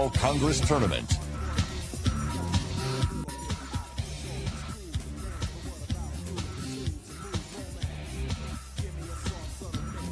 Congress Tournament.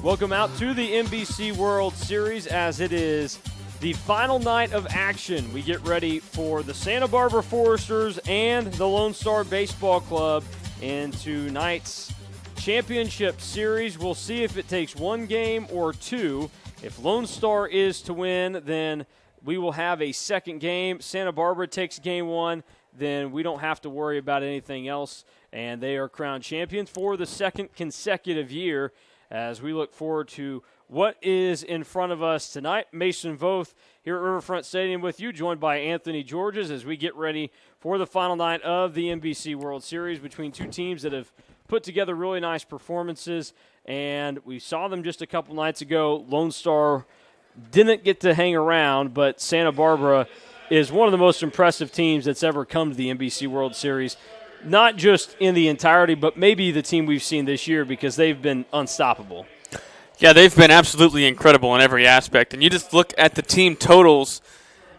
Welcome out to the NBC World Series as it is the final night of action. We get ready for the Santa Barbara Foresters and the Lonestar Baseball Club in tonight's championship series. We'll see if it takes one game or two. If Lonestar is to win, then we will have a second game. Santa Barbara takes game one, then we don't have to worry about anything else, and they are crowned champions for the second consecutive year. As we look forward to what is in front of us tonight. Mason Voth here at Riverfront Stadium with you, joined by Anthony Georges as we get ready for the final night of the NBC World Series between two teams that have put together really nice performances, and we saw them just a couple nights ago. Lonestar didn't get to hang around, but Santa Barbara is one of the most impressive teams that's ever come to the NBC World Series. Not just in the entirety, but maybe the team we've seen this year because they've been unstoppable. Yeah, they've been absolutely incredible in every aspect. And you just look at the team totals,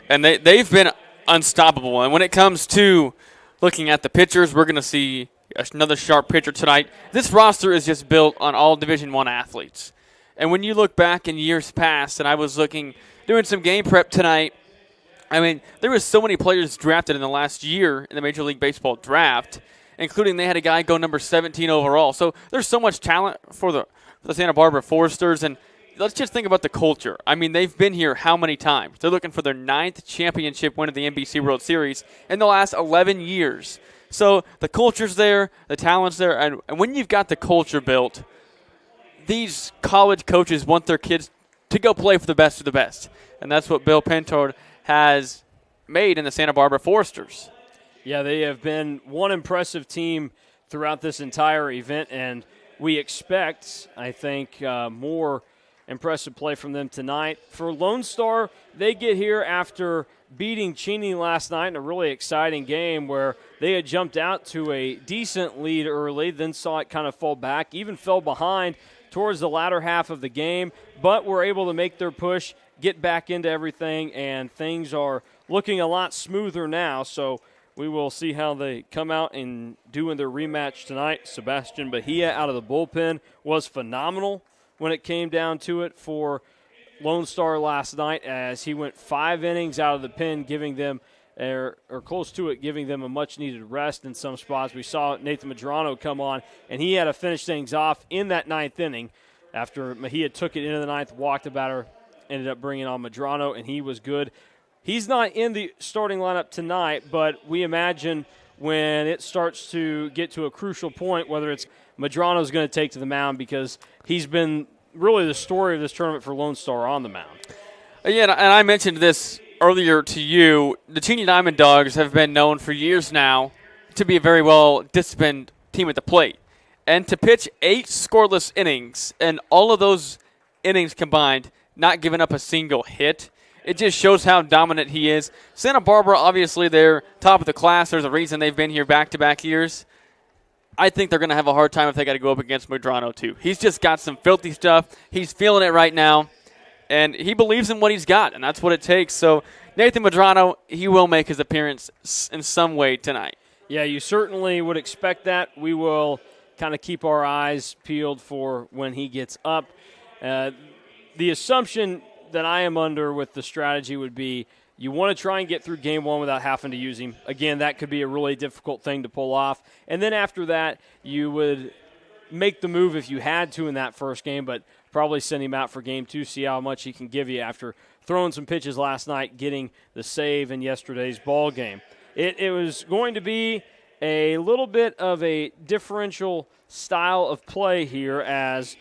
and they've been unstoppable. And when it comes to looking at the pitchers, we're going to see another sharp pitcher tonight. This roster is just built on all Division I athletes. And when you look back in years past, and I was doing some game prep tonight, I mean, there was so many players drafted in the last year in the Major League Baseball draft, including they had a guy go number 17 overall. So there's so much talent for the Santa Barbara Foresters, and let's just think about the culture. I mean, they've been here how many times? They're looking for their 9th championship win of the NBC World Series in the last 11 years. So the culture's there, the talent's there, and when you've got the culture built, these college coaches want their kids to go play for the best of the best, and that's what Bill Pentard has made in the Santa Barbara Foresters. Yeah, they have been one impressive team throughout this entire event, and we expect, I think, more impressive play from them tonight. For Lonestar, they get here after beating Cheney last night in a really exciting game where they had jumped out to a decent lead early, then saw it kind of fall back, even fell behind towards the latter half of the game, but were able to make their push, get back into everything, and things are looking a lot smoother now. So we will see how they come out and do in their rematch tonight. Sebastian Bahia out of the bullpen was phenomenal when it came down to it for Lonestar last night, as he went 5 innings out of the pen, giving them or close to it, giving them a much-needed rest in some spots. We saw Nathan Medrano come on, and he had to finish things off in that 9th inning after Mejia took it into the 9th, walked the batter, ended up bringing on Medrano, and he was good. He's not in the starting lineup tonight, but we imagine when it starts to get to a crucial point, whether it's Medrano's going to take to the mound, because he's been really the story of this tournament for Lonestar on the mound. Yeah, and I mentioned this earlier to you. The Cheney Diamond Dogs have been known for years now to be a very well-disciplined team at the plate. And to pitch 8 scoreless innings, and all of those innings combined, not giving up a single hit, it just shows how dominant he is. Santa Barbara, obviously, they're top of the class. There's a reason they've been here back-to-back years. I think they're going to have a hard time if they got to go up against Medrano, too. He's just got some filthy stuff. He's feeling it right now, and he believes in what he's got, and that's what it takes. So Nathan Medrano, he will make his appearance in some way tonight. Yeah, you certainly would expect that. We will kind of keep our eyes peeled for when he gets up. The assumption that I am under with the strategy would be you want to try and get through game one without having to use him. Again, that could be a really difficult thing to pull off. And then after that, you would make the move if you had to in that first game, but probably send him out for game two, see how much he can give you after throwing some pitches last night, getting the save in yesterday's ball game. It was going to be a little bit of a differential style of play here, as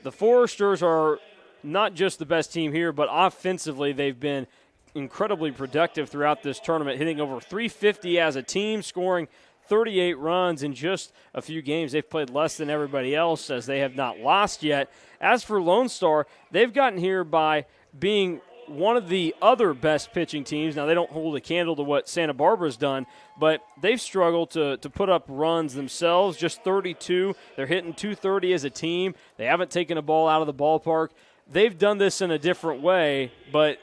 the Foresters are not just the best team here, but offensively they've been incredibly productive throughout this tournament, hitting over 350 as a team, scoring 38 runs in just a few games. They've played less than everybody else, as they have not lost yet. As for Lonestar, they've gotten here by being one of the other best pitching teams. Now, they don't hold a candle to what Santa Barbara's done, but they've struggled to put up runs themselves, just 32. They're hitting 230 as a team. They haven't taken a ball out of the ballpark. They've done this in a different way, but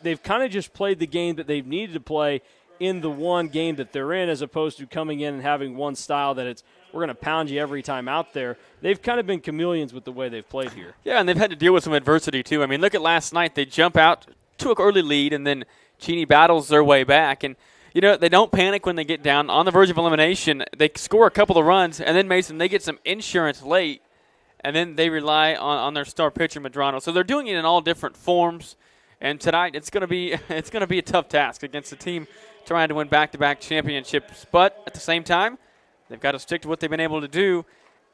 they've kind of just played the game that they've needed to play in the one game that they're in, as opposed to coming in and having one style that we're going to pound you every time out there. They've kind of been chameleons with the way they've played here. Yeah, and they've had to deal with some adversity too. I mean, look at last night. They jump out to an early lead, and then Cheney battles their way back. And, they don't panic when they get down on the verge of elimination. They score a couple of runs, and then, Mason, they get some insurance late, and then they rely on their star pitcher, Medrano. So they're doing it in all different forms. And tonight it's going to be a tough task against a team trying to win back-to-back championships. But at the same time, they've got to stick to what they've been able to do.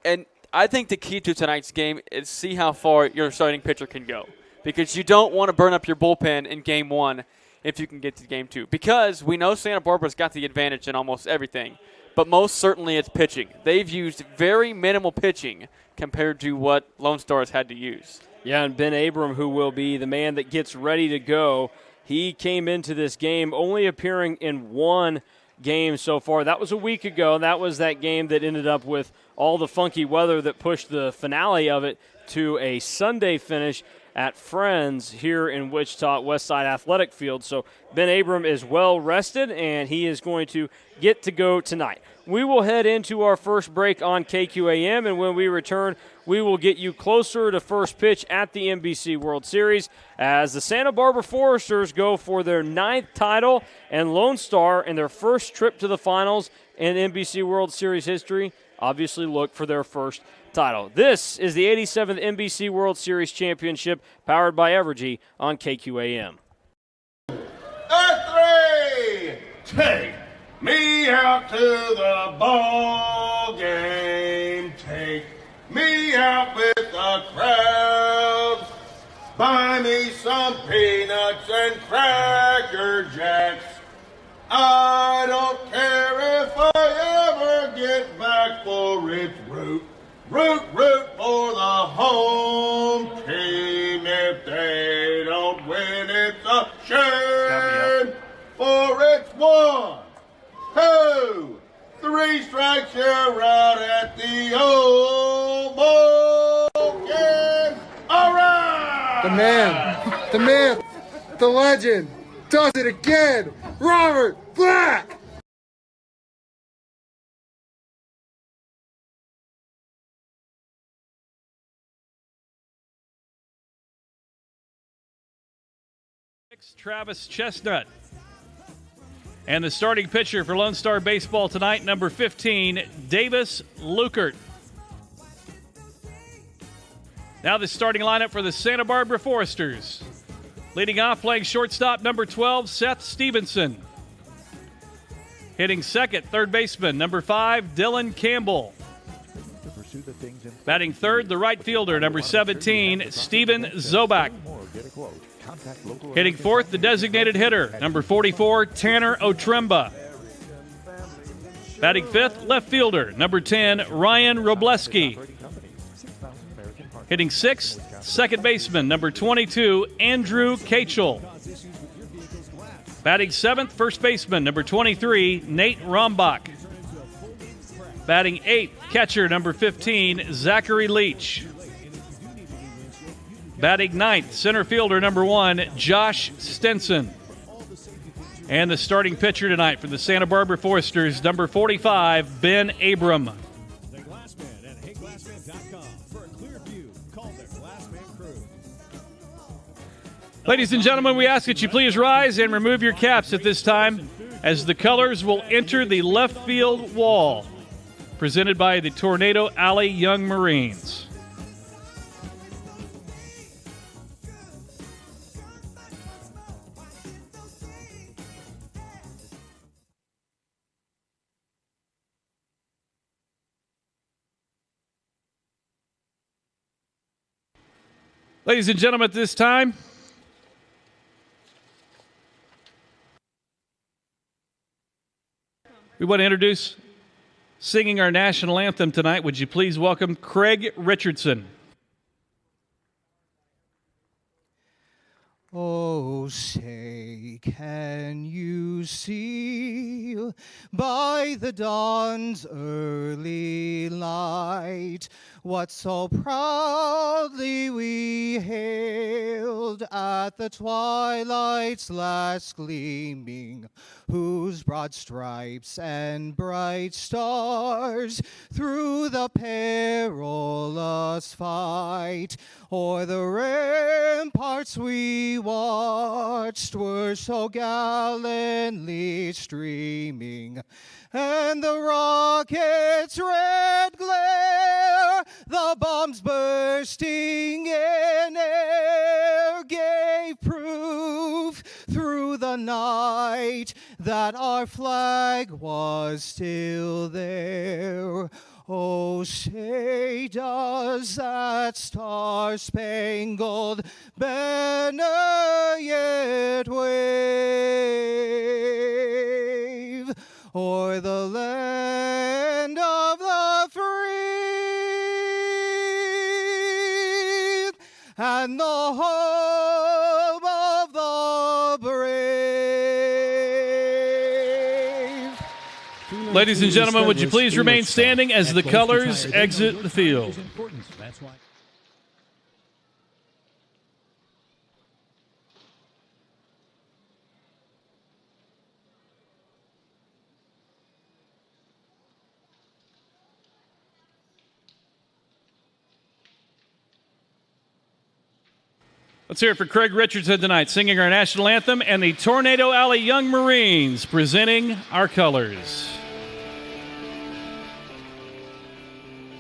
And I think the key to tonight's game is see how far your starting pitcher can go, because you don't want to burn up your bullpen in game one if you can get to game two, because we know Santa Barbara's got the advantage in almost everything, but most certainly it's pitching. They've used very minimal pitching compared to what Lone Star has had to use. Yeah, and Ben Abram, who will be the man that gets ready to go, he came into this game only appearing in one game so far. That was a week ago. That was that game that ended up with all the funky weather that pushed the finale of it to a Sunday finish at Friends here in Wichita Westside Athletic Field. So Ben Abram is well rested, and he is going to get to go tonight. We will head into our first break on KQAM, and when we return, we will get you closer to first pitch at the NBC World Series as the Santa Barbara Foresters go for their 9th title, and Lone Star in their first trip to the finals in NBC World Series history obviously look for their first title. This is the 87th NBC World Series Championship powered by Evergy on KQAM. A 3! Take me out to the ball game. Take me out with the crowd. Buy me some peanuts and Cracker Jacks. I don't care if I ever get back, for it's root for the home team. If they don't win, it's a shame, for it's 1, 2, 3 strikes, you're out at the old ball game. All right! The man, the myth, the legend, does it again, Robert Black! Travis Chestnut. And the starting pitcher for Lone Star Baseball tonight, number 15, Davis Lukert. Now the starting lineup for the Santa Barbara Foresters. Leading off, playing shortstop, number 12, Seth Stevenson. Hitting second, third baseman, number 5, Dylan Campbell. Batting third, the right fielder, number 17, Steven Zobak. Hitting fourth, the designated hitter, number 44, Tanner Otremba. Batting fifth, left fielder, number 10, Ryan Robleski. Hitting sixth, second baseman, number 22, Andrew Kachel. Batting seventh, first baseman, number 23, Nate Rombach. Batting eighth, catcher, number 15, Zachary Leach. Batting ninth, center fielder, number 1, Josh Stenson. And the starting pitcher tonight for the Santa Barbara Foresters, number 45, Ben Abram. Ladies and gentlemen, we ask that you please rise and remove your caps at this time as the colors will enter the left field wall, presented by the Tornado Alley Young Marines. Ladies and gentlemen, at this time, we want to introduce singing our national anthem tonight. Would you please welcome Craig Richardson? Oh, say, can you see by the dawn's early light what so proudly we hailed at the twilight's last gleaming, whose broad stripes and bright stars through the perilous fight o'er the ramparts we watched were so gallantly streaming, and the rocket's red glare, the bombs bursting in air, gave proof through the night that our flag was still there. Oh, say does that star-spangled banner yet wave o'er the land of the free and the home of the brave? Ladies and gentlemen, would you please remain standing as the colors exit the field? Let's hear it for Craig Richardson tonight, singing our national anthem, and the Tornado Alley Young Marines presenting our colors.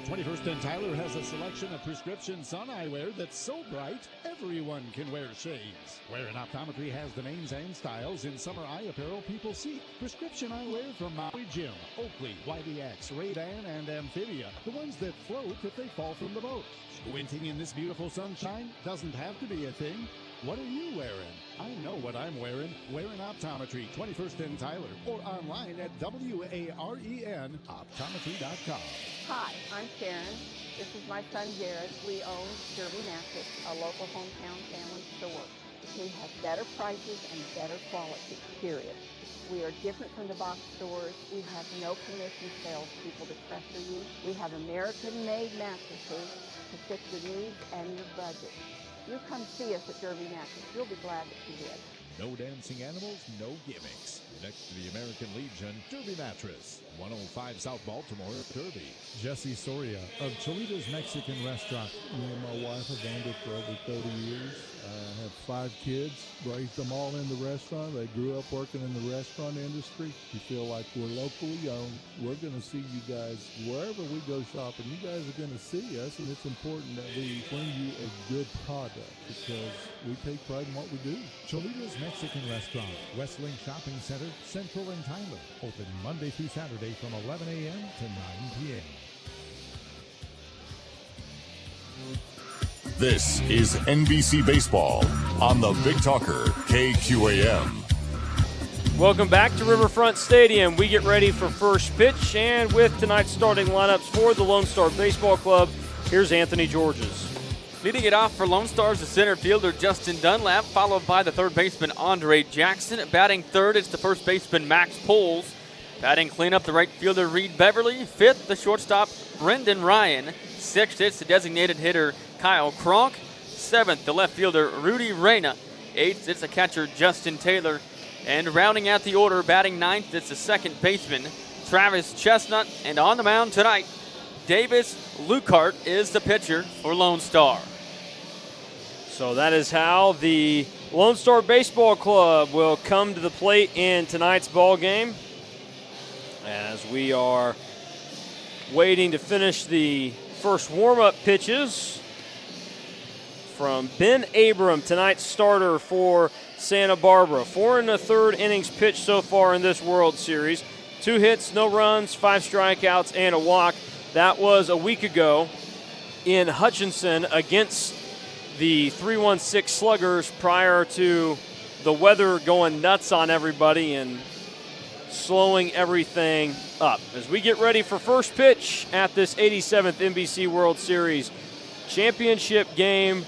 21st and Tyler has a selection of prescription sun eyewear that's so bright, everyone can wear shades. Where an Optometry has the names and styles in summer eye apparel people seek. Prescription eyewear from Maui Jim, Oakley, YDX, Ray-Ban, and Amphibia. The ones that float if they fall from the boat. Squinting in this beautiful sunshine doesn't have to be a thing. What are you wearing? I know what I'm wearing. Wear an Optometry, 21st and Tyler, or online at WAREN optometry.com. Hi, I'm Sharon. This is my son Jared. We own Derby Mattress, a local hometown family store. We have better prices and better quality, period. We are different from the box stores. We have no commission salespeople to pressure you. We have American-made mattresses to fit your needs and your budget. You come see us at Derby Mattress. You'll be glad that you did. No dancing animals, no gimmicks. Next to the American Legion, Derby Mattress, 105 South Baltimore, Derby. Jesse Soria of Cholita's Mexican Restaurant. Me and my wife have owned it for over 30 years. I have 5 kids, raised them all in the restaurant. They grew up working in the restaurant industry. We feel like we're locally owned. We're going to see you guys wherever we go shopping. You guys are going to see us, and it's important that we bring you a good product because we take pride in what we do. Cholita's Mexican Restaurant, Westling Shopping Center, Central and Tyler. Open Monday through Saturday from 11 a.m. to 9 p.m. This is NBC Baseball on the Big Talker KQAM. Welcome back to Riverfront Stadium. We get ready for first pitch, and with tonight's starting lineups for the Lone Star Baseball Club, here's Anthony Georges. Leading it off for Lone Stars, the center fielder Justin Dunlap, followed by the third baseman Andre Jackson. Batting third, it's the first baseman Max Poles. Batting cleanup, the right fielder Reed Beverly. Fifth, the shortstop Brendan Ryan. Sixth, it's the designated hitter Kyle Cronk. Seventh, the left fielder Rudy Reyna. Eighth, it's the catcher Justin Taylor. And rounding out the order, batting ninth, it's the second baseman Travis Chestnut. And on the mound tonight, Davis Lucart is the pitcher for Lone Star. So that is how the Lone Star Baseball Club will come to the plate in tonight's ball game, as we are waiting to finish the first warm-up pitches from Ben Abram, tonight's starter for Santa Barbara. 4 1/3 innings pitched so far in this World Series. 2 hits, no runs, 5 strikeouts, and a walk. That was a week ago in Hutchinson against the 3-1-6 Sluggers, prior to the weather going nuts on everybody and slowing everything up. As we get ready for first pitch at this 87th NBC World Series championship game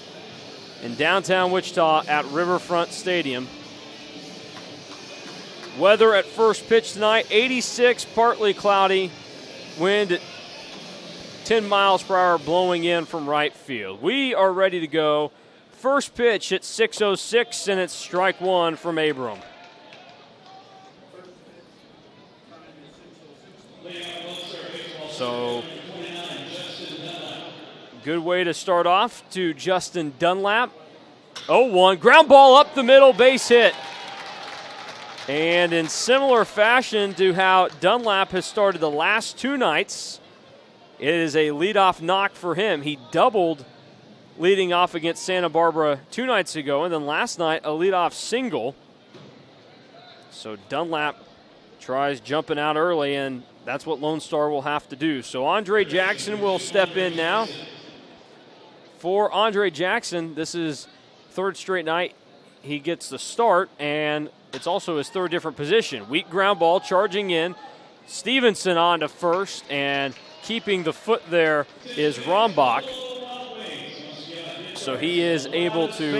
in downtown Wichita at Riverfront Stadium. Weather at first pitch tonight, 86, partly cloudy. Wind 10 miles per hour blowing in from right field. We are ready to go. First pitch at 6:06, and it's strike one from Abram. So, good way to start off to Justin Dunlap. 0-1, ground ball up the middle, base hit. And in similar fashion to how Dunlap has started the last two nights, it is a leadoff knock for him. He doubled leading off against Santa Barbara 2 nights ago, and then last night a leadoff single. So Dunlap tries jumping out early, and that's what Lone Star will have to do. So Andre Jackson will step in now. For Andre Jackson, this is third straight night he gets the start, and it's also his third different position. Weak ground ball charging in. Stevenson on to first, and keeping the foot there is Rombach. So he is able to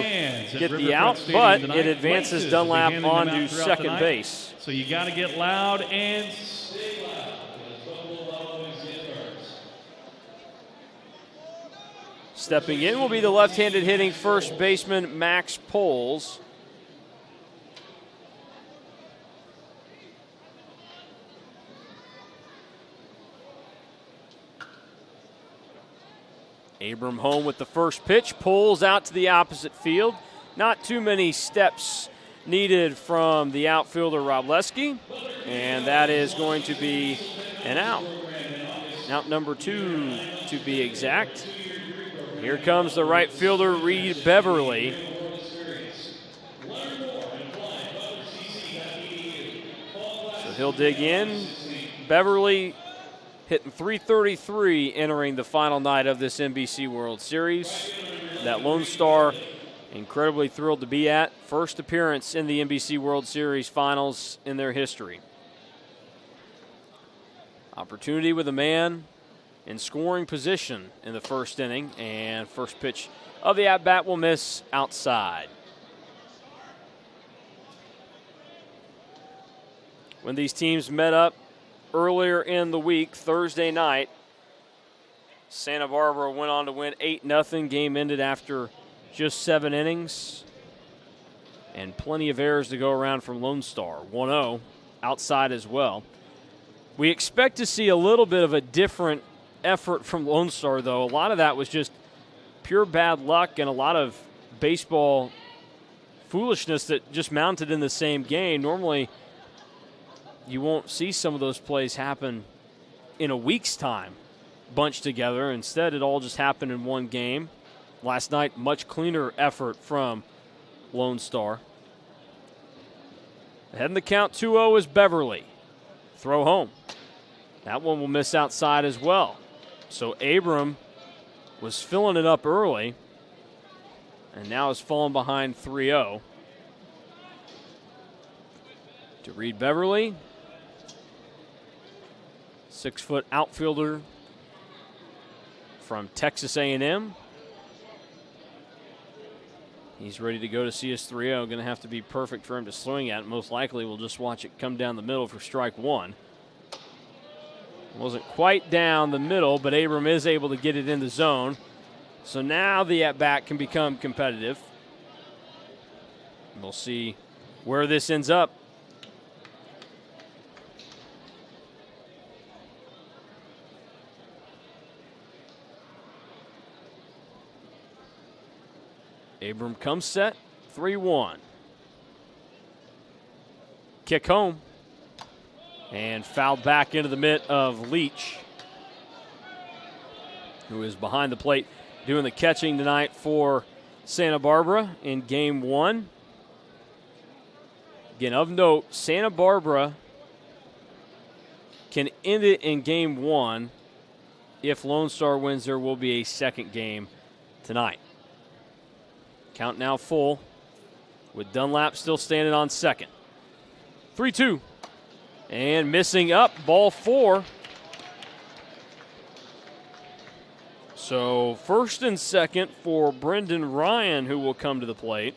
get the out, but it advances Dunlap onto second base. So you got to get loud and stepping in will be the left-handed hitting first baseman Max Poles. Abram home with the first pitch, pulls out to the opposite field. Not too many steps needed from the outfielder Robleski, and that is going to be an out. Out number 2 to be exact. Here comes the right fielder Reed Beverly. So he'll dig in. Beverly hitting .333 entering the final night of this NBC World Series. That Lone Star incredibly thrilled to be at. First appearance in the NBC World Series finals in their history. Opportunity with a man in scoring position in the first inning, and first pitch of the at-bat will miss outside. When these teams met up earlier in the week, Thursday night, Santa Barbara went on to win 8-0. Game ended after just 7 innings. And plenty of errors to go around from Lone Star. 1-0 outside as well. We expect to see a little bit of a different effort from Lone Star, though. A lot of that was just pure bad luck and a lot of baseball foolishness that just mounted in the same game. Normally, you won't see some of those plays happen in a week's time, bunched together. Instead, it all just happened in one game. Last night, much cleaner effort from Lone Star. Ahead in the count, 2-0 is Beverly. Throw home. That one will miss outside as well. So Abram was filling it up early and now has fallen behind 3-0. To Reed Beverly. 6-foot outfielder from Texas A&M. He's ready to go to CS 3-0. Going to have to be perfect for him to swing at. Most likely we'll just watch it come down the middle for strike one. Wasn't quite down the middle, but Abram is able to get it in the zone. So now the at-bat can become competitive. We'll see where this ends up. Abram comes set, 3-1. Kick home. And fouled back into the mitt of Leach, who is behind the plate doing the catching tonight for Santa Barbara in Game 1. Again, of note, Santa Barbara can end it in Game 1. If Lone Star wins, there will be a second game tonight. Count now full, with Dunlap still standing on second. 3-2. And missing up, ball 4. So first and second for Brendan Ryan, who will come to the plate.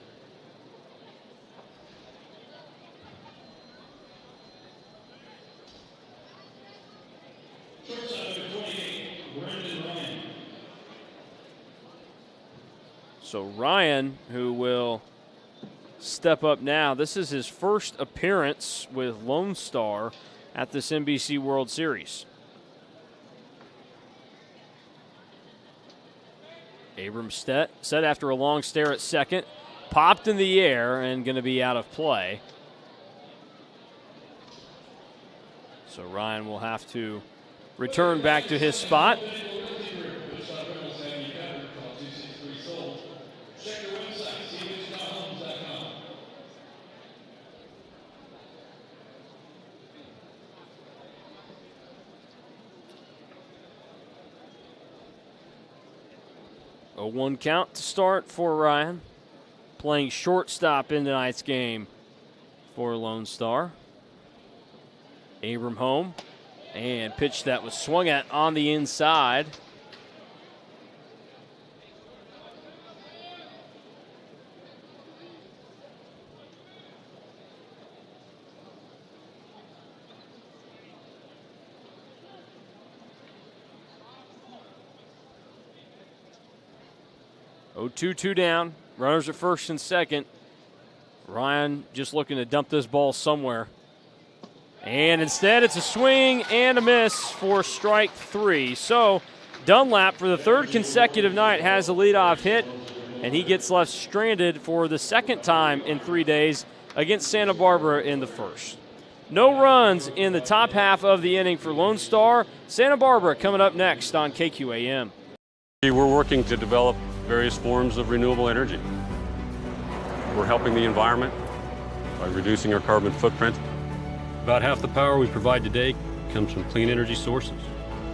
So Ryan, who will step up now. This is his first appearance with Lonestar at this NBC World Series. Abrams set after a long stare at second. Popped in the air and going to be out of play. So Ryan will have to return back to his spot. A 1 count to start for Ryan. Playing shortstop in tonight's game for Lonestar. Abram home. And pitch that was swung at on the inside. Oh, 2-2 down. Runners at first and second. Ryan just looking to dump this ball somewhere. And instead, it's a swing and a miss for strike 3. So Dunlap, for the third consecutive night, has a leadoff hit, and he gets left stranded for the second time in 3 days against Santa Barbara in the first. No runs in the top half of the inning for Lonestar. Santa Barbara coming up next on KQAM. We're working to develop various forms of renewable energy. We're helping the environment by reducing our carbon footprint. About half the power we provide today comes from clean energy sources.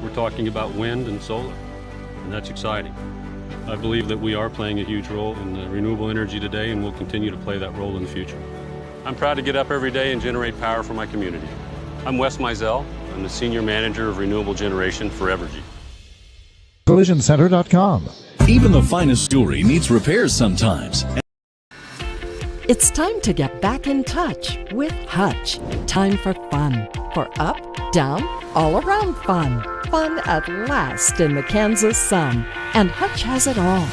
We're talking about wind and solar, and that's exciting. I believe that we are playing a huge role in renewable energy today, and we'll continue to play that role in the future. I'm proud to get up every day and generate power for my community. I'm Wes Mizell. I'm the Senior Manager of Renewable Generation for Evergy. CollisionCenter.com. Even the finest jewelry needs repairs sometimes. It's time to get back in touch with Hutch. Time for fun. For up, down, all around fun. Fun at last in the Kansas sun. And Hutch has it all.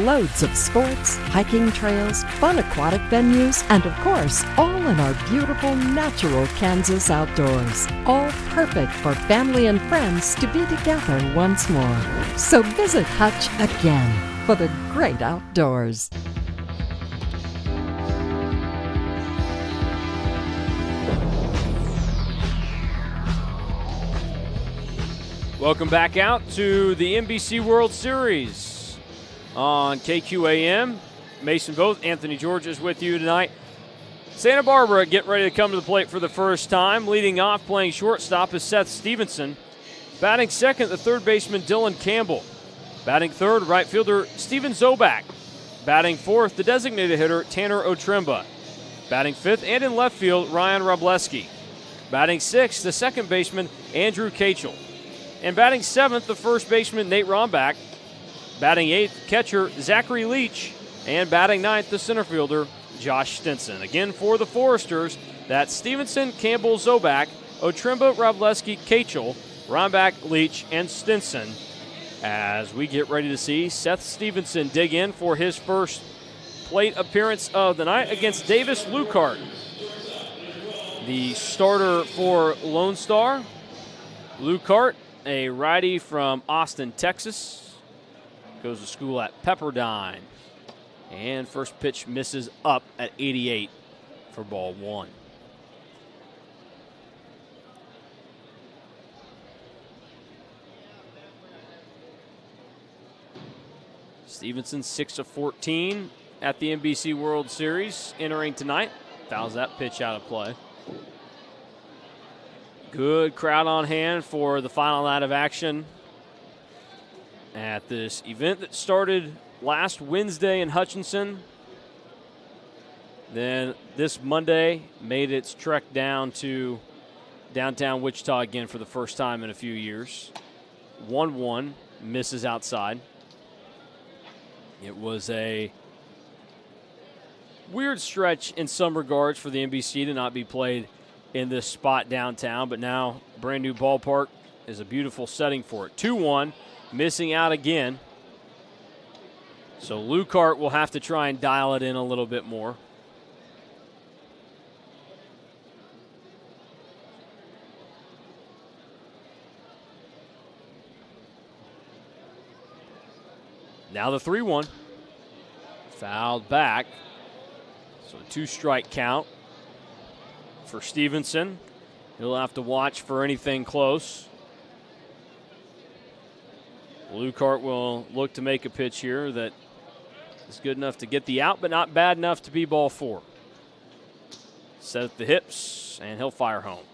Loads of sports, hiking trails, fun aquatic venues, and of course, all in our beautiful natural Kansas outdoors. All perfect for family and friends to be together once more. So visit Hutch again for the great outdoors. Welcome back out to the NBC World Series on KQAM. Mason Voth, Anthony George is with you tonight. Santa Barbara getting ready to come to the plate for the first time. Leading off, playing shortstop, is Seth Stevenson. Batting second, the third baseman, Dylan Campbell. Batting third, right fielder, Steven Zobak. Batting fourth, the designated hitter, Tanner Otremba. Batting fifth, and in left field, Ryan Robleski. Batting sixth, the second baseman, Andrew Kachel. And batting seventh, the first baseman, Nate Rombach. Batting eighth, catcher Zachary Leach. And batting ninth, the center fielder, Josh Stinson. Again, for the Foresters, that's Stevenson, Campbell, Zobak, Otremba, Robleski, Kachel, Rombach, Leach, and Stinson. As we get ready to see Seth Stevenson dig in for his first plate appearance of the night against Davis Lucart, the starter for Lonestar. Lucart, a righty from Austin, Texas, goes to school at Pepperdine. And first pitch misses up at 88 for ball one. Stevenson 6 of 14 at the NBC World Series entering tonight. Fouls that pitch out of play. Good crowd on hand for the final night of action at this event that started last Wednesday in Hutchinson. Then this Monday made its trek down to downtown Wichita again for the first time in a few years. 1-1, misses outside. It was a weird stretch in some regards for the NBC to not be played in this spot downtown, but now brand new ballpark is a beautiful setting for it. 2-1, missing out again. So Lucart will have to try and dial it in a little bit more. Now the 3-1. Fouled back. So a 2-strike count for Stevenson. He'll have to watch for anything close. Lucart will look to make a pitch here that is good enough to get the out, but not bad enough to be ball 4. Set at the hips, and he'll fire home.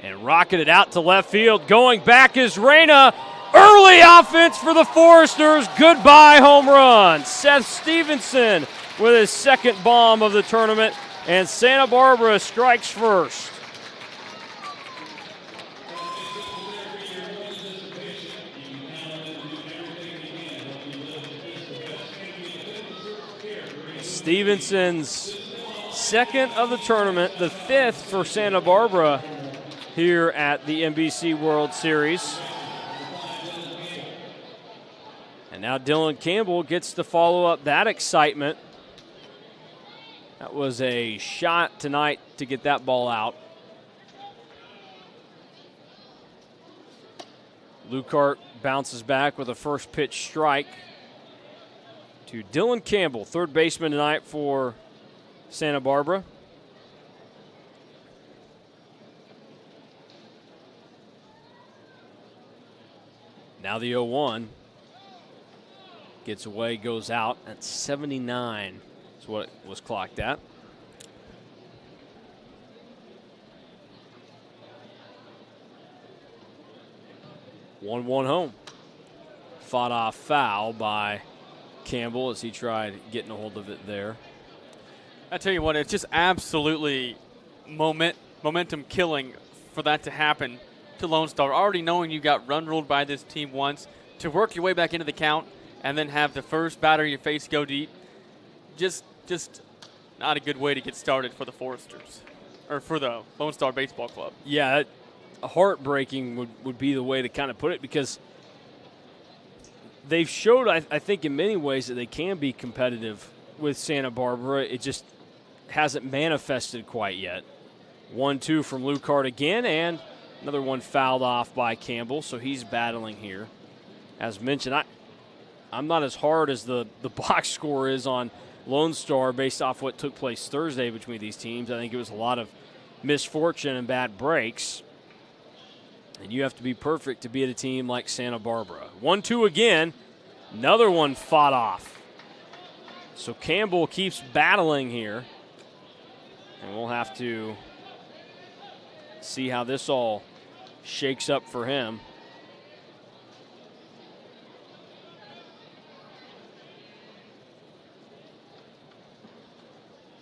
And rocket it out to left field. Going back is Reyna. Early offense for the Foresters. Goodbye home run. Seth Stevenson with his second bomb of the tournament, and Santa Barbara strikes first. Stevenson's second of the tournament, the 5th for Santa Barbara here at the NBC World Series. And now Dylan Campbell gets to follow up that excitement. That was a shot tonight to get that ball out. Lucart bounces back with a first pitch strike to Dylan Campbell, third baseman tonight for Santa Barbara. Now the 0-1. Gets away, goes out at 79 is what it was clocked at. One home. Fought off foul by Campbell as he tried getting a hold of it there. I tell you what, it's just absolutely momentum killing for that to happen to Lone Star. Already knowing you got run ruled by this team once, to work your way back into the count and then have the first batter you face go deep, just not a good way to get started for the Foresters, or for the Lone Star Baseball Club. Yeah, heartbreaking would be the way to kind of put it, because they've showed, I think, in many ways that they can be competitive with Santa Barbara. It just hasn't manifested quite yet. 1-2 from Lucart again, and another one fouled off by Campbell, so he's battling here. As mentioned, I'm not as hard as the box score is on Lone Star based off what took place Thursday between these teams. I think it was a lot of misfortune and bad breaks. And you have to be perfect to beat a team like Santa Barbara. 1-2 again. Another one fought off. So Campbell keeps battling here. And we'll have to see how this all shakes up for him.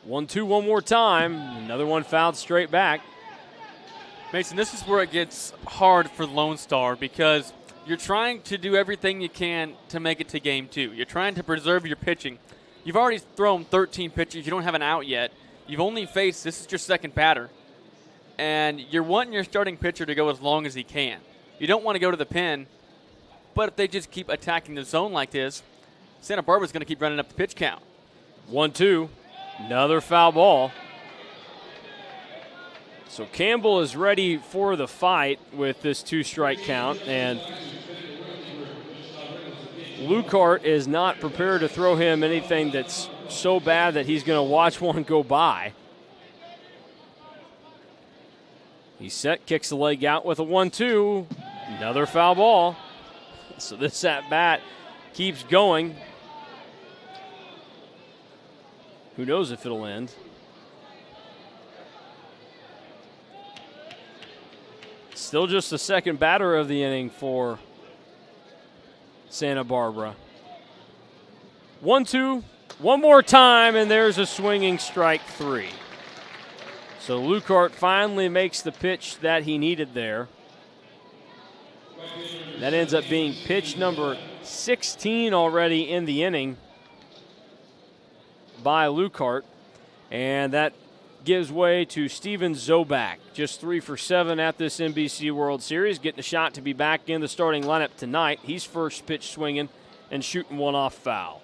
1-2 one more time. Another one fouled straight back. Mason, this is where it gets hard for Lone Star, because you're trying to do everything you can to make it to game 2. You're trying to preserve your pitching. You've already thrown 13 pitches. You don't have an out yet. You've only faced, this is your second batter, and you're wanting your starting pitcher to go as long as he can. You don't want to go to the pen, but if they just keep attacking the zone like this, Santa Barbara's going to keep running up the pitch count. 1-2. Another foul ball. So Campbell is ready for the fight with this 2-strike count, and Lucart is not prepared to throw him anything that's so bad that he's going to watch one go by. He's set, kicks the leg out with a 1-2. Another foul ball. So this at-bat keeps going. Who knows if it'll end. Still just the second batter of the inning for Santa Barbara. 1-2, one more time, and there's a swinging strike 3. So Lucart finally makes the pitch that he needed there. That ends up being pitch number 16 already in the inning by Lucart, and that gives way to Steven Zobak, just 3 for 7 at this NBC World Series, getting a shot to be back in the starting lineup tonight. He's first pitch swinging and shooting one off foul.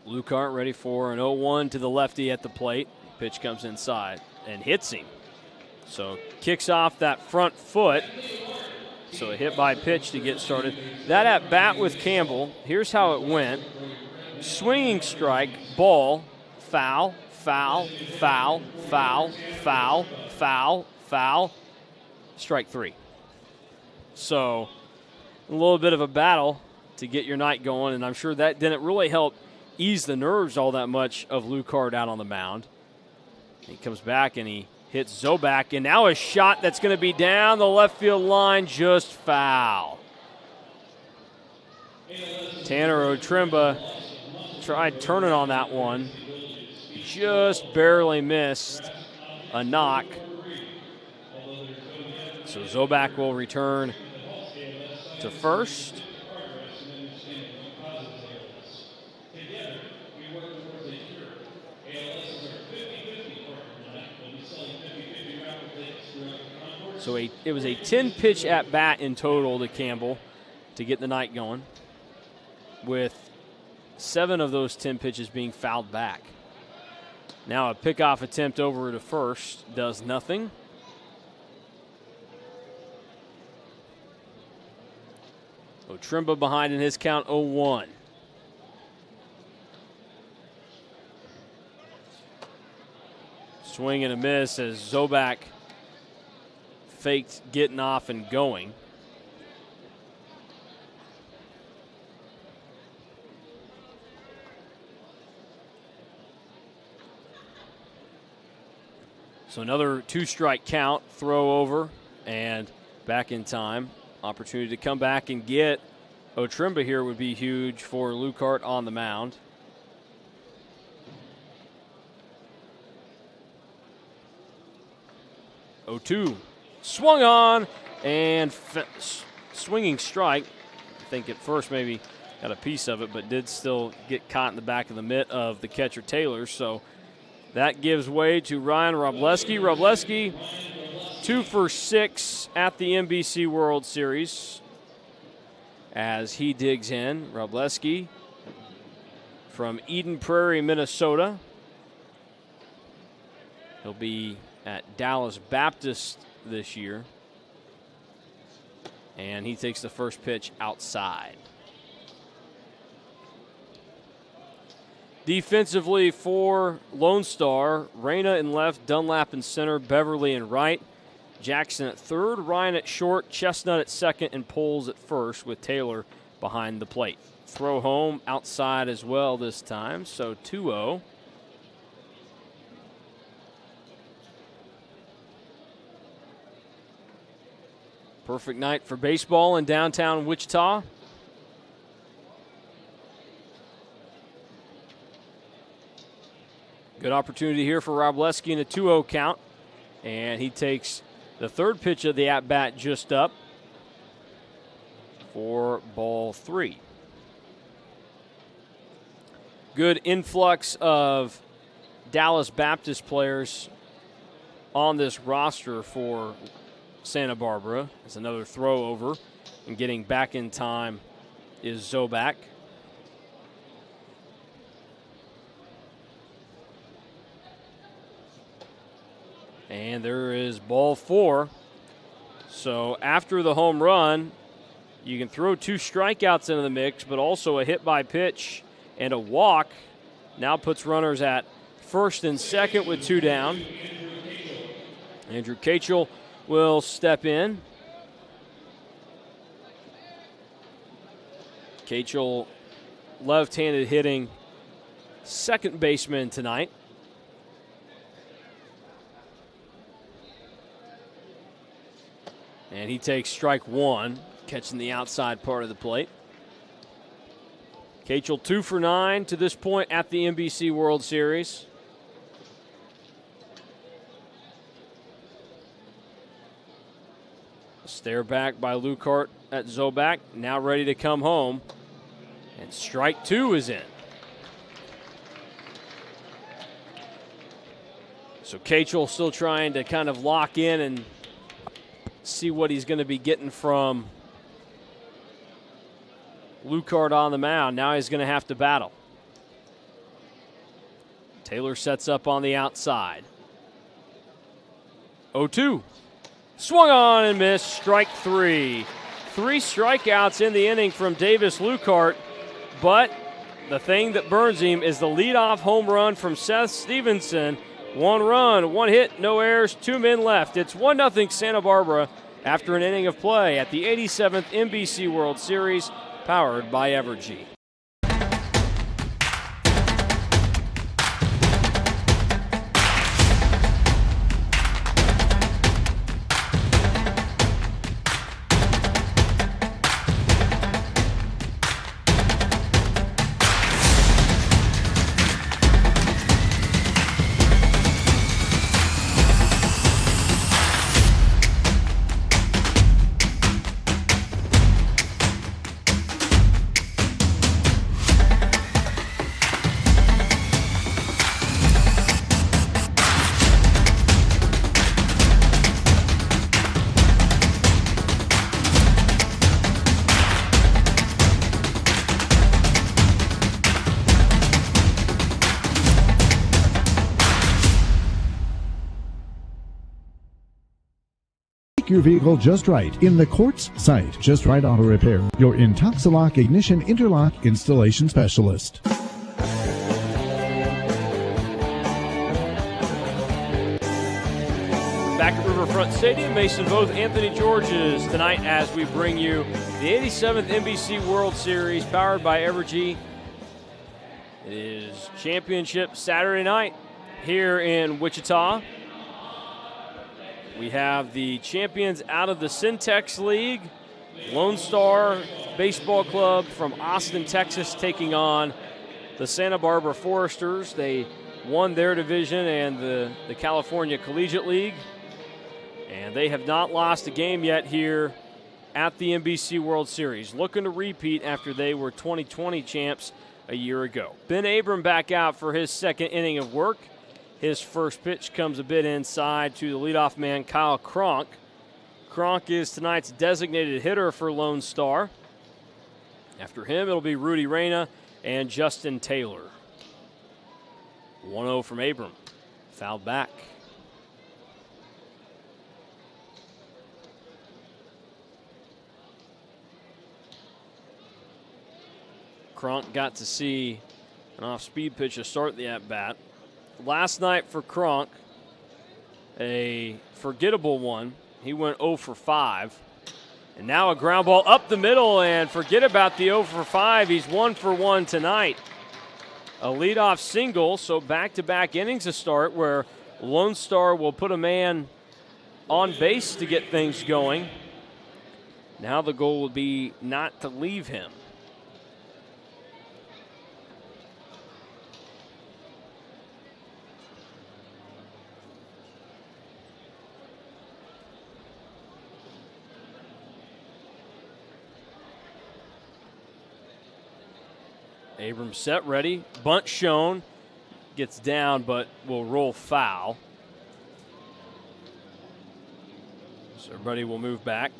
Lucart ready for an 0-1 to the lefty at the plate. Pitch comes inside and hits him. So kicks off that front foot. So a hit by pitch to get started. That at bat with Campbell, here's how it went. Swinging strike, ball, foul, foul, foul, foul, foul, foul, foul, strike 3. So a little bit of a battle to get your night going, and I'm sure that didn't really help ease the nerves all that much of Lucart out on the mound. He comes back and he hits Zobak, and now a shot that's going to be down the left field line, just foul. Tanner Otremba tried turning on that one, just barely missed a knock. So Zobak will return to first. So it was a 10-pitch at-bat in total to Campbell to get the night going, with 7 of those 10 pitches being fouled back. Now a pickoff attempt over to first does nothing. Otremba behind in his count, 0-1. Swing and a miss as Zobak faked getting off and going. So another 2-strike count, throw over, and back in time. Opportunity to come back and get Otremba here would be huge for Lucart on the mound. O2 swung on and swinging strike. I think at first maybe got a piece of it, but did still get caught in the back of the mitt of the catcher Taylor. So that gives way to Ryan Robleski. Robleski 2 for 6 at the NBC World Series as he digs in. Robleski from Eden Prairie, Minnesota. He'll be at Dallas Baptist this year. And he takes the first pitch outside. Defensively for Lone Star, Reyna in left, Dunlap in center, Beverly in right, Jackson at third, Ryan at short, Chestnut at second, and Poles at first with Taylor behind the plate. Throw home outside as well this time, so 2-0. Perfect night for baseball in downtown Wichita. Good opportunity here for Robleski in a 2-0 count. And he takes the third pitch of the at-bat just up for ball 3. Good influx of Dallas Baptist players on this roster for Santa Barbara. It's another throw over, and getting back in time is Zobak. And there is ball 4. So after the home run, you can throw 2 strikeouts into the mix, but also a hit by pitch and a walk. Now puts runners at first and second with 2 down. Andrew Kachel will step in. Kachel, left-handed hitting second baseman tonight. And he takes strike 1, catching the outside part of the plate. Kachel 2 for 9 to this point at the NBC World Series. Stare back by Lucart at Zobak, now ready to come home. And strike 2 is in. So Kachel still trying to kind of lock in and see what he's going to be getting from Lucart on the mound. Now he's going to have to battle. Taylor sets up on the outside. 0-2. Swung on and missed. Strike 3. 3 strikeouts in the inning from Davis Lucart, but the thing that burns him is the leadoff home run from Seth Stevenson. 1 run, 1 hit, no errors, 2 men left. It's 1-0 Santa Barbara after an inning of play at the 87th NBC World Series, powered by Evergy. Your vehicle just right in the Quartz site. Just Right Auto Repair, your Intoxilock ignition interlock installation specialist. Back at Riverfront Stadium, Mason Voth, Anthony Georges tonight as we bring you the 87th NBC World Series powered by Evergy. It is championship Saturday night here in Wichita. We have the champions out of the Syntex League, Lonestar Baseball Club from Austin, Texas, taking on the Santa Barbara Foresters. They won their division and the California Collegiate League, and they have not lost a game yet here at the NBC World Series, looking to repeat after they were 2020 champs a year ago. Ben Abram back out for his second inning of work. His first pitch comes a bit inside to the leadoff man, Kyle Cronk. Cronk is tonight's designated hitter for Lone Star. After him, it'll be Rudy Reyna and Justin Taylor. 1-0 from Abram. Fouled back. Cronk got to see an off-speed pitch to start the at-bat. Last night for Cronk, a forgettable one. He went 0 for 5. And now a ground ball up the middle, and forget about the 0 for 5. He's 1 for 1 tonight. A leadoff single, so back-to-back innings to start where Lone Star will put a man on base to get things going. Now the goal would be not to leave him. Abrams set, ready. Bunt shown. Gets down, but will roll foul. So everybody will move back.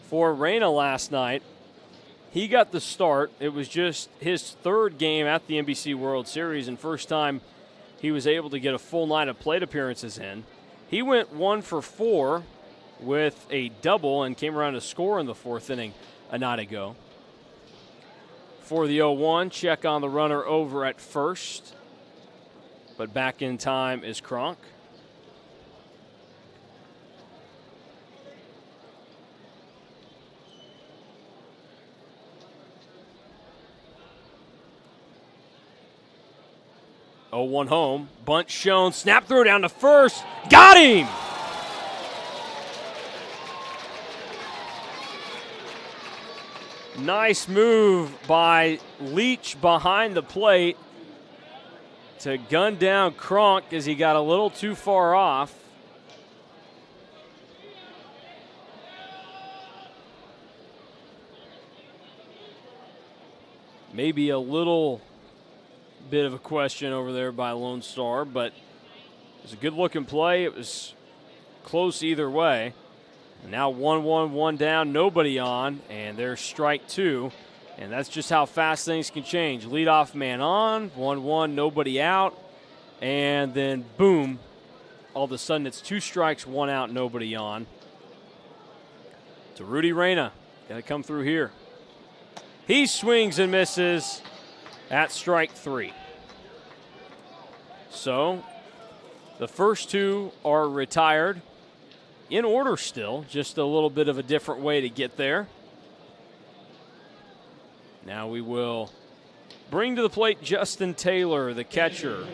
For Reyna last night, he got the start. It was just his third game at the NBC World Series and first time he was able to get a full night of plate appearances in. He went 1 for 4 with a double and came around to score in the fourth inning a night ago. For the 0-1, check on the runner over at first. But back in time is Cronk. Oh, 1 home. Bunt shown. Snap throw down to first. Got him! Nice move by Leach behind the plate to gun down Cronk as he got a little too far off. Maybe a little bit of a question over there by Lone Star, but it was a good-looking play. It was close either way. And now 1-1, 1 down, nobody on, and there's strike 2. And that's just how fast things can change. Leadoff man on, 1-1, nobody out. And then, boom, all of a sudden it's 2 strikes, 1 out, nobody on. To Rudy Reyna. Got to come through here. He swings and misses at strike 3. So the first 2 are retired. In order still, just a little bit of a different way to get there. Now we will bring to the plate Justin Taylor, the catcher.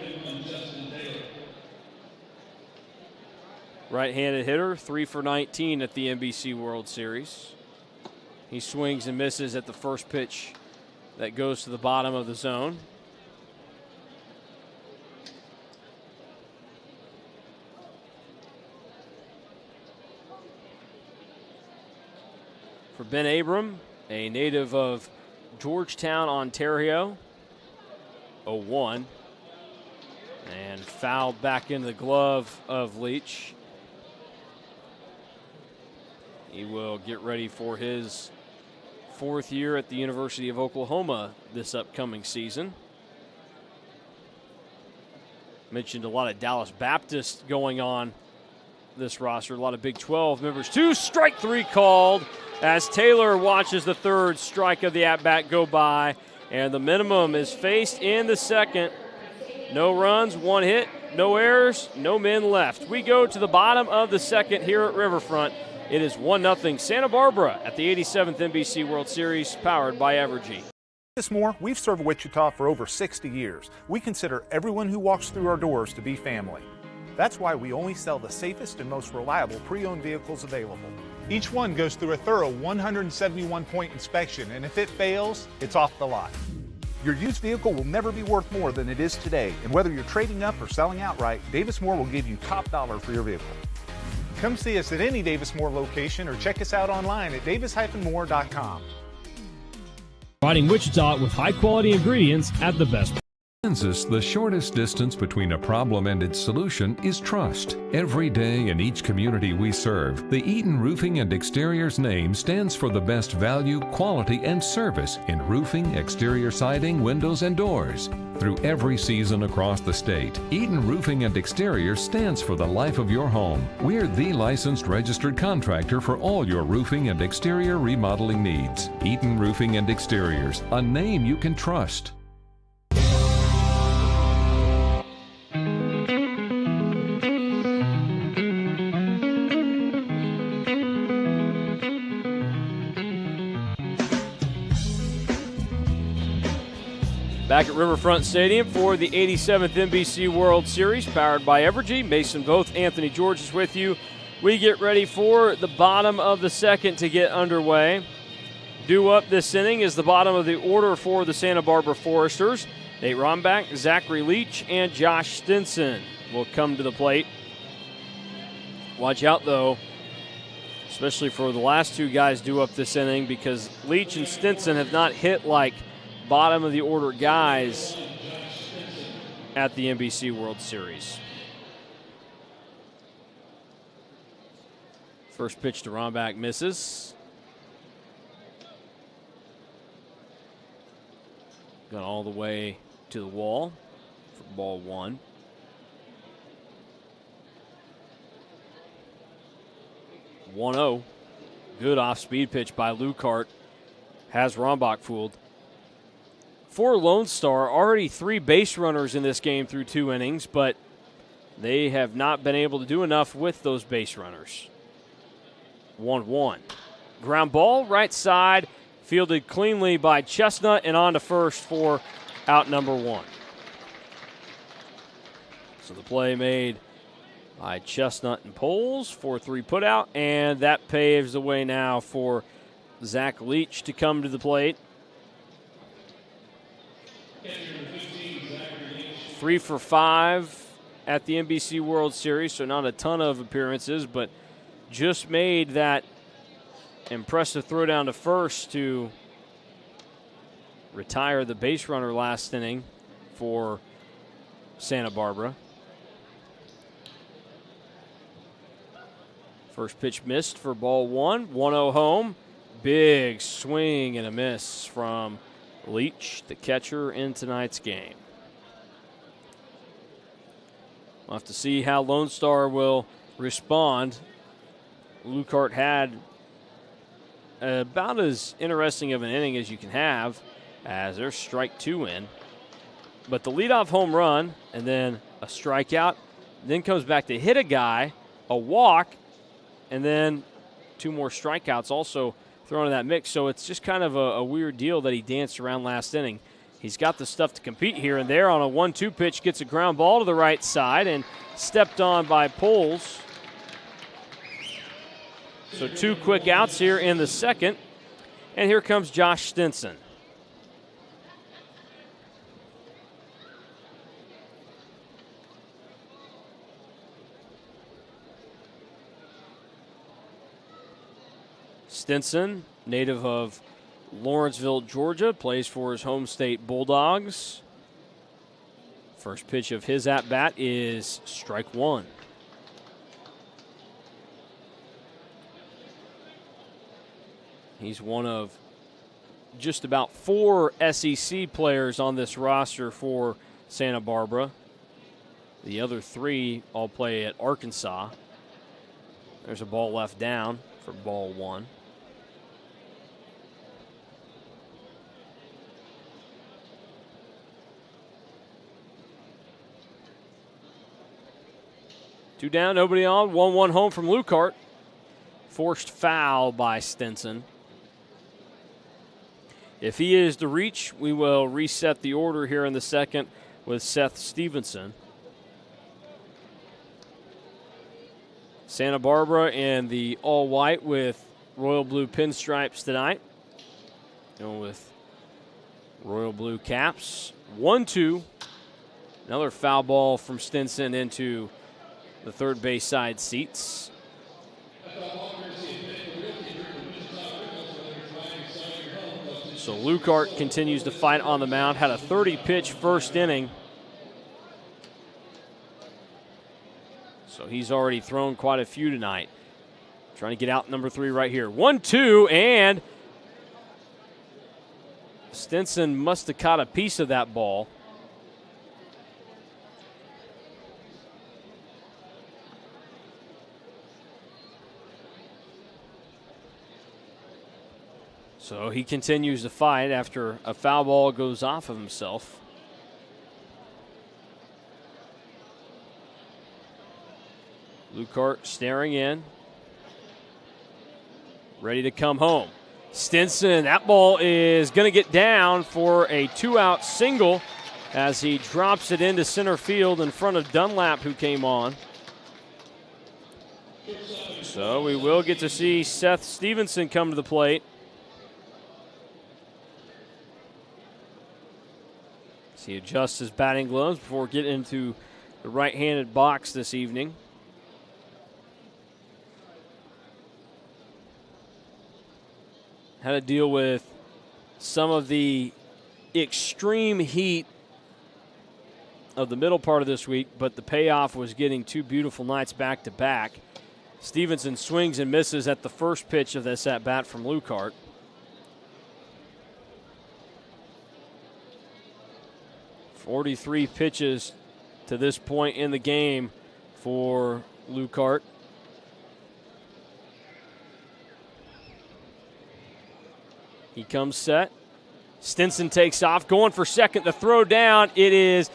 Right-handed hitter, 3 for 19 at the NBC World Series. He swings and misses at the first pitch that goes to the bottom of the zone. For Ben Abram, a native of Georgetown, Ontario, 0-1. And fouled back into the glove of Leach. He will get ready for his 4th year at the University of Oklahoma this upcoming season. Mentioned a lot of Dallas Baptist going on this roster, a lot of Big 12 members. 2, strike 3 called as Taylor watches the 3rd strike of the at-bat go by, and the minimum is faced in the 2nd. No runs, 1 hit, no errors, no men left. We go to the bottom of the 2nd here at Riverfront. It is 1-0 Santa Barbara at the 87th NBC World Series, powered by Evergy. Davis Moore, we've served Wichita for over 60 years. We consider everyone who walks through our doors to be family. That's why we only sell the safest and most reliable pre-owned vehicles available. Each one goes through a thorough 171-point inspection, and if it fails, it's off the lot. Your used vehicle will never be worth more than it is today, and whether you're trading up or selling outright, Davis Moore will give you top dollar for your vehicle. Come see us at any Davis Moore location or check us out online at davis-moore.com. Providing Wichita with high-quality ingredients at the best. Kansas, the shortest distance between a problem and its solution is trust. Every day in each community we serve, the Eaton Roofing and Exteriors name stands for the best value, quality, and service in roofing, exterior siding, windows, and doors. Through every season across the state, Eaton Roofing and Exteriors stands for the life of your home. We're the licensed registered contractor for all your roofing and exterior remodeling needs. Eaton Roofing and Exteriors, a name you can trust. Back at Riverfront Stadium for the 87th NBC World Series, powered by Evergy. Mason Voth, Anthony George is with you. We get ready for the bottom of the 2nd to get underway. Due up this inning is the bottom of the order for the Santa Barbara Foresters. Nate Rombach, Zachary Leach, and Josh Stinson will come to the plate. Watch out, though, especially for the last 2 guys due up this inning, because Leach and Stinson have not hit like bottom of the order guys at the NBC World Series. First pitch to Rombach misses. Gone all the way to the wall for ball 1. (1-0). Good off-speed pitch by Lukart. Has Rombach fooled. For Lone Star, already 3 base runners in this game through 2 innings, but they have not been able to do enough with those base runners. 1-1. Ground ball, right side, fielded cleanly by Chestnut and on to first for out number 1. So the play made by Chestnut and Poles, 4-3 putout, and that paves the way now for Zach Leach to come to the plate. 3 for 5 at the NBC World Series, so not a ton of appearances, but just made that impressive throw down to first to retire the base runner last inning for Santa Barbara. First pitch missed for ball 1, 1-0 home. Big swing and a miss from Leach, the catcher in tonight's game. We'll have to see how Lone Star will respond. Lukart had about as interesting of an inning as you can have, as there's strike 2 in. But the leadoff home run and then a strikeout, then comes back to hit a guy, a walk, and then 2 more strikeouts also thrown in that mix. So it's just kind of a weird deal that he danced around last inning. He's got the stuff to compete here and there. On a 1-2 pitch, gets a ground ball to the right side and stepped on by Poles. So 2 quick outs here in the second. And here comes Josh Stinson. Stinson, native of Lawrenceville, Georgia, plays for his home state Bulldogs. First pitch of his at-bat is strike 1. He's one of just about 4 SEC players on this roster for Santa Barbara. The other 3 all play at Arkansas. There's a ball left down for ball 1. Two down, nobody on. 1-1 home from Lukart. Forced foul by Stinson. If he is to reach, we will reset the order here in the second with Seth Stevenson. Santa Barbara in the all-white with royal blue pinstripes tonight. Going with royal blue caps. 1-2. Another foul ball from Stinson into the third base side seats. So Lukart continues to fight on the mound. Had a 30-pitch first inning. So he's already thrown quite a few tonight. Trying to get out number 3 right here. 1-2, and Stinson must have caught a piece of that ball. So he continues to fight after a foul ball goes off of himself. Lukart staring in. Ready to come home. Stinson, that ball is going to get down for a 2-out single as he drops it into center field in front of Dunlap, who came on. So we will get to see Seth Stevenson come to the plate. He adjusts his batting gloves before getting into the right-handed box this evening. Had to deal with some of the extreme heat of the middle part of this week, but the payoff was getting 2 beautiful nights back-to-back. Stevenson swings and misses at the first pitch of this at-bat from Lukart. .43 pitches to this point in the game for Lukart. He comes set. Stinson takes off, going for second. The throw down, it is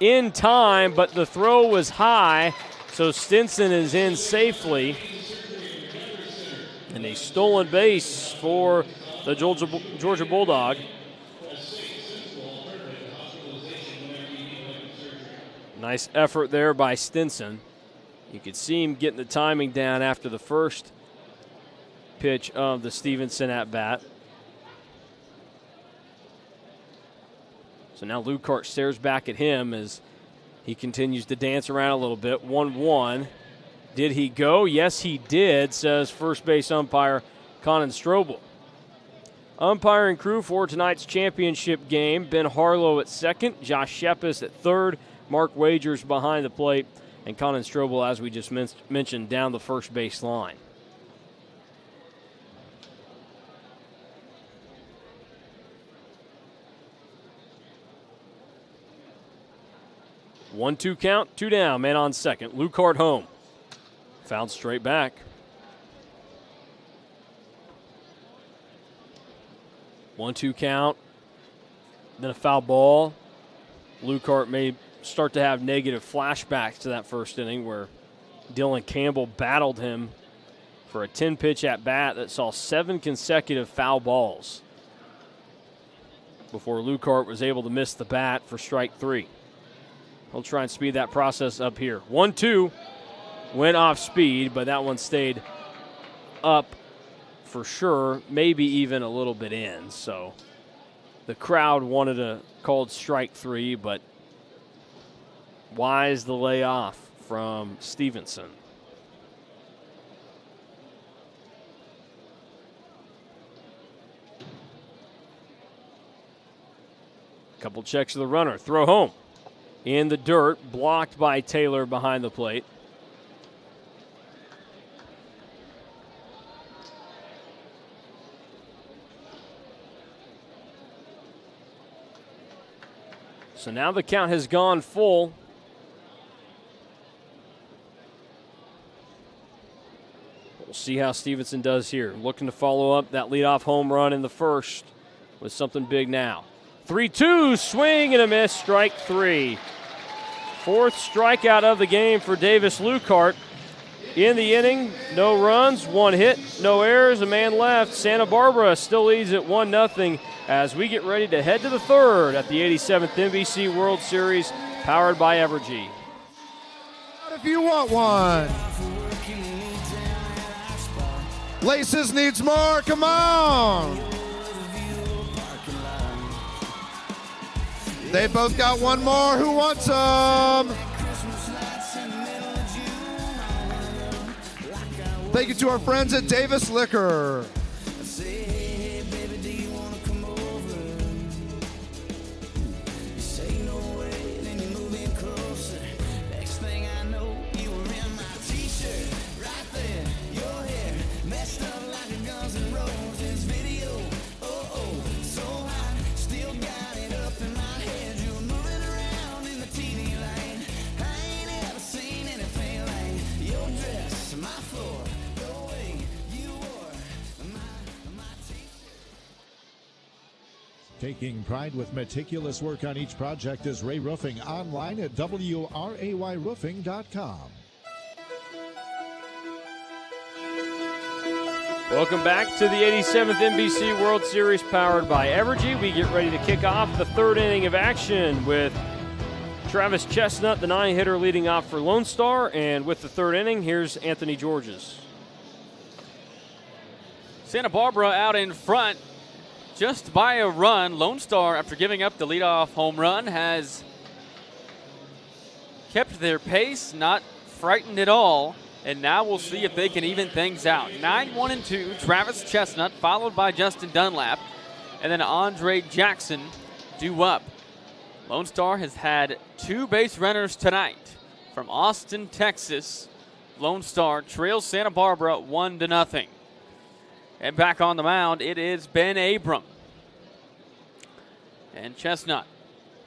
in time, but the throw was high, so Stinson is in safely. And a stolen base for the Georgia Bulldog. Nice effort there by Stinson. You could see him getting the timing down after the first pitch of the Stevenson at-bat. So now Lukart stares back at him as he continues to dance around a little bit. 1-1. Did he go? Yes, he did, says first base umpire Conan Strobel. Umpiring crew for tonight's championship game: Ben Harlow at second, Josh Shepis at third, Mark Wagers behind the plate, and Conan Strobel, as we just mentioned, down the first base line. 1-2 count, 2 down, man on second. Lucart home. Fouled straight back. One-two count, then a foul ball. Lucart may start to have negative flashbacks to that first inning where Dylan Campbell battled him for a 10-pitch at-bat that saw 7 consecutive foul balls before Lucart was able to miss the bat for strike 3. He'll try and speed that process up here. 1-2, went off speed, but that one stayed up for sure, maybe even a little bit in. So the crowd wanted a called strike 3, but wise the layoff from Stevenson. Couple checks of the runner, throw home. In the dirt, blocked by Taylor behind the plate. So now the count has gone full. We'll see how Stevenson does here. Looking to follow up that leadoff home run in the first with something big now. 3-2, swing and a miss, strike 3. Fourth strikeout of the game for Davis Lucart. In the inning, no runs, 1 hit, no errors, a man left. Santa Barbara still leads at 1-0 as we get ready to head to the third at the 87th NBC World Series, powered by Evergy. If you want one. Laces needs more, come on. They both got one more, who wants some? Thank you to our friends at Davis Liquor. Taking pride with meticulous work on each project is Ray Roofing, online at wrayroofing.com. Welcome back to the 87th NBC World Series, powered by Evergy. We get ready to kick off the third inning of action with Travis Chestnut, the 9-hitter, leading off for Lone Star. And with the third inning, here's Anthony Georges. Santa Barbara out in front just by a run. Lone Star, after giving up the leadoff home run, has kept their pace, not frightened at all. And now we'll see if they can even things out. 9-1-2, Travis Chestnut, followed by Justin Dunlap, and then Andre Jackson due up. Lone Star has had 2 base runners tonight from Austin, Texas. Lone Star trails Santa Barbara 1-0. And back on the mound, it is Ben Abram. And Chestnut,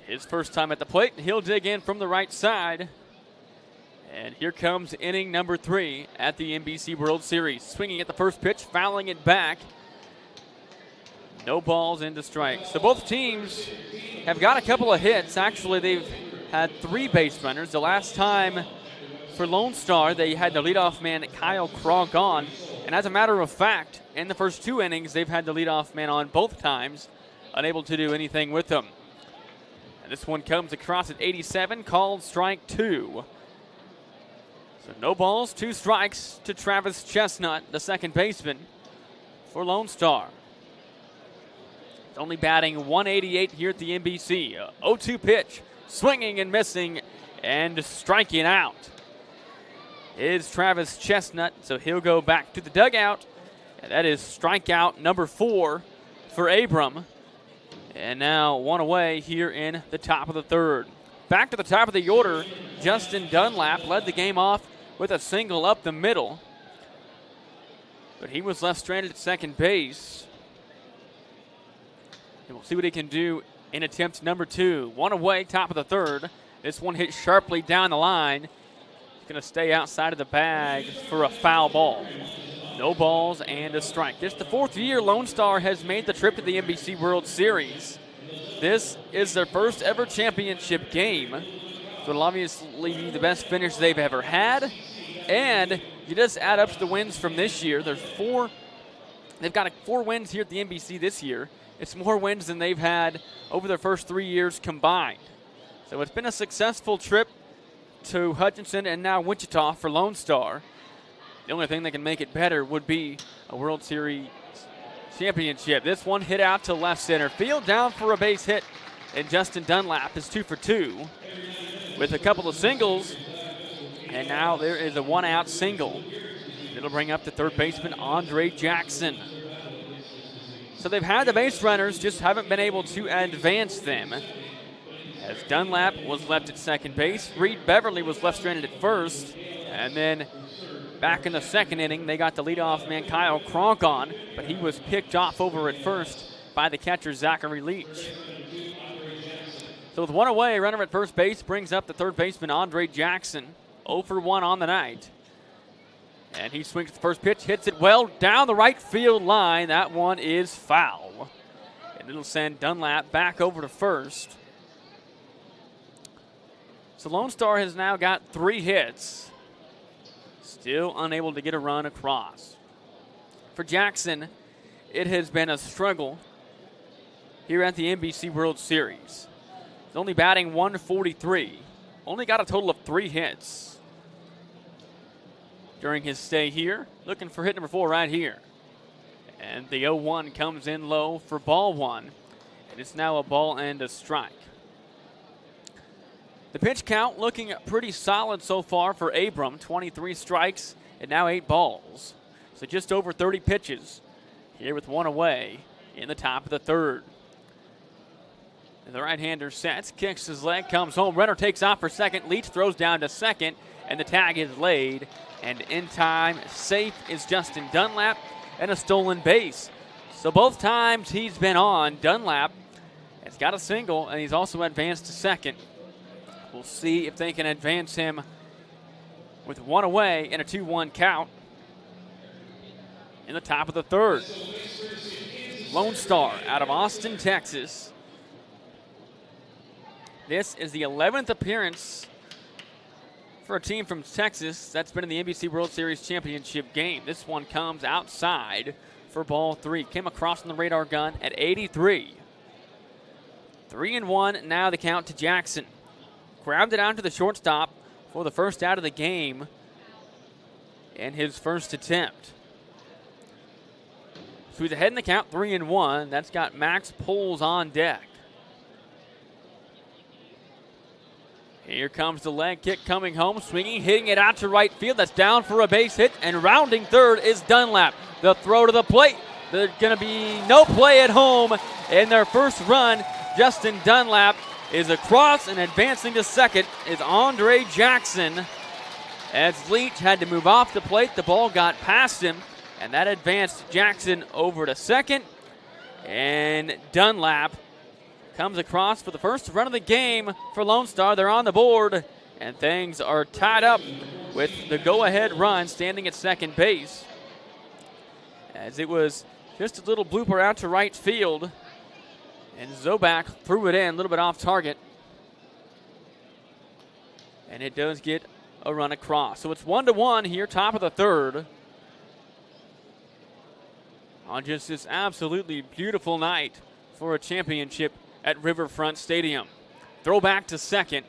his first time at the plate, he'll dig in from the right side. And here comes inning number 3 at the NBC World Series. Swinging at the first pitch, fouling it back. No balls into strikes. So both teams have got a couple of hits. Actually, they've had 3 base runners. The last time for Lone Star, they had the leadoff man Kyle Kronk on. And as a matter of fact, in the first 2 innings, they've had the leadoff man on both times, unable to do anything with them. And this one comes across at 87, called strike 2. So no balls, 2 strikes to Travis Chestnut, the second baseman for Lone Star. He's only batting 188 here at the NBC. 0-2 pitch, swinging and missing and striking out is Travis Chestnut, so he'll go back to the dugout. And that is strikeout number 4 for Abram. And now 1 away here in the top of the third. Back to the top of the order, Justin Dunlap led the game off with a single up the middle. But he was left stranded at second base. And we'll see what he can do in attempt number 2. 1 away, top of the third. This one hit sharply down the line. It's going to stay outside of the bag for a foul ball. No balls and a strike. This is the fourth year Lone Star has made the trip to the NBC World Series. This is their first ever championship game. So it'll obviously be the best finish they've ever had. And you just add up the wins from this year. They've got 4 wins here at the NBC this year. It's more wins than they've had over their first 3 years combined. So it's been a successful trip to Hutchinson and now Wichita for Lone Star. The only thing that can make it better would be a World Series championship. This one hit out to left center field, down for a base hit, and Justin Dunlap is 2 for 2 with a couple of singles, and now there is a 1-out single. It'll bring up the third baseman Andre Jackson. So they've had the base runners, just haven't been able to advance them. As Dunlap was left at second base, Reed Beverly was left stranded at first, and then back in the second inning, they got the leadoff man Kyle Cronk on, but he was picked off over at first by the catcher Zachary Leach. So with 1 away, runner at first base brings up the third baseman Andre Jackson, 0 for 1 on the night. And he swings the first pitch, hits it well down the right field line. That one is foul. And it'll send Dunlap back over to first. So Lone Star has now got 3 hits. Still unable to get a run across. For Jackson, it has been a struggle here at the NBC World Series. He's only batting .143. Only got a total of 3 hits during his stay here. Looking for hit number 4 right here. And the 0-1 comes in low for ball 1. And it's now a ball and a strike. The pitch count looking pretty solid so far for Abram. 23 strikes and now 8 balls. So just over 30 pitches here with 1 away in the top of the third. And the right-hander sets, kicks his leg, comes home. Runner takes off for second. Leach throws down to second, and the tag is laid. And in time, safe is Justin Dunlap, and a stolen base. So both times he's been on, Dunlap has got a single, and he's also advanced to second. We'll see if they can advance him with 1 away in a 2-1 count in the top of the third. Lone Star out of Austin, Texas. This is the 11th appearance for a team from Texas that's been in the NBC World Series championship game. This one comes outside for ball 3. Came across on the radar gun at 83. 3-1 now the count to Jackson. Grabbed it out to the shortstop for the first out of the game in his first attempt. So he's ahead in the count, 3-1. That's got Max Poles on deck. Here comes the leg kick coming home, swinging, hitting it out to right field. That's down for a base hit, and rounding third is Dunlap. The throw to the plate. There's going to be no play at home in their first run. Justin Dunlap is across, and advancing to second is Andre Jackson. As Leach had to move off the plate, the ball got past him, and that advanced Jackson over to second. And Dunlap comes across for the first run of the game for Lone Star. They're on the board, and things are tied up with the go-ahead run standing at second base. As it was just a little blooper out to right field, and Zobak threw it in a little bit off target. And it does get a run across. So it's 1-1 here, top of the third. On just this absolutely beautiful night for a championship at Riverfront Stadium. Throw back to second.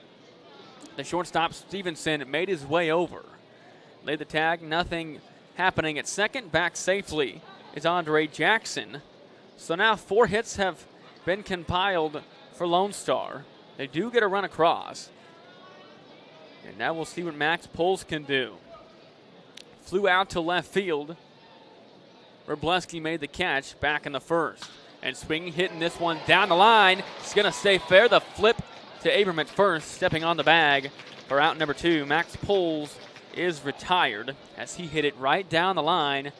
The shortstop Stevenson made his way over. Laid the tag, nothing happening at second. Back safely is Andre Jackson. So now 4 hits have been compiled for Lone Star. They do get a run across. And now we'll see what Max Poles can do. Flew out to left field. Wroblewski made the catch back in the first. And swinging, hitting this one down the line. It's going to stay fair. The flip to Abram at first, stepping on the bag for out number 2. Max Poles is retired as he hit it right down the line.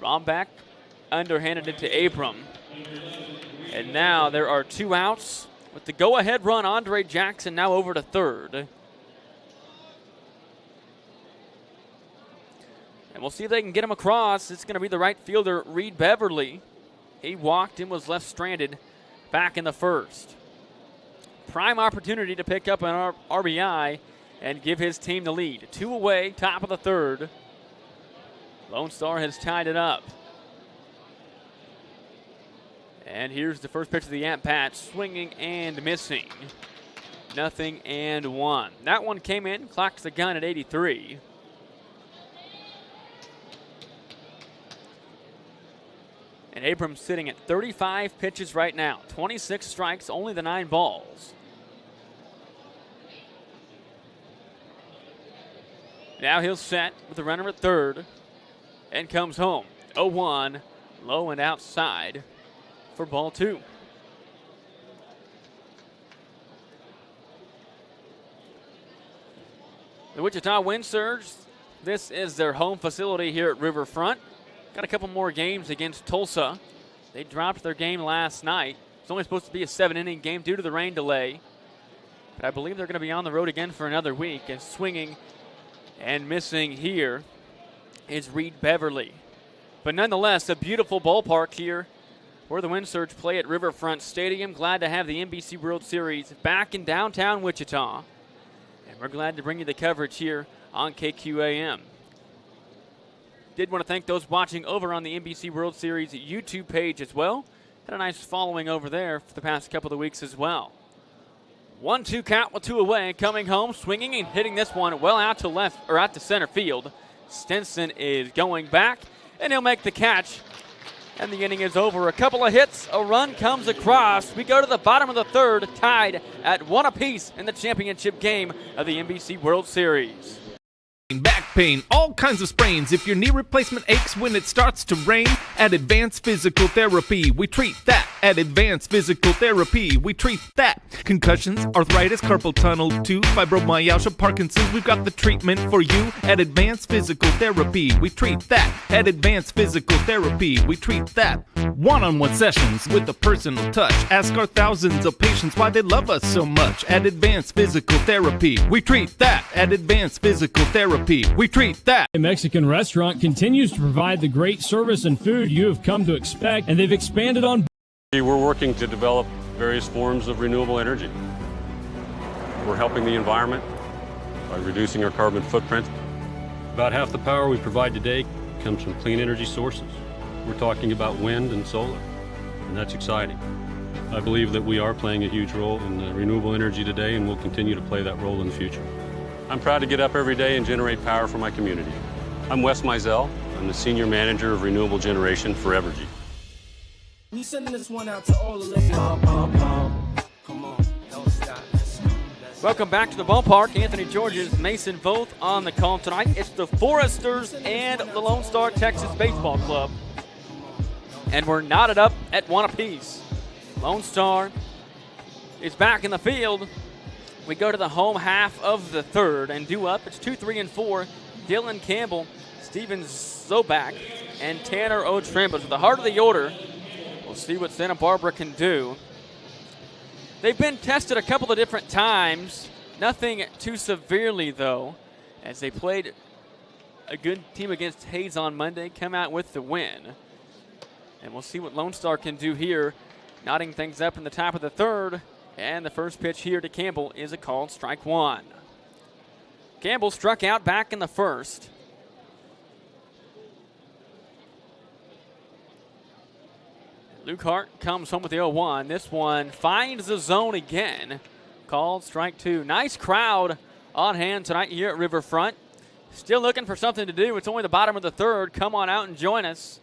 Romback underhanded it to Abram. And now there are 2 outs With the go-ahead run, Andre Jackson now over to third. And we'll see if they can get him across. It's going to be the right fielder, Reed Beverly. He walked and was left stranded back in the first. Prime opportunity to pick up an RBI and give his team the lead. 2 away, top of the third. Lone Star has tied it up. And here's the first pitch of the at-bat, swinging and missing. 0-1. That one came in, clocks the gun at 83. And Abrams sitting at 35 pitches right now. 26 strikes, only the 9 balls. Now he'll set with the runner at third and comes home. 0-1, low and outside for ball 2. The Wichita Wind Surge, this is their home facility here at Riverfront. Got a couple more games against Tulsa. They dropped their game last night. It's only supposed to be a 7-inning game due to the rain delay. But I believe they're going to be on the road again for another week. And swinging and missing here is Reed Beverly. But nonetheless, a beautiful ballpark here where the Wind Surge play at Riverfront Stadium. Glad to have the NBC World Series back in downtown Wichita. And we're glad to bring you the coverage here on KQAM. Did want to thank those watching over on the NBC World Series YouTube page as well. Had a nice following over there for the past couple of weeks as well. 1-2 count with 2 away. Coming home, swinging and hitting this one well out to left or out to center field. Stinson is going back, and he'll make the catch. And the inning is over. A couple of hits, a run comes across. We go to the bottom of the third, tied at 1 apiece in the championship game of the NBC World Series. Back pain, all kinds of sprains. If your knee replacement aches when it starts to rain, at Advanced Physical Therapy, we treat that. At Advanced Physical Therapy, we treat that. Concussions, arthritis, carpal tunnel, tooth, fibromyalgia, Parkinson's, we've got the treatment for you. At Advanced Physical Therapy, we treat that. At Advanced Physical Therapy, we treat that. One-on-one sessions with a personal touch. Ask our thousands of patients why they love us so much. At Advanced Physical Therapy, we treat that. At Advanced Physical Therapy, we treat that. A Mexican restaurant continues to provide the great service and food you have come to expect, and they've expanded on. We're working to develop various forms of renewable energy. We're helping the environment by reducing our carbon footprint. About half the power we provide today comes from clean energy sources. We're talking about wind and solar, and that's exciting. I believe that we are playing a huge role in renewable energy today, and we'll continue to play that role in the future. I'm proud to get up every day and generate power for my community. I'm Wes Mizell. I'm the Senior Manager of Renewable Generation for Evergy. We sending this one out to all the listeners. Come on, don't stop. Welcome back to the ballpark. Anthony Georges, Mason both on the call tonight. It's the Foresters and the Lone Star Texas Baseball Club. And we're knotted up at 1 apiece. Lone Star is back in the field. We go to the home half of the third and due up. It's 2, 3, and 4. Dylan Campbell, Steven Zobak, and Tanner O'Trim. But to the heart of the order, we'll see what Santa Barbara can do. They've been tested a couple of different times. Nothing too severely, though, as they played a good team against Hayes on Monday, come out with the win. And we'll see what Lone Star can do here, knotting things up in the top of the third. And the first pitch here to Campbell is a called strike 1. Campbell struck out back in the first. Luke Hart comes home with the 0-1. This one finds the zone again. Called strike 2. Nice crowd on hand tonight here at Riverfront. Still looking for something to do. It's only the bottom of the third. Come on out and join us.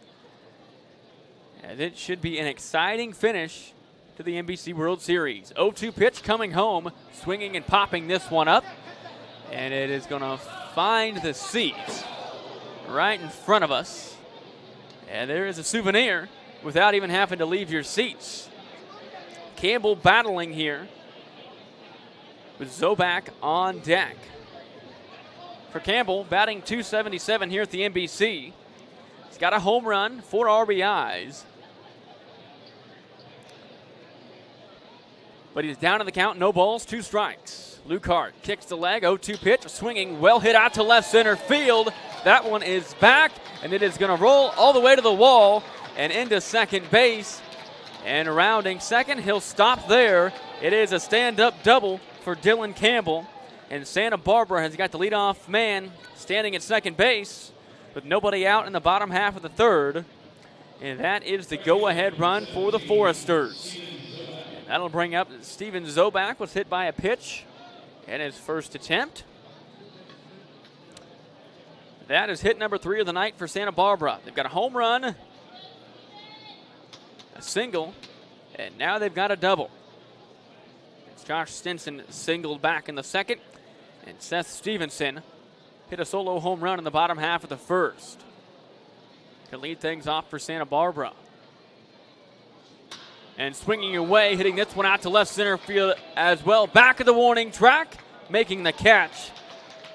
And it should be an exciting finish to the NBC World Series. 0-2 pitch coming home, swinging and popping this one up. And it is going to find the seats right in front of us. And there is a souvenir without even having to leave your seats. Campbell battling here with Zobak on deck. For Campbell, batting .277 here at the NBC. He's got a home run, 4 RBIs. but he's down in the count. No balls, 2 strikes. Lukart kicks the leg, 0-2 pitch, swinging, well hit out to left center field. That one is back, and it is going to roll all the way to the wall and into second base. And rounding second, he'll stop there. It is a stand-up double for Dylan Campbell. And Santa Barbara has got the leadoff man standing at second base with nobody out in the bottom half of the third. And that is the go-ahead run for the Foresters. And that'll bring up Steven Zobak, was hit by a pitch in his first attempt. That is hit number 3 of the night for Santa Barbara. They've got a home run, a single, and now they've got a double. It's Josh Stinson singled back in the second, and Seth Stevenson hit a solo home run in the bottom half of the first to lead things off for Santa Barbara. And swinging away, hitting this one out to left center field as well. Back of the warning track, making the catch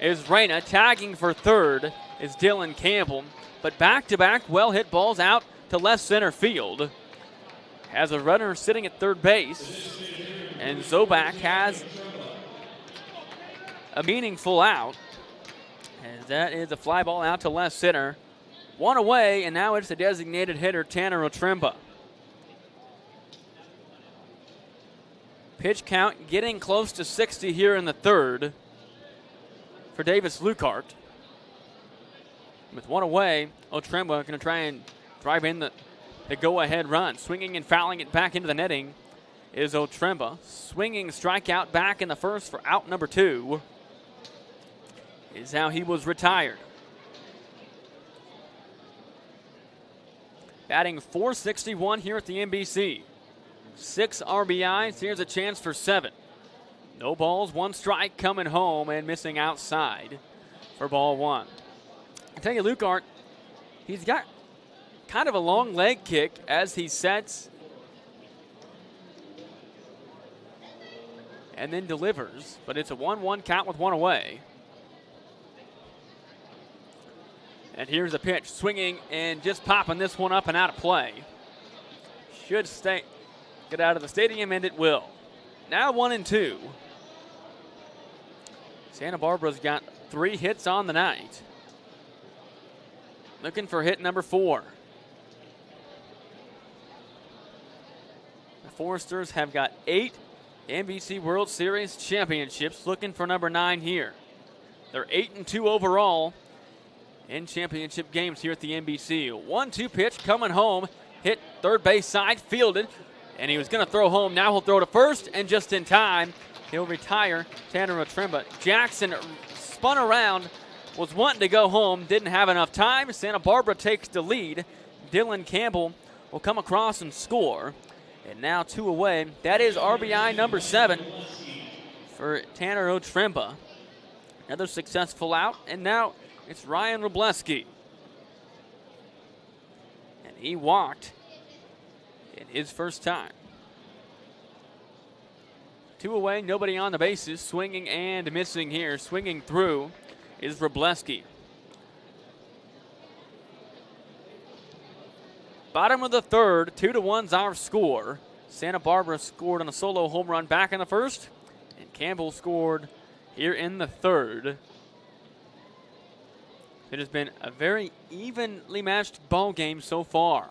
is Reyna. Tagging for third is Dylan Campbell. But back-to-back well-hit balls out to left center field. Has a runner sitting at third base. And Zobak has a meaningful out. And that is a fly ball out to left center. One away, and now it's the designated hitter, Tanner Otremba. Pitch count getting close to 60 here in the third for Davis Lukart. With one away, Otremba going to try and drive in the go-ahead run. Swinging and fouling it back into the netting is Otremba. Swinging strikeout back in the first for out number 2 is how he was retired. Batting .461 here at the NBC. 6 RBIs. Here's a chance for 7. No balls, 1 strike coming home and missing outside for ball 1. I tell you, Lukart, he's got kind of a long leg kick as he sets and then delivers, but it's a 1-1 count with 1 away. And here's a pitch, swinging and just popping this one up and out of play. Should get out of the stadium, and it will. Now 1-2. Santa Barbara's got 3 hits on the night. Looking for hit number 4. The Foresters have got 8 NBC World Series championships. Looking for number 9 here. They're 8-2 overall in championship games here at the NBC. 1-2 pitch coming home. Hit third base side, fielded. And he was going to throw home. Now he'll throw to first, and just in time, he'll retire Tanner Otremba. Jackson spun around, was wanting to go home, didn't have enough time. Santa Barbara takes the lead. Dylan Campbell will come across and score. And now 2 away. That is RBI number 7 for Tanner Otremba. Another successful out, and now it's Ryan Robleski. And he walked in his first time. 2 away, nobody on the bases. Swinging and missing here. Swinging through is Robleski. Bottom of the third, 2-1's our score. Santa Barbara scored on a solo home run back in the first, and Campbell scored here in the third. It has been a very evenly matched ball game so far.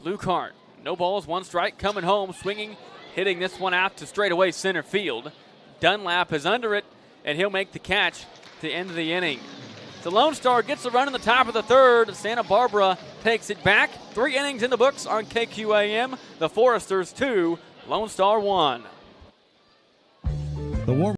Lukart, no balls, 1 strike, coming home, swinging, hitting this one out to straightaway center field. Dunlap is under it, and he'll make the catch to end the inning. The Lonestar gets a run in the top of the third. Santa Barbara takes it back. 3 innings in the books on KQAM. The Foresters 2, Lonestar 1. The warm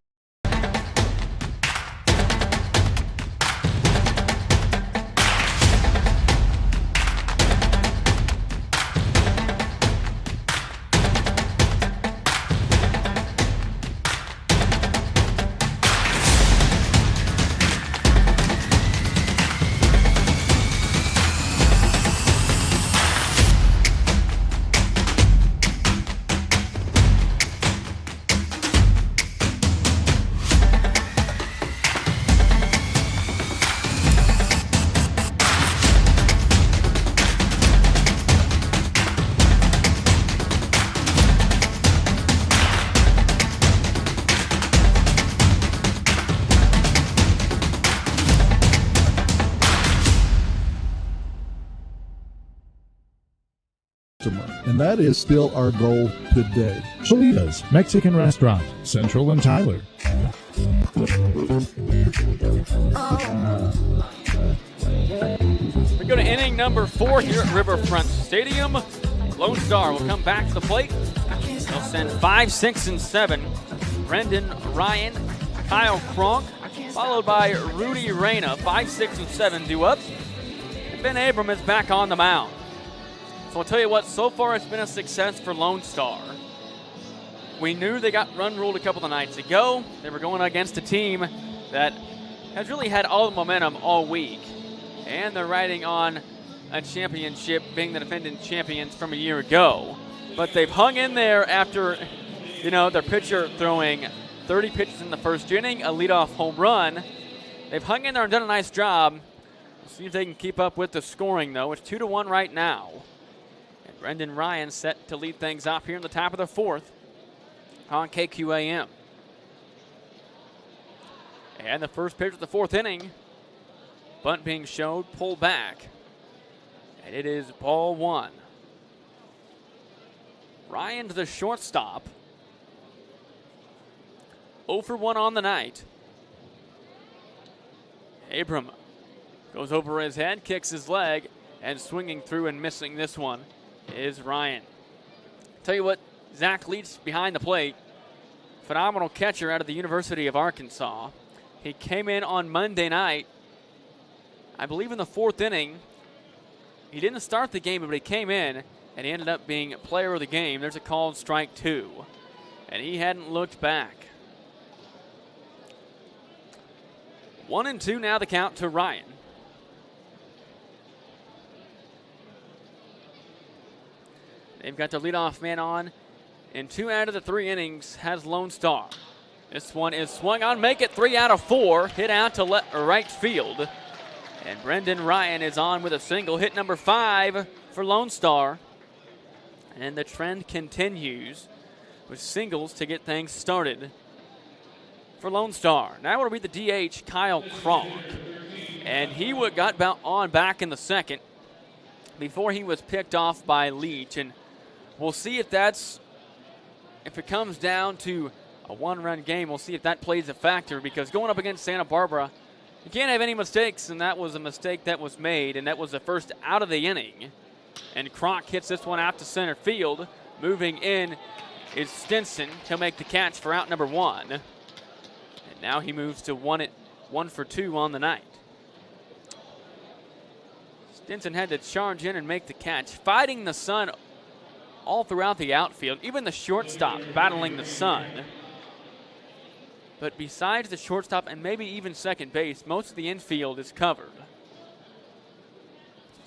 And that is still our goal today. Cholitas Mexican Restaurant, Central and Tyler. We go to inning number 4 here at Riverfront Stadium. Lone Star will come back to the plate. They'll send 5, 6, and 7. Brendan Ryan, Kyle Kronk, followed by Rudy Reyna. 5, 6, and 7 due up. And Ben Abram is back on the mound. So I'll tell you what, so far it's been a success for Lone Star. We knew they got run ruled a couple of nights ago. They were going against a team that has really had all the momentum all week. And they're riding on a championship, being the defending champions from a year ago. But they've hung in there after, their pitcher throwing 30 pitches in the first inning, a leadoff home run. They've hung in there and done a nice job. We'll see if they can keep up with the scoring, though. It's 2-1 right now. And Brendan Ryan set to lead things off here in the top of the 4th on KQAM. And the first pitch of the 4th inning. Bunt being showed, pulled back. And it is ball 1. Ryan to the shortstop. 0 for 1 on the night. Abram goes over his head, kicks his leg, and swinging through and missing this one is Ryan. Tell you what, Zach Leach behind the plate. Phenomenal catcher out of the University of Arkansas. He came in on Monday night, I believe in the 4th inning. He didn't start the game, but he came in, and he ended up being player of the game. There's a called strike 2, and he hadn't looked back. 1-2 now the count to Ryan. They've got their leadoff man on, and 2 out of the 3 innings has Lone Star. This one is swung on, make it 3 out of 4, hit out to right field. And Brendan Ryan is on with a single, hit number 5 for Lone Star. And the trend continues with singles to get things started for Lone Star. Now it'll be the DH, Kyle Kronk. And he got on back in the 2nd before he was picked off by Leach. And we'll see if it comes down to a 1-run game, we'll see if that plays a factor, because going up against Santa Barbara, you can't have any mistakes, and that was a mistake that was made, and that was the first out of the inning. And Kronk hits this one out to center field. Moving in is Stinson. He'll make the catch for out number 1. And now he moves to 1 for 2 on the night. Stinson had to charge in and make the catch, fighting the sun all throughout the outfield, even the shortstop battling the sun. But besides the shortstop and maybe even second base, most of the infield is covered.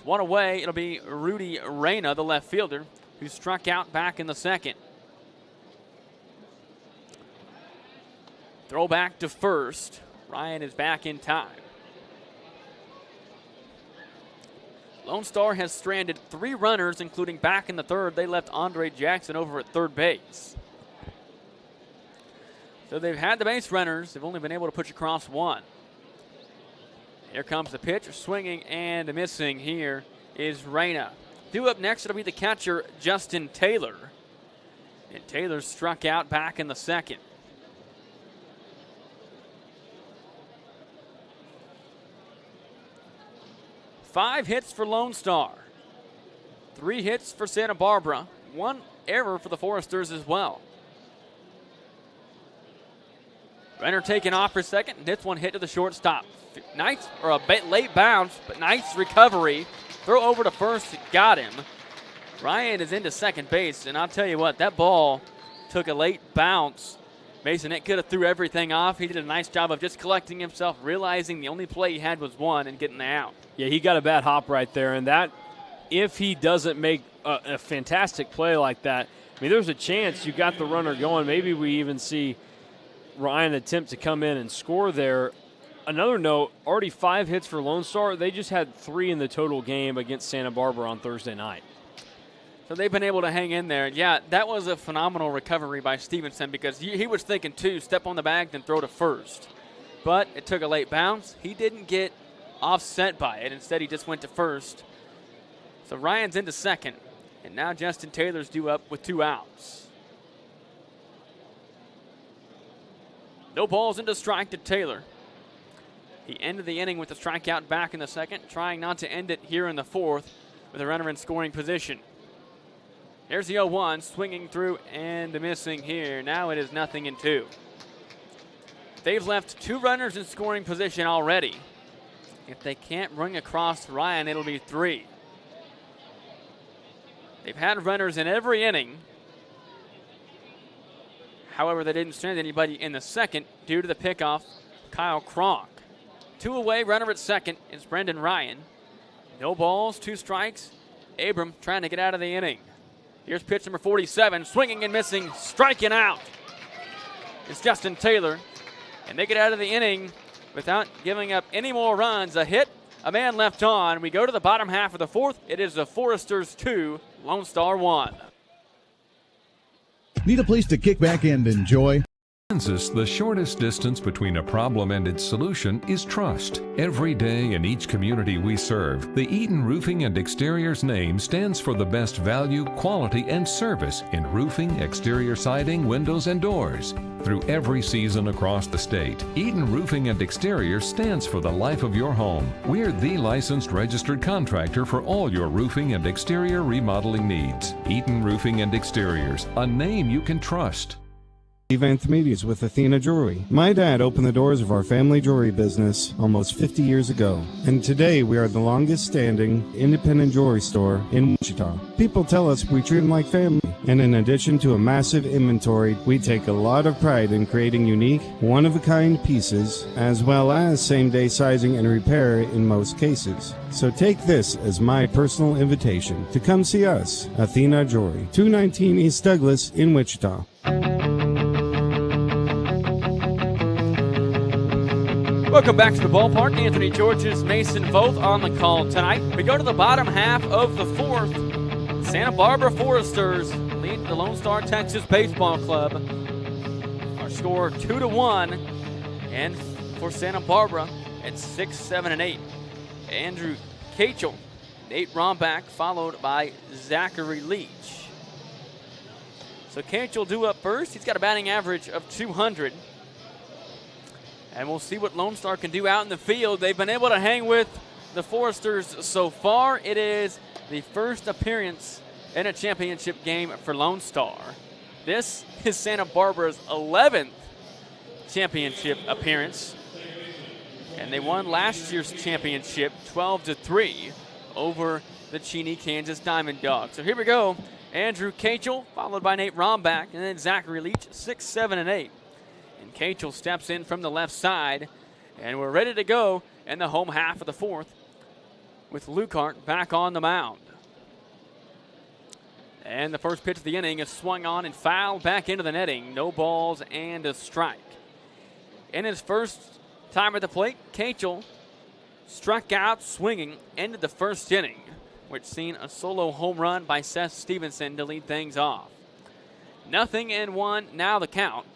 1 away, it'll be Rudy Reyna, the left fielder, who struck out back in the 2nd. Throw back to first. Ryan is back in time. Lone Star has stranded 3 runners, including back in the 3rd. They left Andre Jackson over at 3rd base. So they've had the base runners. They've only been able to push across 1. Here comes the pitch. Swinging and missing here is Reyna. Due up next, it'll be the catcher, Justin Taylor. And Taylor struck out back in the 2nd. Five hits for Lone Star. 3 hits for Santa Barbara. 1 error for the Foresters as well. Renner taking off for second, and this one hit to the shortstop. Nice, or a late bounce, but nice recovery. Throw over to first, got him. Ryan is into second base, and I'll tell you what, that ball took a late bounce. Mason, it could have threw everything off. He did a nice job of just collecting himself, realizing the only play he had was 1 and getting the out. Yeah, he got a bad hop right there, and that, if he doesn't make a fantastic play like that, I mean, there's a chance you got the runner going. Maybe we even see Ryan attempt to come in and score there. Another note, already 5 hits for Lone Star. They just had 3 in the total game against Santa Barbara on Thursday night. So they've been able to hang in there. Yeah, that was a phenomenal recovery by Stevenson, because he was thinking, too, step on the bag, then throw to first. But it took a late bounce. He didn't get offset by it. Instead, he just went to first. So Ryan's into second. And now Justin Taylor's due up with 2 outs. No balls into strike to Taylor. He ended the inning with a strikeout back in the second, trying not to end it here in the fourth with a runner in scoring position. Here's the 0-1, swinging through and missing here. Now it is 0-2. They've left 2 runners in scoring position already. If they can't bring across Ryan, it'll be 3. They've had runners in every inning. However, they didn't strand anybody in the second due to the pickoff, Kyle Kronk. 2 away, runner at second is Brendan Ryan. No balls, 2 strikes. Abram trying to get out of the inning. Here's pitch number 47, swinging and missing, striking out. It's Justin Taylor, and they get out of the inning without giving up any more runs. A hit, a man left on. We go to the bottom half of the fourth. It is the Foresters 2, Lone Star 1. Need a place to kick back and enjoy? Kansas, the shortest distance between a problem and its solution is trust. Every day in each community we serve, the Eden Roofing and Exteriors name stands for the best value, quality, and service in roofing, exterior siding, windows, and doors. Through every season across the state, Eden Roofing and Exteriors stands for the life of your home. We're the licensed registered contractor for all your roofing and exterior remodeling needs. Eden Roofing and Exteriors, a name you can trust. Steve Anthemides with Athena Jewelry. My dad opened the doors of our family jewelry business almost 50 years ago, and today we are the longest standing independent jewelry store in Wichita. People tell us we treat them like family, and in addition to a massive inventory, we take a lot of pride in creating unique, one-of-a-kind pieces, as well as same-day sizing and repair in most cases. So take this as my personal invitation to come see us, Athena Jewelry, 219 East Douglas in Wichita. Welcome back to the ballpark. Anthony Georges, Mason Voth on the call tonight. We go to the bottom half of the fourth. Santa Barbara Foresters lead the Lone Star Texas Baseball Club. Our score 2-1, and for Santa Barbara at 6, 7, and 8. Andrew Kachel, Nate Rombach, followed by Zachary Leach. So Kachel due up first. He's got a batting average of 200. And we'll see what Lone Star can do out in the field. They've been able to hang with the Foresters so far. It is the first appearance in a championship game for Lone Star. This is Santa Barbara's 11th championship appearance. And they won last year's championship 12-3 over the Cheney, Kansas Diamond Dogs. So here we go. Andrew Kachel, followed by Nate Rombach, and then Zachary Leach, 6, 7, and 8. And Kachel steps in from the left side, and we're ready to go in the home half of the fourth with Lukart back on the mound. And the first pitch of the inning is swung on and fouled back into the netting. No balls and a strike. In his first time at the plate, Kachel struck out swinging, ended the first inning, which seen a solo home run by Seth Stevenson to lead things off. 0-1, now the count.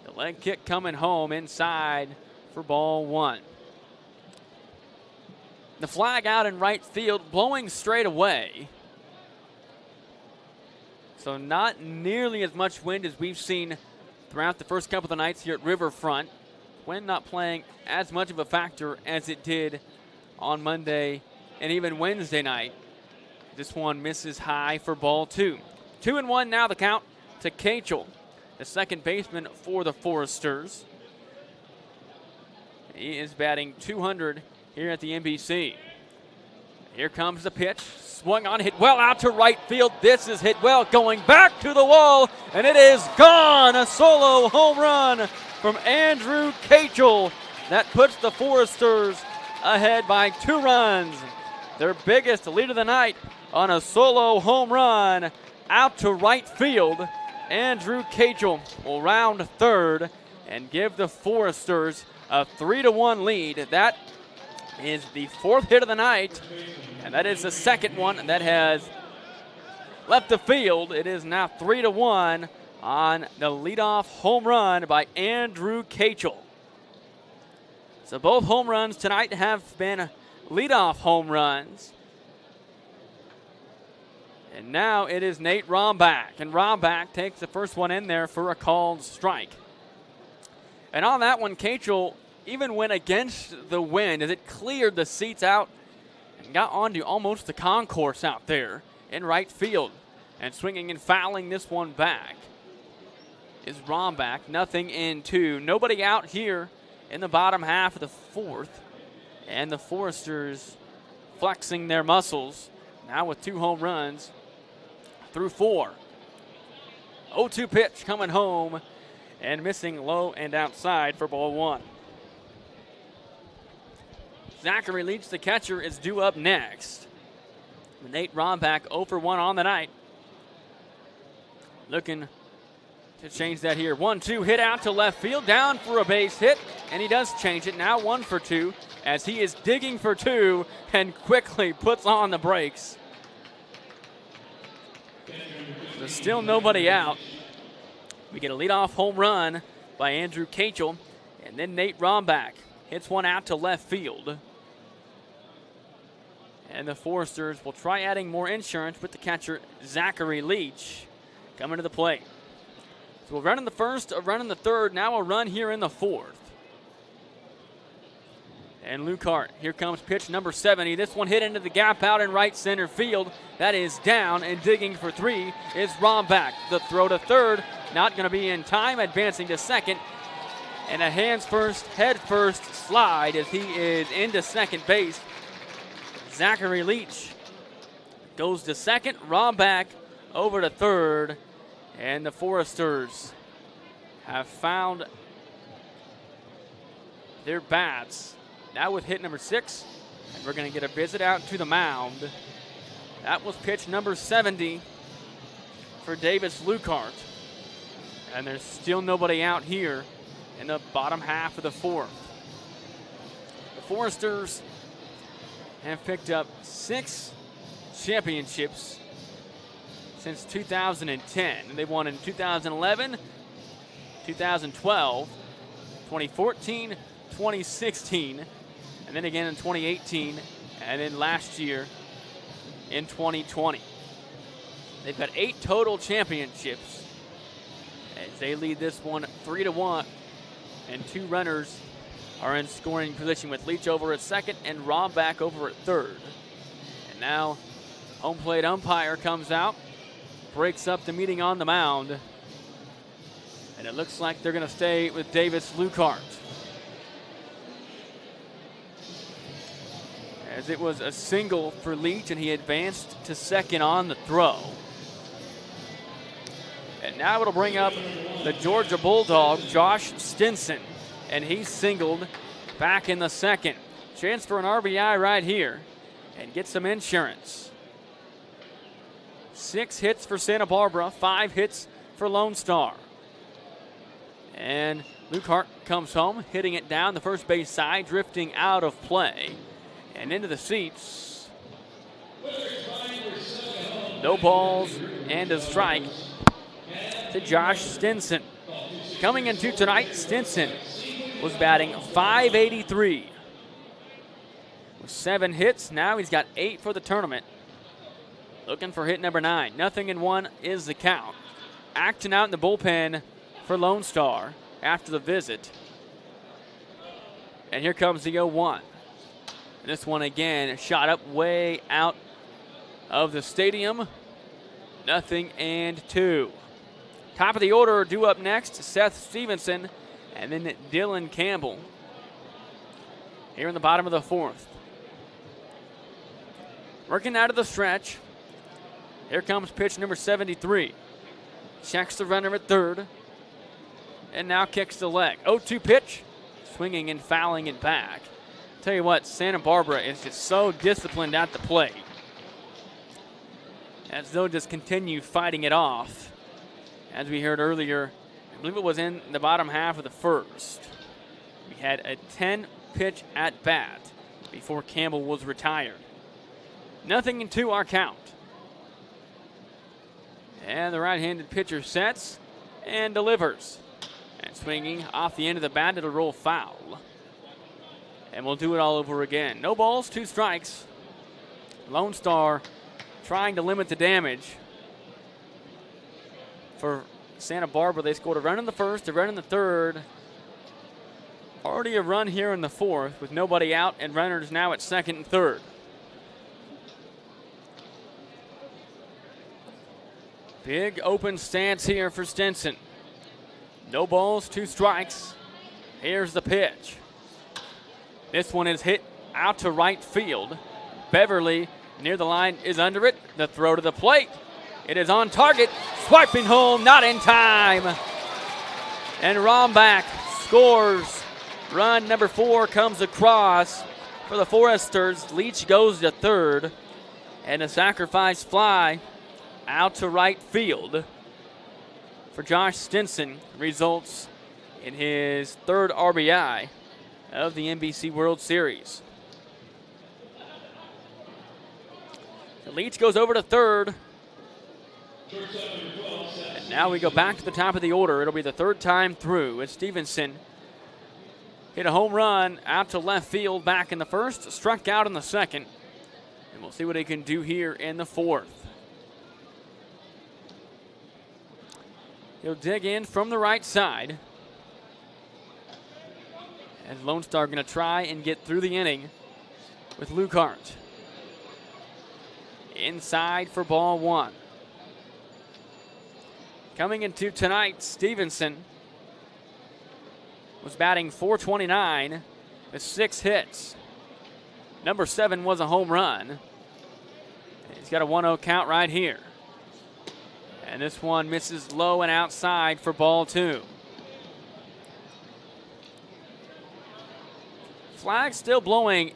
The leg kick coming home inside for ball 1. The flag out in right field, blowing straight away. So not nearly as much wind as we've seen throughout the first couple of nights here at Riverfront. Wind not playing as much of a factor as it did on Monday and even Wednesday night. This one misses high for ball 2. 2-1 now the count to Kachel, the second baseman for the Foresters. He is batting 200 here at the NBC. Here comes the pitch. Swung on, hit well out to right field. This is hit well going back to the wall, and it is gone. A solo home run from Andrew Kachel. That puts the Foresters ahead by 2 runs. Their biggest lead of the night on a solo home run out to right field. Andrew Kachel will round third and give the Foresters a 3-1 lead. That is the 4th hit of the night, and that is the second one that has left the field. It is now 3-1 on the leadoff home run by Andrew Kachel. So both home runs tonight have been leadoff home runs. And now it is Nate Rombach. And Rombach takes the first one in there for a called strike. And on that one, Cachel even went against the wind as it cleared the seats out and got onto almost the concourse out there in right field. And swinging and fouling this one back is Rombach. Nothing in two. Nobody out here in the bottom half of the fourth. And the Foresters flexing their muscles now with 2 home runs through 4. 0-2 pitch coming home and missing low and outside for ball 1. Zachary Leach, the catcher, is due up next. Nate Rombach 0 for 1 on the night. Looking to change that here. 1-2 hit out to left field, down for a base hit, and he does change it. Now 1 for 2 as he is digging for 2 and quickly puts on the brakes. There's still nobody out. We get a leadoff home run by Andrew Cachel, and then Nate Rombach hits one out to left field. And the Foresters will try adding more insurance with the catcher, Zachary Leach, coming to the plate. So we'll run in the first, a run in the third, now a run here in the fourth. And Lukart, here comes pitch number 70. This one hit into the gap out in right center field. That is down, and digging for 3 is Rombach. The throw to third, not going to be in time, advancing to second. And a hands first, head first slide as he is into second base. Zachary Leach goes to second, Rombach over to third, and the Foresters have found their bats. Now with hit number 6, and we're going to get a visit out to the mound. That was pitch number 70 for Davis Lukart. And there's still nobody out here in the bottom half of the fourth. The Foresters have picked up 6 championships since 2010. And they won in 2011, 2012, 2014, 2016, and then again in 2018, and then last year in 2020. They've got 8 total championships as they lead this one 3-1, and 2 runners are in scoring position with Leach over at second and Rombach over at third. And now home plate umpire comes out, breaks up the meeting on the mound, and it looks like they're going to stay with Davis Lukart. As it was a single for Leach, and he advanced to second on the throw. And now it'll bring up the Georgia Bulldog, Josh Stinson, and he singled back in the second. Chance for an RBI right here and get some insurance. 6 hits for Santa Barbara, 5 hits for Lone Star. And Lukart comes home, hitting it down the first base side, drifting out of play and into the seats. No balls and a strike to Josh Stinson. Coming into tonight, Stinson was batting .583 with 7 hits. Now he's got 8 for the tournament. Looking for hit number 9. 0-1 is the count. Acting out in the bullpen for Lone Star after the visit. And here comes the 0-1. And this one again shot up way out of the stadium. 0-2. Top of the order due up next, Seth Stevenson and then Dylan Campbell. Here in the bottom of the fourth. Working out of the stretch. Here comes pitch number 73. Checks the runner at third. And now kicks the leg. 0-2 pitch. Swinging and fouling it back. Tell you what, Santa Barbara is just so disciplined at the plate. As they'll just continue fighting it off. As we heard earlier, I believe it was in the bottom half of the first. We had a 10-pitch at bat before Campbell was retired. 0-2 our count. And the right-handed pitcher sets and delivers. And swinging off the end of the bat, it'll roll foul. And we'll do it all over again. No balls, 2 strikes. Lone Star trying to limit the damage. For Santa Barbara, they scored a run in the first, a run in the third. Already a run here in the fourth with nobody out and runners now at second and third. Big open stance here for Stinson. No balls, 2 strikes. Here's the pitch. This one is hit out to right field. Beverly near the line is under it. The throw to the plate. It is on target. Swiping home, not in time. And Rombach scores. Run number 4 comes across for the Foresters. Leach goes to third. And a sacrifice fly out to right field for Josh Stinson results in his 3rd RBI of the NBC World Series. Leach goes over to third. And now we go back to the top of the order. It'll be the 3rd time through as Stevenson hit a home run out to left field back in the first, struck out in the second. And we'll see what he can do here in the 4th. He'll dig in from the right side. As Lonestar going to try and get through the inning with Lukart. Inside for ball 1. Coming into tonight, Stevenson was batting .429 with 6 hits. Number 7 was a home run. He's got a 1-0 count right here. And this one misses low and outside for ball 2. Flag still blowing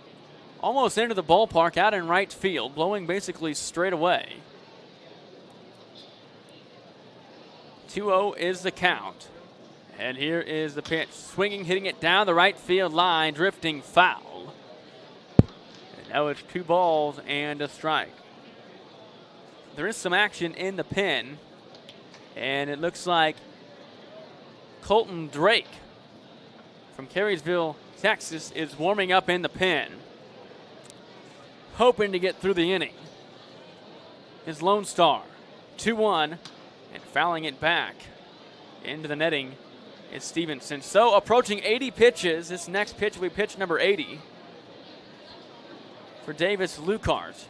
almost into the ballpark out in right field, blowing basically straight away. 2-0 is the count. And here is the pitch. Swinging, hitting it down the right field line, drifting foul. And now it's 2 balls and a strike. There is some action in the pen. And it looks like Colton Drake from Carysville, Texas, is warming up in the pen, hoping to get through the inning. His Lonestar, 2-1, and fouling it back into the netting is Stevenson. So approaching 80 pitches. This next pitch will be pitch number 80 for Davis Lukart.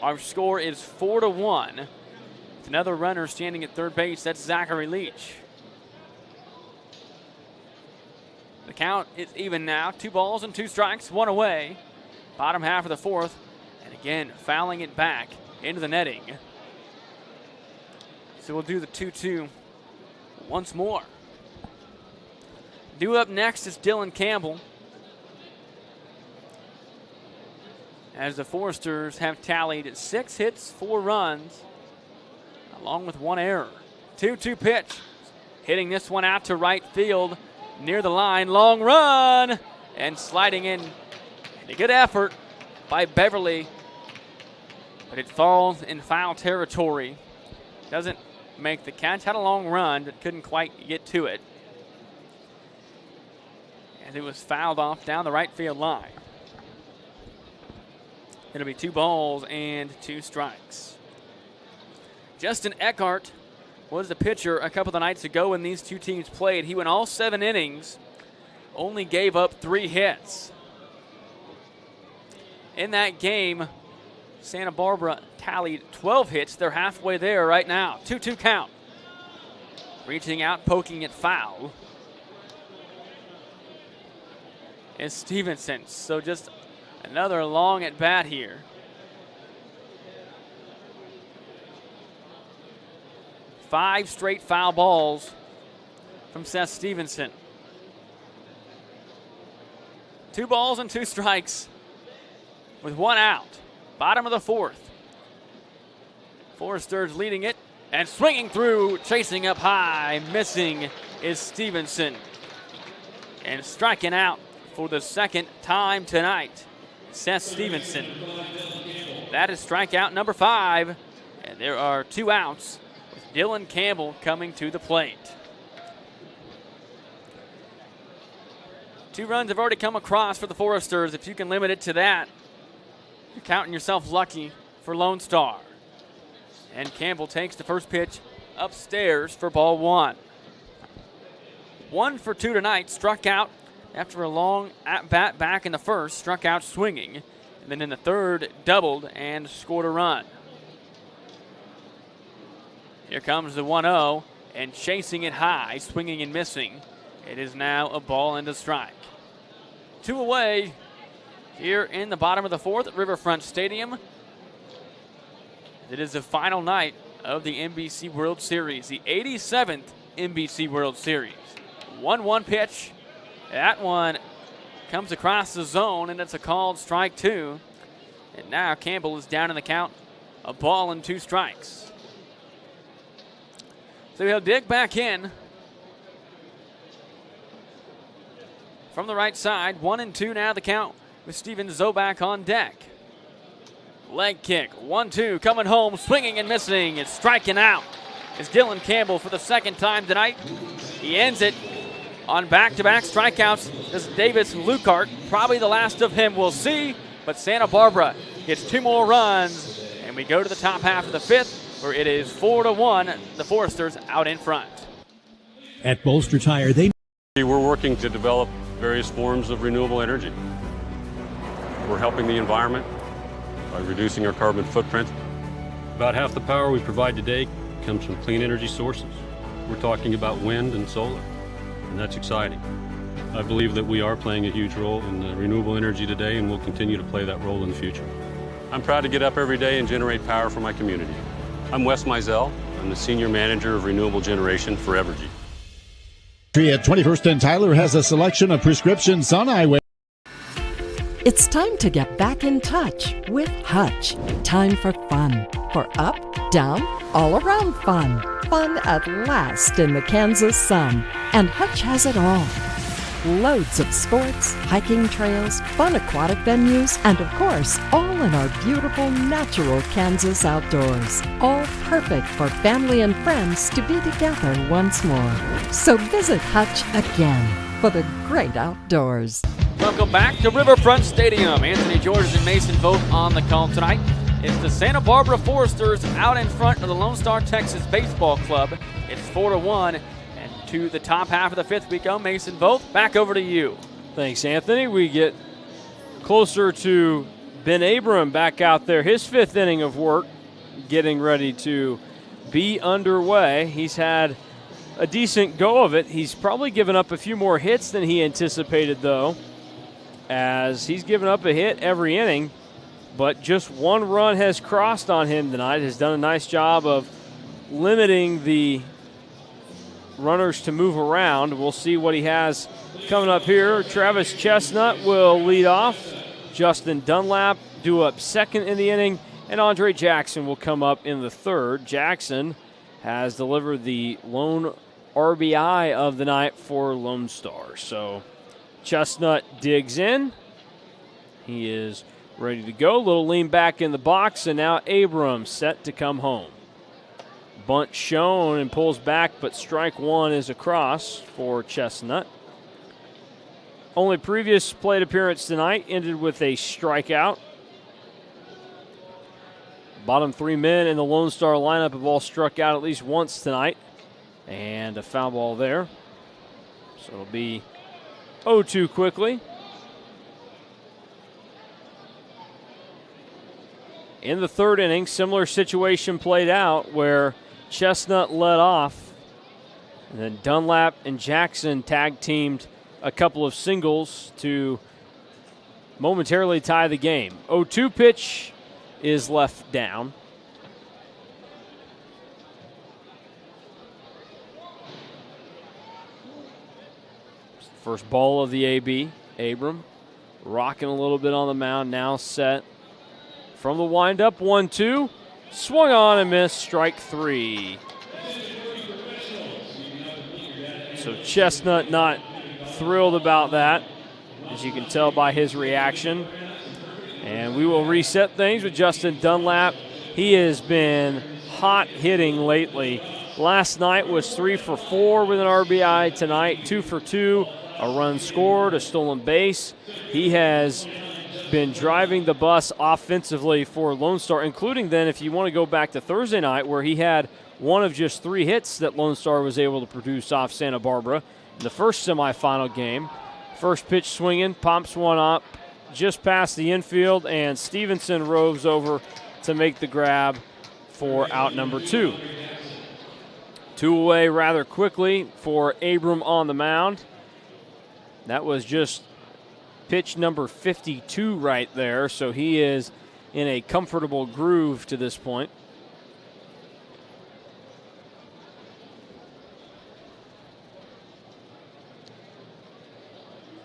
Our score is 4-1. With another runner standing at third base. That's Zachary Leach. The count is even now. 2 balls and 2 strikes, 1 away. Bottom half of the 4th. And again, fouling it back into the netting. So we'll do the 2-2 once more. Due up next is Dylan Campbell. As the Foresters have tallied 6 hits, 4 runs, along with 1 error. 2-2 pitch. Hitting this one out to right field near the line. Long run. And sliding in. A good effort by Beverly. But it falls in foul territory. Doesn't make the catch. Had a long run, but couldn't quite get to it. As it was fouled off down the right field line. It'll be 2 balls and 2 strikes. Justin Eckhart was the pitcher a couple of nights ago when these two teams played. He went all 7 innings, only gave up 3 hits. In that game, Santa Barbara tallied 12 hits. They're halfway there right now. 2-2 count. Reaching out, poking it foul. Is Stevenson. So just another long at bat here. Five straight foul balls from Seth Stevenson. 2 balls and 2 strikes with 1 out. Bottom of the 4th. Foresters leading it and swinging through, chasing up high, missing is Stevenson. And striking out for the 2nd time tonight, Seth Stevenson. That is strikeout number 5, and there are 2 outs with Dylan Campbell coming to the plate. 2 runs have already come across for the Foresters. If you can limit it to that, you're counting yourself lucky for Lonestar. And Campbell takes the first pitch upstairs for ball one. 1 for 2 tonight, struck out after a long at-bat back in the first, struck out swinging. And then in the third, doubled and scored a run. Here comes the 1-0, and chasing it high, swinging and missing. It is now a ball and a strike. 2 away here in the bottom of the fourth at Riverfront Stadium. It is the final night of the NBC World Series, the 87th NBC World Series. 1-1 pitch. That one comes across the zone, and it's a called strike 2. And now Campbell is down in the count, a ball and 2 strikes. So he'll dig back in from the right side. 1-2 now the count with Steven Zobak on deck. Leg kick, 1-2, coming home, swinging and missing. It's striking out. It's Dylan Campbell for the second time tonight. He ends it on back-to-back strikeouts. This is Davis Lucart, probably the last of him we'll see, but Santa Barbara gets 2 more runs, and we go to the top half of the fifth, where it is 4-1, the Foresters out in front. At Bolster Tire, We're working to develop various forms of renewable energy. We're helping the environment by reducing our carbon footprint. About half the power we provide today comes from clean energy sources. We're talking about wind and solar, and that's exciting. I believe that we are playing a huge role in renewable energy today, and we'll continue to play that role in the future. I'm proud to get up every day and generate power for my community. I'm Wes Mizell. I'm the Senior Manager of Renewable Generation for Evergy. At 21st and Tyler has a selection of prescription sun eyewear. It's time to get back in touch with Hutch. Time for fun. For up, down, all around fun. Fun at last in the Kansas sun. And Hutch has it all. Loads of sports, hiking trails, fun aquatic venues, and of course, all in our beautiful natural Kansas outdoors. All perfect for family and friends to be together once more. So visit Hutch again for the great outdoors. Welcome back to Riverfront Stadium. Anthony George and Mason Vogt on the call tonight. It's the Santa Barbara Foresters out in front of the Lonestar Texas Baseball Club. It's 4-1. To the top half of the fifth we go. Mason Vogt, back over to you. Thanks, Anthony. We get closer to Ben Abram back out there. His 5th inning of work getting ready to be underway. He's had a decent go of it. He's probably given up a few more hits than he anticipated, though, as he's given up a hit every inning, but just 1 run has crossed on him tonight. Has done a nice job of limiting the runners to move around. We'll see what he has coming up here. Travis Chestnut will lead off. Justin Dunlap due up second in the inning, and Andre Jackson will come up in the third. Jackson has delivered the lone RBI of the night for Lonestar. So Chestnut digs in. He is ready to go. Little lean back in the box, and now Abrams set to come home. Bunt shown and pulls back, but strike 1 is across for Chestnut. Only previous plate appearance tonight ended with a strikeout. Bottom 3 men in the Lonestar lineup have all struck out at least once tonight. And a foul ball there. So it'll be 0-2 quickly. In the third inning, similar situation played out where Chestnut led off, and then Dunlap and Jackson tag teamed a couple of singles to momentarily tie the game. 0-2 pitch is left down. First ball of the AB. Abram rocking a little bit on the mound, now set. From the windup, 1-2. Swung on and missed, strike 3. So Chestnut not thrilled about that, as you can tell by his reaction. And we will reset things with Justin Dunlap. He has been hot hitting lately. Last night was 3 for 4 with an RBI. Tonight, 2 for 2, a run scored, a stolen base. He has been driving the bus offensively for Lone Star, including then if you want to go back to Thursday night where he had one of just 3 hits that Lone Star was able to produce off Santa Barbara in the first semifinal game. First pitch swinging, pops one up just past the infield, and Stevenson roves over to make the grab for out number 2. 2 away rather quickly for Abram on the mound. That was just pitch number 52 right there, so he is in a comfortable groove to this point.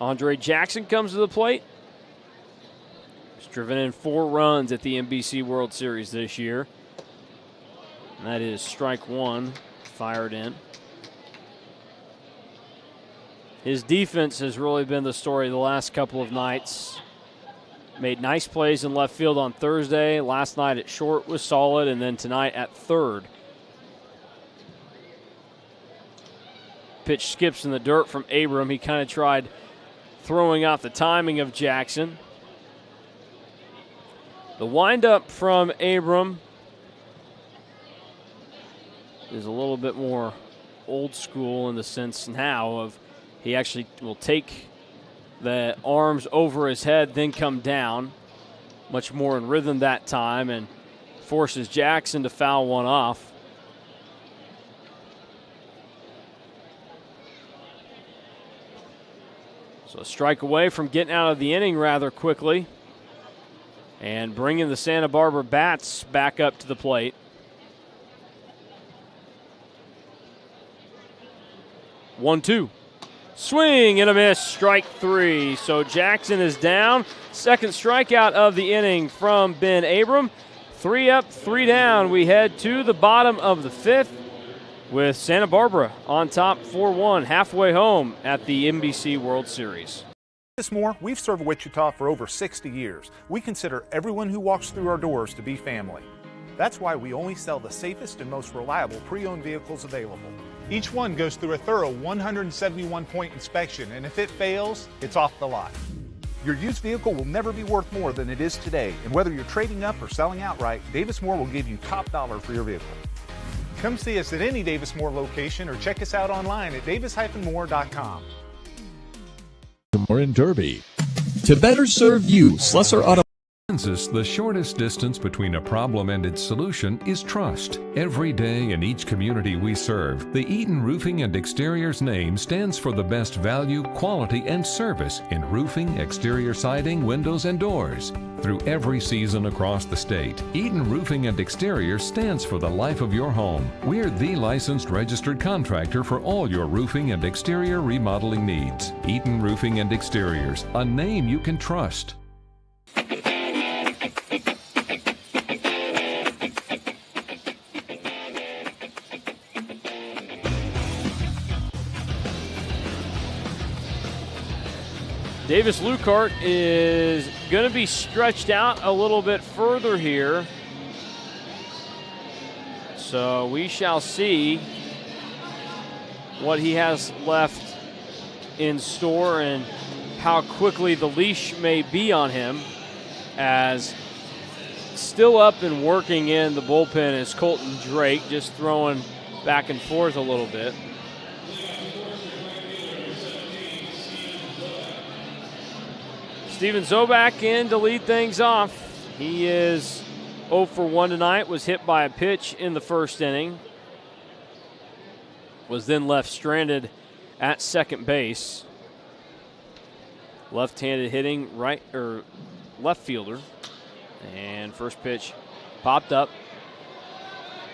Andre Jackson comes to the plate. He's driven in 4 runs at the NBC World Series this year. And that is strike 1, fired in. His defense has really been the story the last couple of nights. Made nice plays in left field on Thursday. Last night at short was solid, and then tonight at third. Pitch skips in the dirt from Abram. He kind of tried throwing out the timing of Jackson. The windup from Abram is a little bit more old school in the sense now of he actually will take the arms over his head, then come down. Much more in rhythm that time, and forces Jackson to foul one off. So a strike away from getting out of the inning rather quickly and bringing the Santa Barbara Bats back up to the plate. 1-2. Swing and a miss, strike 3. So Jackson is down. Second strikeout of the inning from Ben Abram. 3 up, 3 down. We head to the bottom of the 5th with Santa Barbara on top 4-1, halfway home at the NBC World Series. Davis Moore, we've served Wichita for over 60 years. We consider everyone who walks through our doors to be family. That's why we only sell the safest and most reliable pre-owned vehicles available. Each one goes through a thorough 171-point inspection, and if it fails, it's off the lot. Your used vehicle will never be worth more than it is today, and whether you're trading up or selling outright, Davis Moore will give you top dollar for your vehicle. Come see us at any Davis Moore location or check us out online at davis-moore.com. More in Derby. To better serve you, Slusser Auto. Kansas, the shortest distance between a problem and its solution is trust. Every day in each community we serve, the Eaton Roofing and Exteriors name stands for the best value, quality, and service in roofing, exterior siding, windows, and doors. Through every season across the state, Eaton Roofing and Exteriors stands for the life of your home. We're the licensed registered contractor for all your roofing and exterior remodeling needs. Eaton Roofing and Exteriors, a name you can trust. Davis Lucart is going to be stretched out a little bit further here. So we shall see what he has left in store and how quickly the leash may be on him, as still up and working in the bullpen is Colton Drake, just throwing back and forth a little bit. Steven Zobak in to lead things off. He is 0 for 1 tonight, was hit by a pitch in the first inning. Was then left stranded at second base. Left-handed hitting left fielder. And first pitch popped up.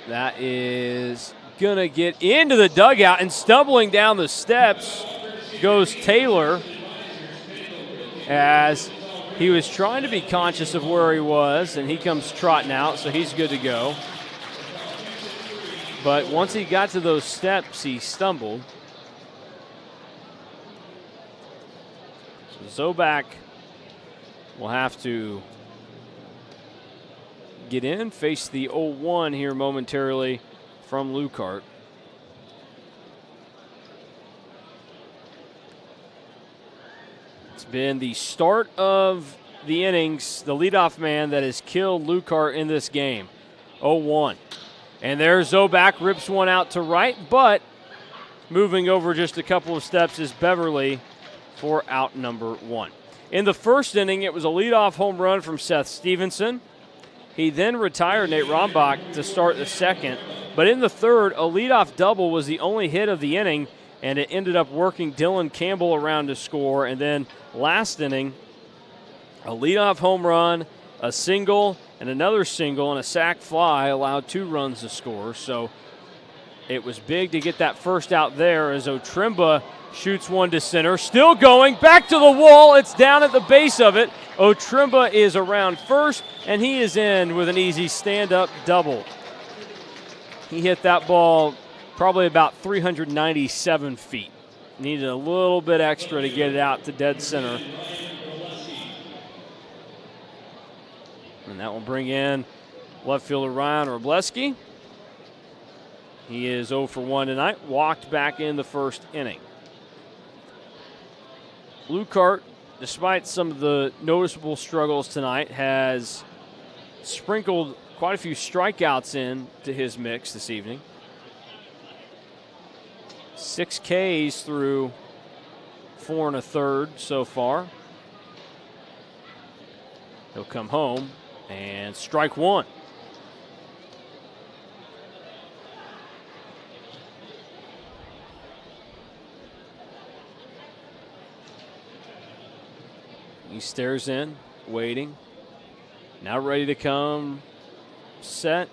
That is gonna get into the dugout, and stumbling down the steps goes Taylor, as he was trying to be conscious of where he was, and he comes trotting out, so he's good to go. But once he got to those steps, he stumbled. So Zobak will have to get in, face the 0-1 here momentarily from Lucart. Been the start of the innings, the leadoff man that has killed Lucart in this game. 0-1. And there's Zobak, rips one out to right, but moving over just a couple of steps is Beverly for out number 1. In the first inning, it was a leadoff home run from Seth Stevenson. He then retired Nate Rombach to start the second. But in the third, a leadoff double was the only hit of the inning, and it ended up working Dylan Campbell around to score. And then last inning, a leadoff home run, a single, and another single, and a sac fly allowed 2 runs to score. So it was big to get that first out there as Otremba shoots one to center. Still going, back to the wall. It's down at the base of it. Otremba is around first, and he is in with an easy stand-up double. He hit that ball probably about 397 feet. Needed a little bit extra to get it out to dead center. And that will bring in left fielder Ryan Robleski. He is 0 for 1 tonight, walked back in the first inning. Lucart, despite some of the noticeable struggles tonight, has sprinkled quite a few strikeouts in to his mix this evening. 6 Ks through 4 1/3 so far. He'll come home and strike 1. He stares in, waiting. Now ready to come. Set.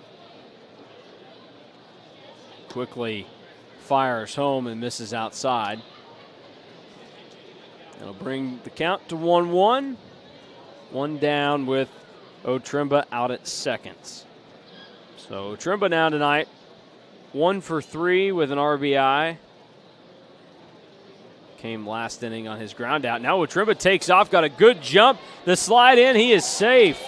Quickly fires home and misses outside. That'll bring the count to 1-1. 1 down with Otremba out at second. So Otremba now tonight, 1 for 3 with an RBI. Came last inning on his ground out. Now Otremba takes off, got a good jump. The slide in, he is safe.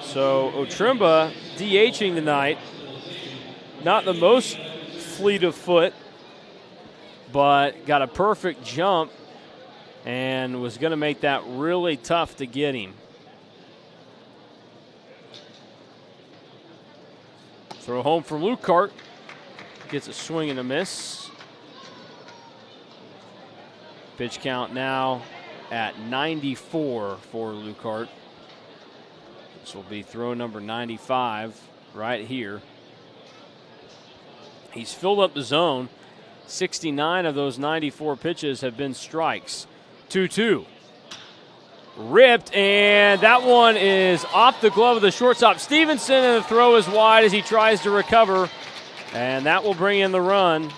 So Otremba DHing tonight. Not the most fleet of foot, but got a perfect jump and was going to make that really tough to get him. Throw home from Lucart. Gets a swing and a miss. Pitch count now at 94 for Lucart. This will be throw number 95 right here. He's filled up the zone. 69 of those 94 pitches have been strikes. 2-2. Ripped, and that one is off the glove of the shortstop Stevenson, and the throw is wide as he tries to recover, and that will bring in the run.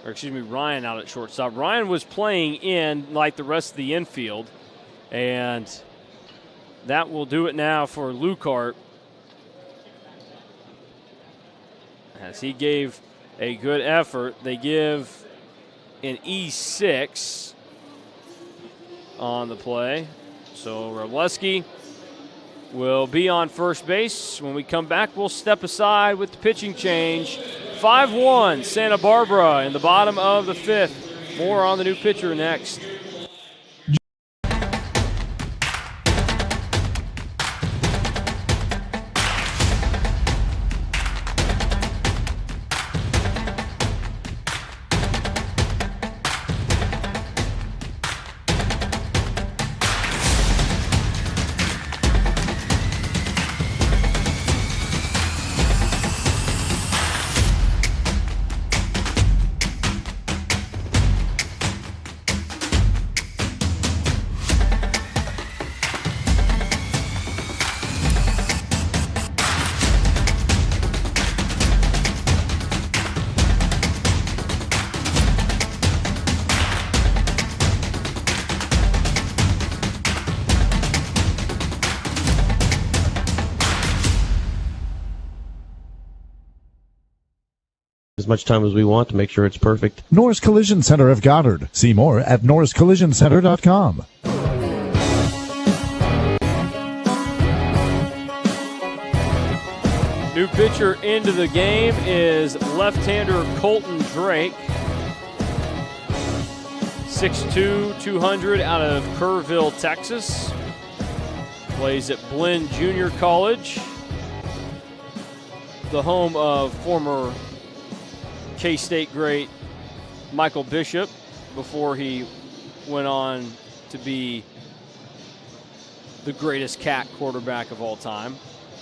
Or excuse me, Ryan out at shortstop. Ryan was playing in like the rest of the infield, and that will do it now for Lucart, as he gave a good effort. They give an E6 on the play. So Robleski will be on first base. When we come back, we'll step aside with the pitching change. 5-1 Santa Barbara in the bottom of the 5th. More on the new pitcher next. as much time as we want to make sure it's perfect. Norris Collision Center of Goddard. See more at norriscollisioncenter.com. New pitcher into the game is left-hander Colton Drake. 6'2", 200 out of Kerrville, Texas. Plays at Blinn Junior College, the home of former K-State great Michael Bishop before he went on to be the greatest Cat quarterback of all time.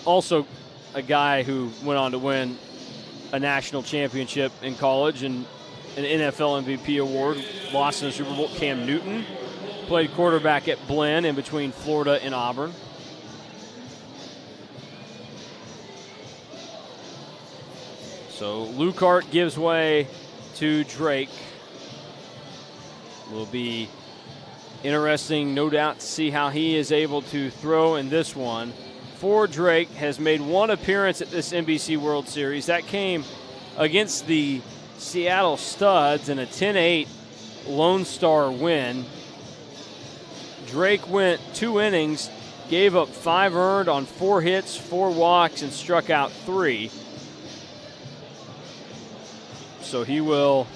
Also a guy who went on to win a national championship in college and an NFL MVP award, lost in the Super Bowl. Cam Newton played quarterback at Blinn in between Florida and Auburn. So Lukart gives way to Drake. Will be interesting, no doubt, to see how he is able to throw in this one. For Drake, has made one appearance at this NBC World Series. That came against the Seattle Studs in a 10-8 Lone Star win. Drake went 2 innings, gave up 5 earned on 4 hits, 4 walks, and struck out 3. So he will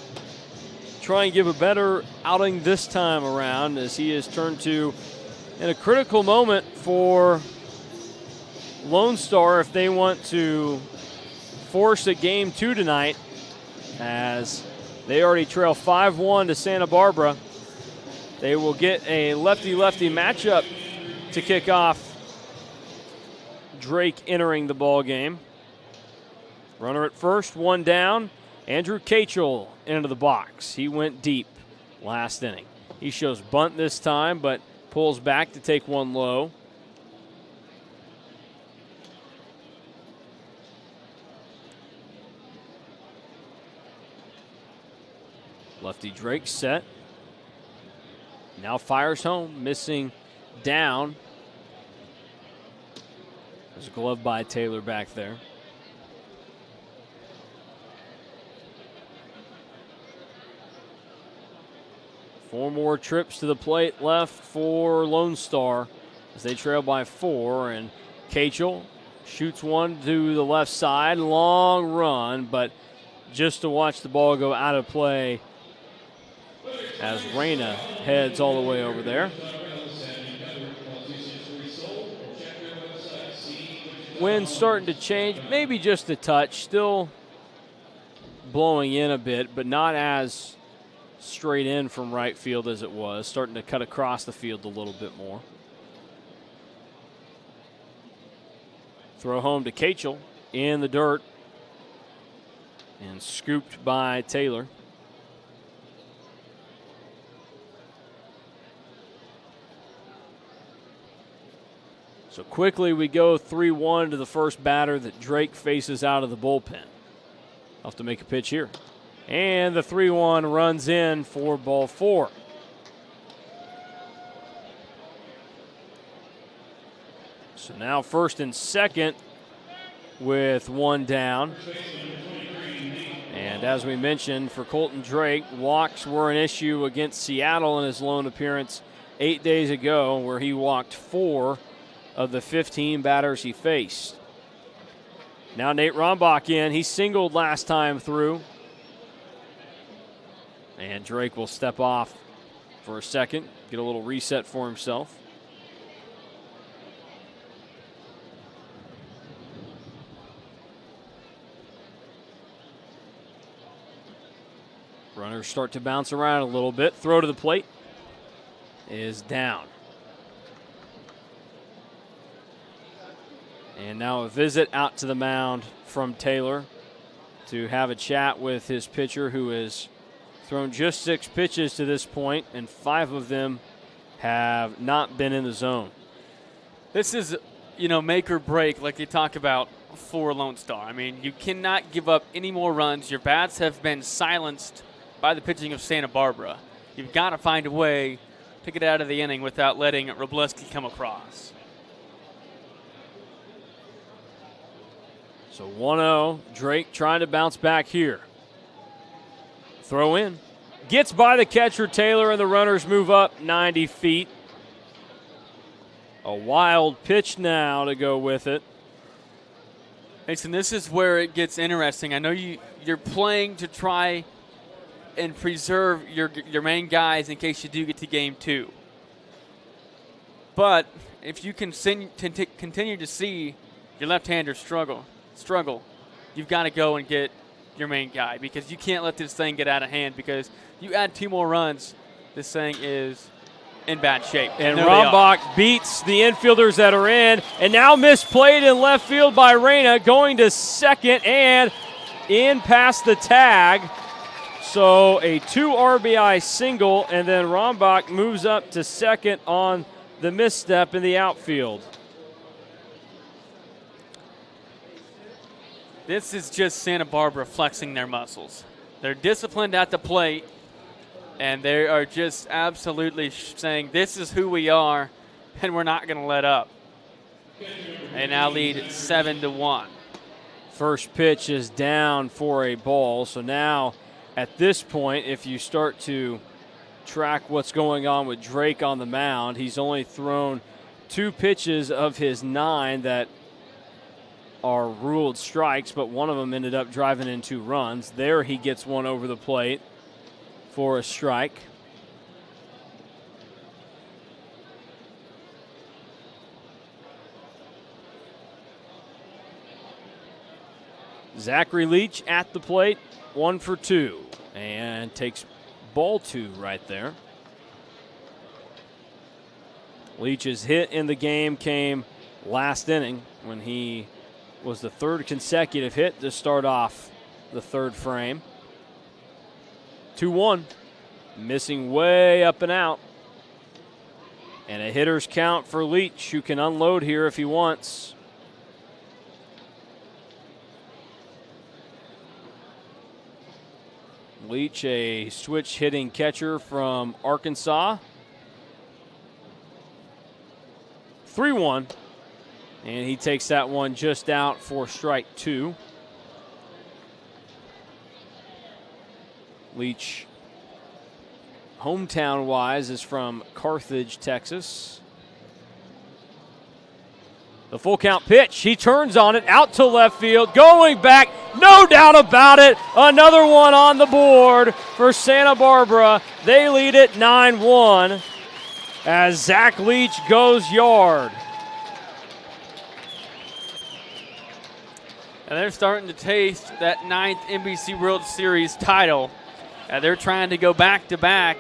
try and give a better outing this time around, as he is turned to in a critical moment for Lone Star if they want to force a game 2 tonight, as they already trail 5-1 to Santa Barbara. They will get a lefty-lefty matchup to kick off Drake entering the ball game. Runner at first, 1 down. Andrew Kachel into the box. He went deep last inning. He shows bunt this time, but pulls back to take 1 low. Lefty Drake set. Now fires home, missing down. There's a glove by Taylor back there. Four more trips to the plate left for Lone Star as they trail by 4. And Kachel shoots one to the left side. Long run, but just to watch the ball go out of play as Reyna heads all the way over there. Wind's starting to change, maybe just a touch. Still blowing in a bit, but not as straight in from right field as it was. Starting to cut across the field a little bit more. Throw home to Kachel in the dirt and scooped by Taylor. So quickly we go 3-1 to the first batter that Drake faces out of the bullpen. I'll have to make a pitch here. And the 3-1 runs in for ball 4. So now first and second with 1 down. And as we mentioned, for Colton Drake, walks were an issue against Seattle in his lone appearance 8 days ago, where he walked 4 of the 15 batters he faced. Now Nate Rombach in. He singled last time through. And Drake will step off for a second, get a little reset for himself. Runners start to bounce around a little bit. Throw to the plate is down. And now a visit out to the mound from Taylor to have a chat with his pitcher, who has thrown just 6 pitches to this point, and 5 of them have not been in the zone. This is, make or break, like you talk about for Lone Star. I mean, you cannot give up any more runs. Your bats have been silenced by the pitching of Santa Barbara. You've got to find a way to get out of the inning without letting Robleski come across. So 1-0, Drake trying to bounce back here. Throw in. Gets by the catcher, Taylor, and the runners move up 90 feet. A wild pitch now to go with it. Mason, this is where it gets interesting. I know you're playing to try and preserve your main guys in case you do get to game 2. But if you can continue to see your left-hander struggle, you've got to go and get your main guy, because you can't let this thing get out of hand, because you add 2 more runs, this thing is in bad shape. And Rombach beats the infielders that are in, and now misplayed in left field by Reyna, going to second and in past the tag. So a 2 RBI single, and then Rombach moves up to second on the misstep in the outfield. This is just Santa Barbara flexing their muscles. They're disciplined at the plate, and they are just absolutely saying, this is who we are, and we're not going to let up. They now lead 7-1. First pitch is down for a ball. So now at this point, if you start to track what's going on with Drake on the mound, he's only thrown 2 pitches of his 9 that are ruled strikes, but one of them ended up driving in 2 runs. There he gets one over the plate for a strike. Zachary Leach at the plate, 1 for 2, and takes ball 2 right there. Leach's hit in the game came last inning when he was the 3rd consecutive hit to start off the 3rd frame. 2-1, missing way up and out. And a hitter's count for Leach, who can unload here if he wants. Leach, a switch hitting catcher from Arkansas. 3-1. And he takes that one just out for strike 2. Leach, hometown-wise, is from Carthage, Texas. The full count pitch. He turns on it, out to left field, going back, no doubt about it. Another one on the board for Santa Barbara. They lead it 9-1 as Zach Leach goes yard. And they're starting to taste that 9th NBC World Series title. They're trying to go back-to-back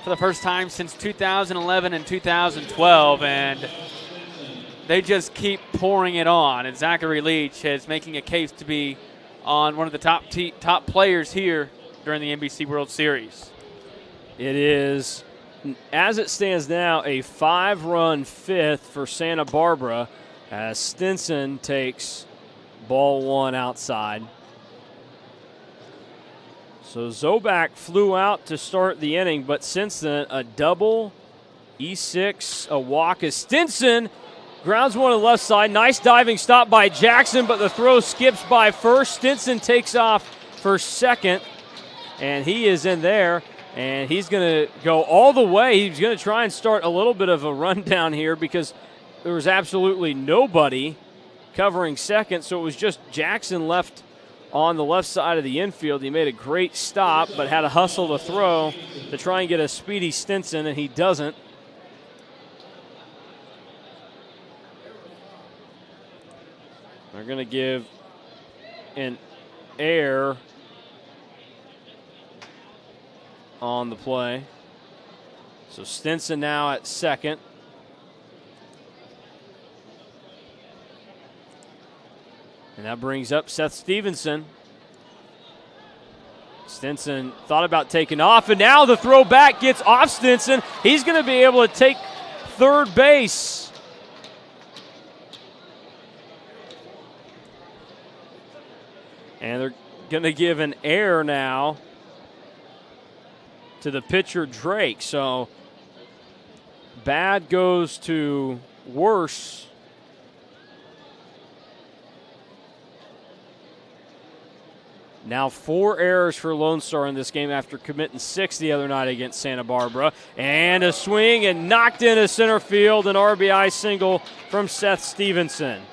for the first time since 2011 and 2012, and they just keep pouring it on. And Zachary Leach is making a case to be on one of the top players here during the NBC World Series. It is, as it stands now, a 5-run 5th for Santa Barbara as Stinson takes ball 1 outside. So Zobak flew out to start the inning, but since then, a double, E6, a walk as Stinson grounds one to the left side. Nice diving stop by Jackson, but the throw skips by first. Stinson takes off for second, and he is in there, and he's going to go all the way. He's going to try and start a little bit of a rundown here because there was absolutely nobody covering second, so it was just Jackson left on the left side of the infield. He made a great stop, but had to hustle to throw to try and get a speedy Stinson, and he doesn't. They're going to give an error on the play. So Stinson now at second. And that brings up Seth Stevenson. Stinson thought about taking off, and now the throw back gets off Stinson. He's going to be able to take third base. And they're going to give an error now to the pitcher, Drake. So bad goes to worse. Now 4 errors for Lonestar in this game after committing 6 the other night against Santa Barbara. And a swing and knocked into center field, an RBI single from Seth Stevenson.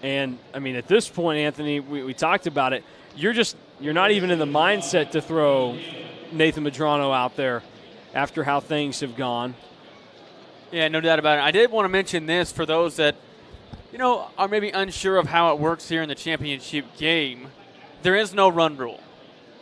And, I mean, at this point, Anthony, we talked about it. You're not even in the mindset to throw Nathan Medrano out there after how things have gone. Yeah, no doubt about it. I did want to mention this for those that, are maybe unsure of how it works here in the championship game. There is no run rule.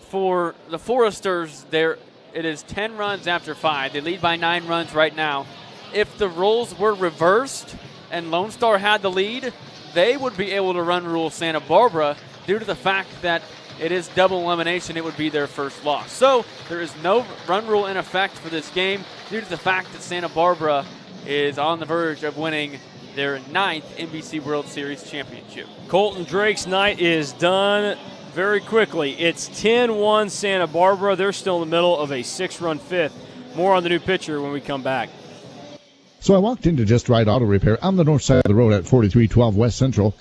For the Foresters, it is 10 runs after 5. They lead by 9 runs right now. If the roles were reversed and Lone Star had the lead, they would be able to run rule Santa Barbara due to the fact that it is double elimination. It would be their first loss. So there is no run rule in effect for this game due to the fact that Santa Barbara is on the verge of winning their 9th NBC World Series championship. Colton Drake's night is done very quickly. It's 10-1 Santa Barbara. They're still in the middle of a 6-run fifth. More on the new pitcher when we come back. So I walked into Just Right Auto Repair on the north side of the road at 4312 West Central.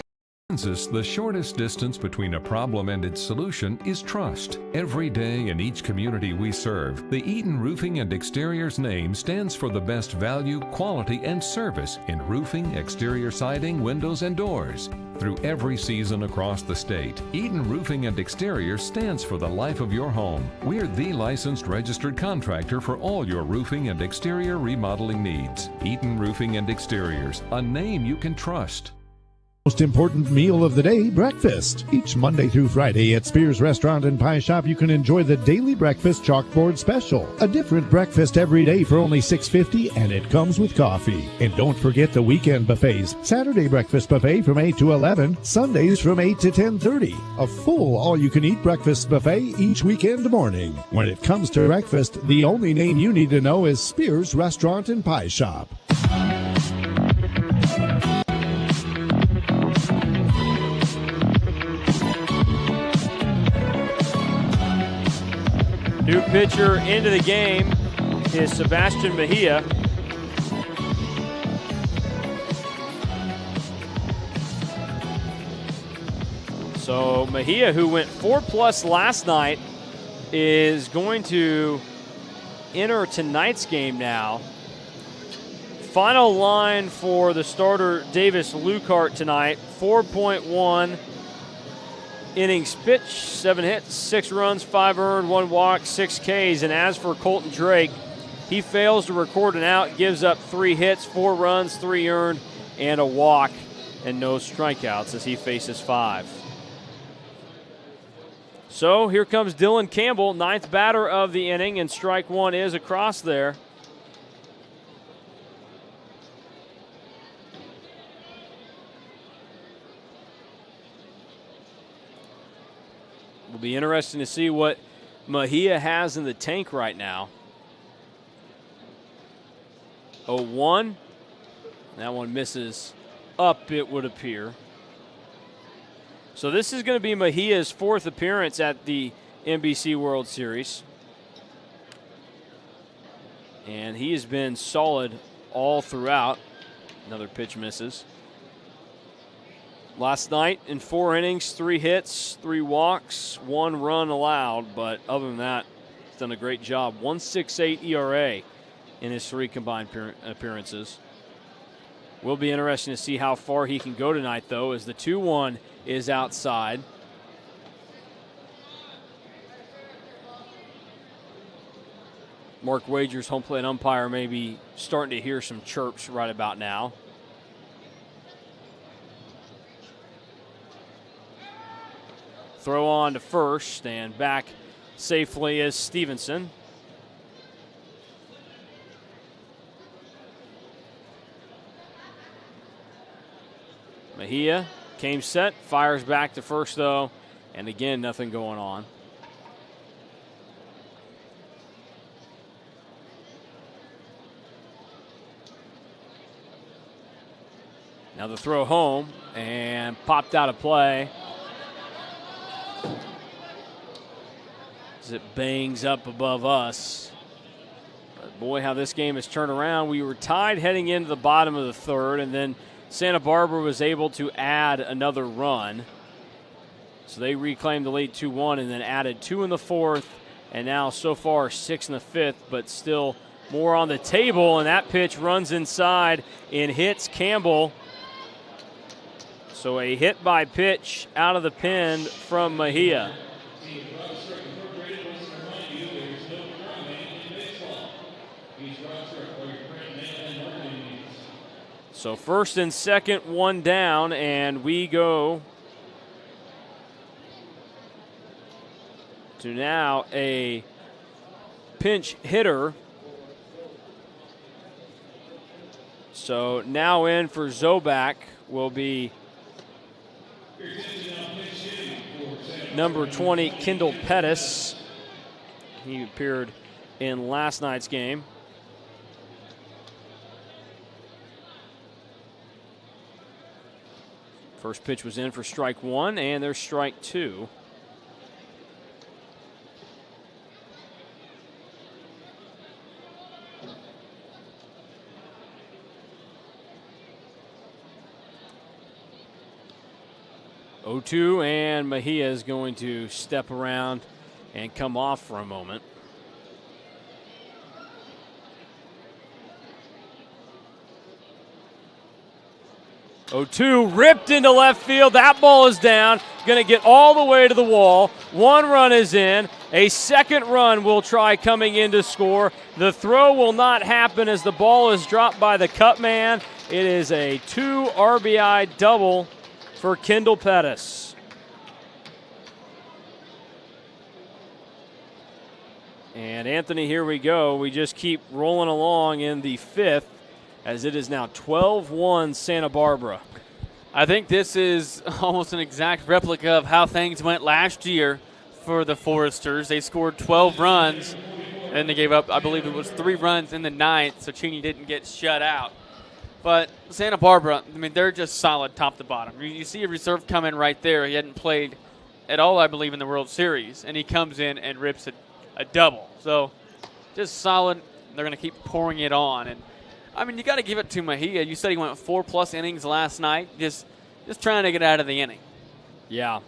Kansas, the shortest distance between a problem and its solution is trust. Every day in each community we serve, the Eaton Roofing and Exteriors name stands for the best value, quality, and service in roofing, exterior siding, windows, and doors. Through every season across the state, Eaton Roofing and Exteriors stands for the life of your home. We're the licensed registered contractor for all your roofing and exterior remodeling needs. Eaton Roofing and Exteriors, a name you can trust. Most important meal of the day, breakfast. Each Monday through Friday at Spears Restaurant and Pie Shop, you can enjoy the daily breakfast chalkboard special. A different breakfast every day for only $6.50, and it comes with coffee. And don't forget the weekend buffets. Saturday breakfast buffet from 8 to 11, Sundays from 8 to 10:30. A full all-you-can-eat breakfast buffet each weekend morning. When it comes to breakfast, the only name you need to know is Spears Restaurant and Pie Shop. New pitcher into the game is Sebastian Mejia. So Mejia, who went 4+ last night, is going to enter tonight's game now. Final line for the starter Davis Lucart tonight, 4.1 innings pitched, 7 hits, 6 runs, 5 earned, 1 walk, 6 Ks. And as for Colton Drake, he fails to record an out, gives up 3 hits, 4 runs, 3 earned, and a walk, and no strikeouts as he faces 5. So here comes Dylan Campbell, 9th batter of the inning, and strike 1 is across there. Will be interesting to see what Mejia has in the tank right now. 0-1. That one misses up, it would appear. So this is going to be Mejia's 4th appearance at the NBC World Series. And he has been solid all throughout. Another pitch misses. Last night in 4 innings, 3 hits, 3 walks, 1 run allowed. But other than that, he's done a great job. 1.68 ERA in his 3 combined appearances. Will be interesting to see how far he can go tonight, though, as the 2-1 is outside. Mark Wager's home plate umpire may be starting to hear some chirps right about now. Throw on to first, and back safely is Stevenson. Mejia came set, fires back to first though, and again, nothing going on. Now the throw home, and popped out of play. As it bangs up above us. But boy, how this game has turned around. We were tied heading into the bottom of the 3rd, and then Santa Barbara was able to add another run. So they reclaimed the lead 2-1 and then added 2 in the 4th, and now so far 6 in the 5th, but still more on the table, and that pitch runs inside and hits Campbell. So a hit by pitch out of the pen from Mejia. So first and second, one down, and we go to now a pinch hitter. So now in for Zobak will be number 20, Kendall Pettis. He appeared in last night's game. First pitch was in for strike one, and there's strike two. Oh-2, and Mejia is going to step around and come off for a moment. Oh-2 ripped into left field. That ball is down. Going to get all the way to the wall. One run is in. A second run will try coming in to score. The throw will not happen as the ball is dropped by the cut man. It is a 2 RBI double for Kendall Pettis. And Anthony, here we go. We just keep rolling along in the fifth, as it is now 12-1 Santa Barbara. I think this is almost an exact replica of how things went last year for the Foresters. They scored 12 runs, and they gave up, I believe it was 3 runs in the ninth, so Cheney didn't get shut out. But Santa Barbara, I mean, they're just solid top to bottom. You see a reserve come in right there. He hadn't played at all, I believe, in the World Series, and he comes in and rips a double. So just solid. They're going to keep pouring it on. And I mean, you got to give it to Mejia. You said he went 4+ innings last night, just trying to get out of the inning. Yeah.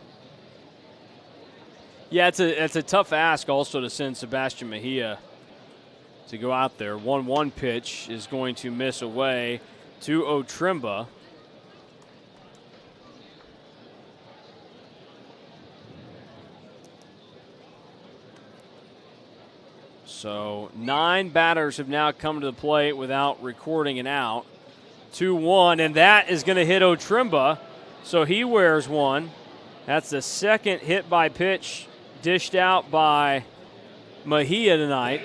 Yeah, it's a tough ask also to send Sebastian Mejia to go out there. 1-1 pitch is going to miss away to Otrimba. So 9 batters have now come to the plate without recording an out. 2-1, and that is going to hit Otrimba, so he wears one. That's the second hit by pitch dished out by Mejia tonight.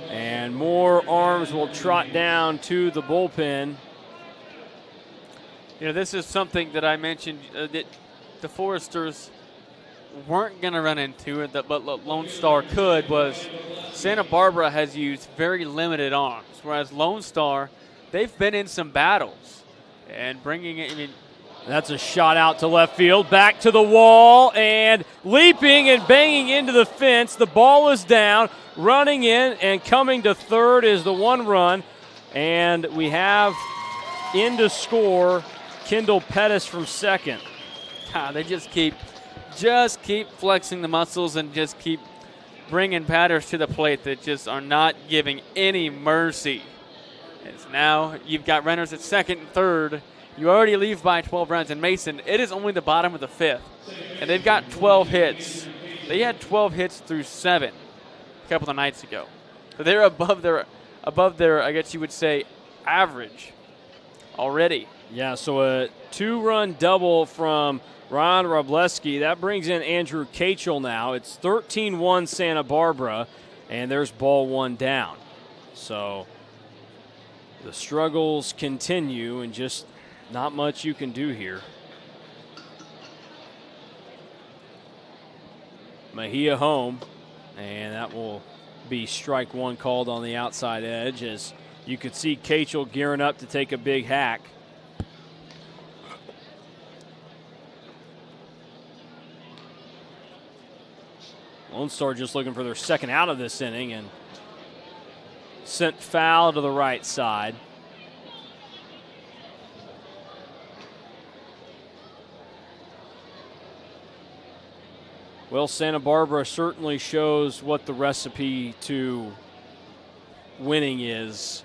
And more arms will trot down to the bullpen. You know, this is something that I mentioned that the Foresters weren't going to run into it, but Lone Star could, was Santa Barbara has used very limited arms, whereas Lone Star, they've been in some battles. And bringing it, I mean, that's a shot out to left field, back to the wall, and leaping and banging into the fence. The ball is down, running in, and coming to third is the 1 run. And we have in to score Kendall Pettis from second. God, they just keep flexing the muscles and just keep bringing batters to the plate that just are not giving any mercy. It's now you've got runners at second and third. You already leave by 12 runs. And Mason, it is only the bottom of the fifth, and they've got 12 hits. They had 12 hits through 7 a couple of nights ago. So they're above their, I guess you would say, average already. Yeah, so a 2-run double from Ron Robleski. That brings in Andrew Kachel now. It's 13-1 Santa Barbara, and there's ball 1 down. So the struggles continue, and just not much you can do here. Mejia home, and that will be strike 1 called on the outside edge, as you could see Kachel gearing up to take a big hack. Lone Star just looking for their second out of this inning and sent foul to the right side. Well, Santa Barbara certainly shows what the recipe to winning is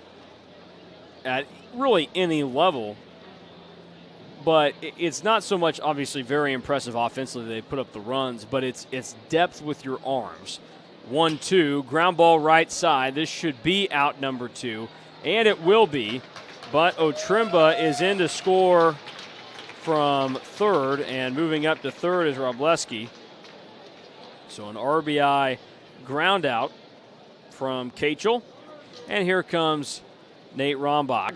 at really any level. But it's not so much, obviously, very impressive offensively. They put up the runs, but it's depth with your arms. 1-2, ground ball right side. This should be out number 2, and it will be. But Otremba is in to score from third, and moving up to third is Robleski. So an RBI ground out from Kachel. And here comes Nate Rombach.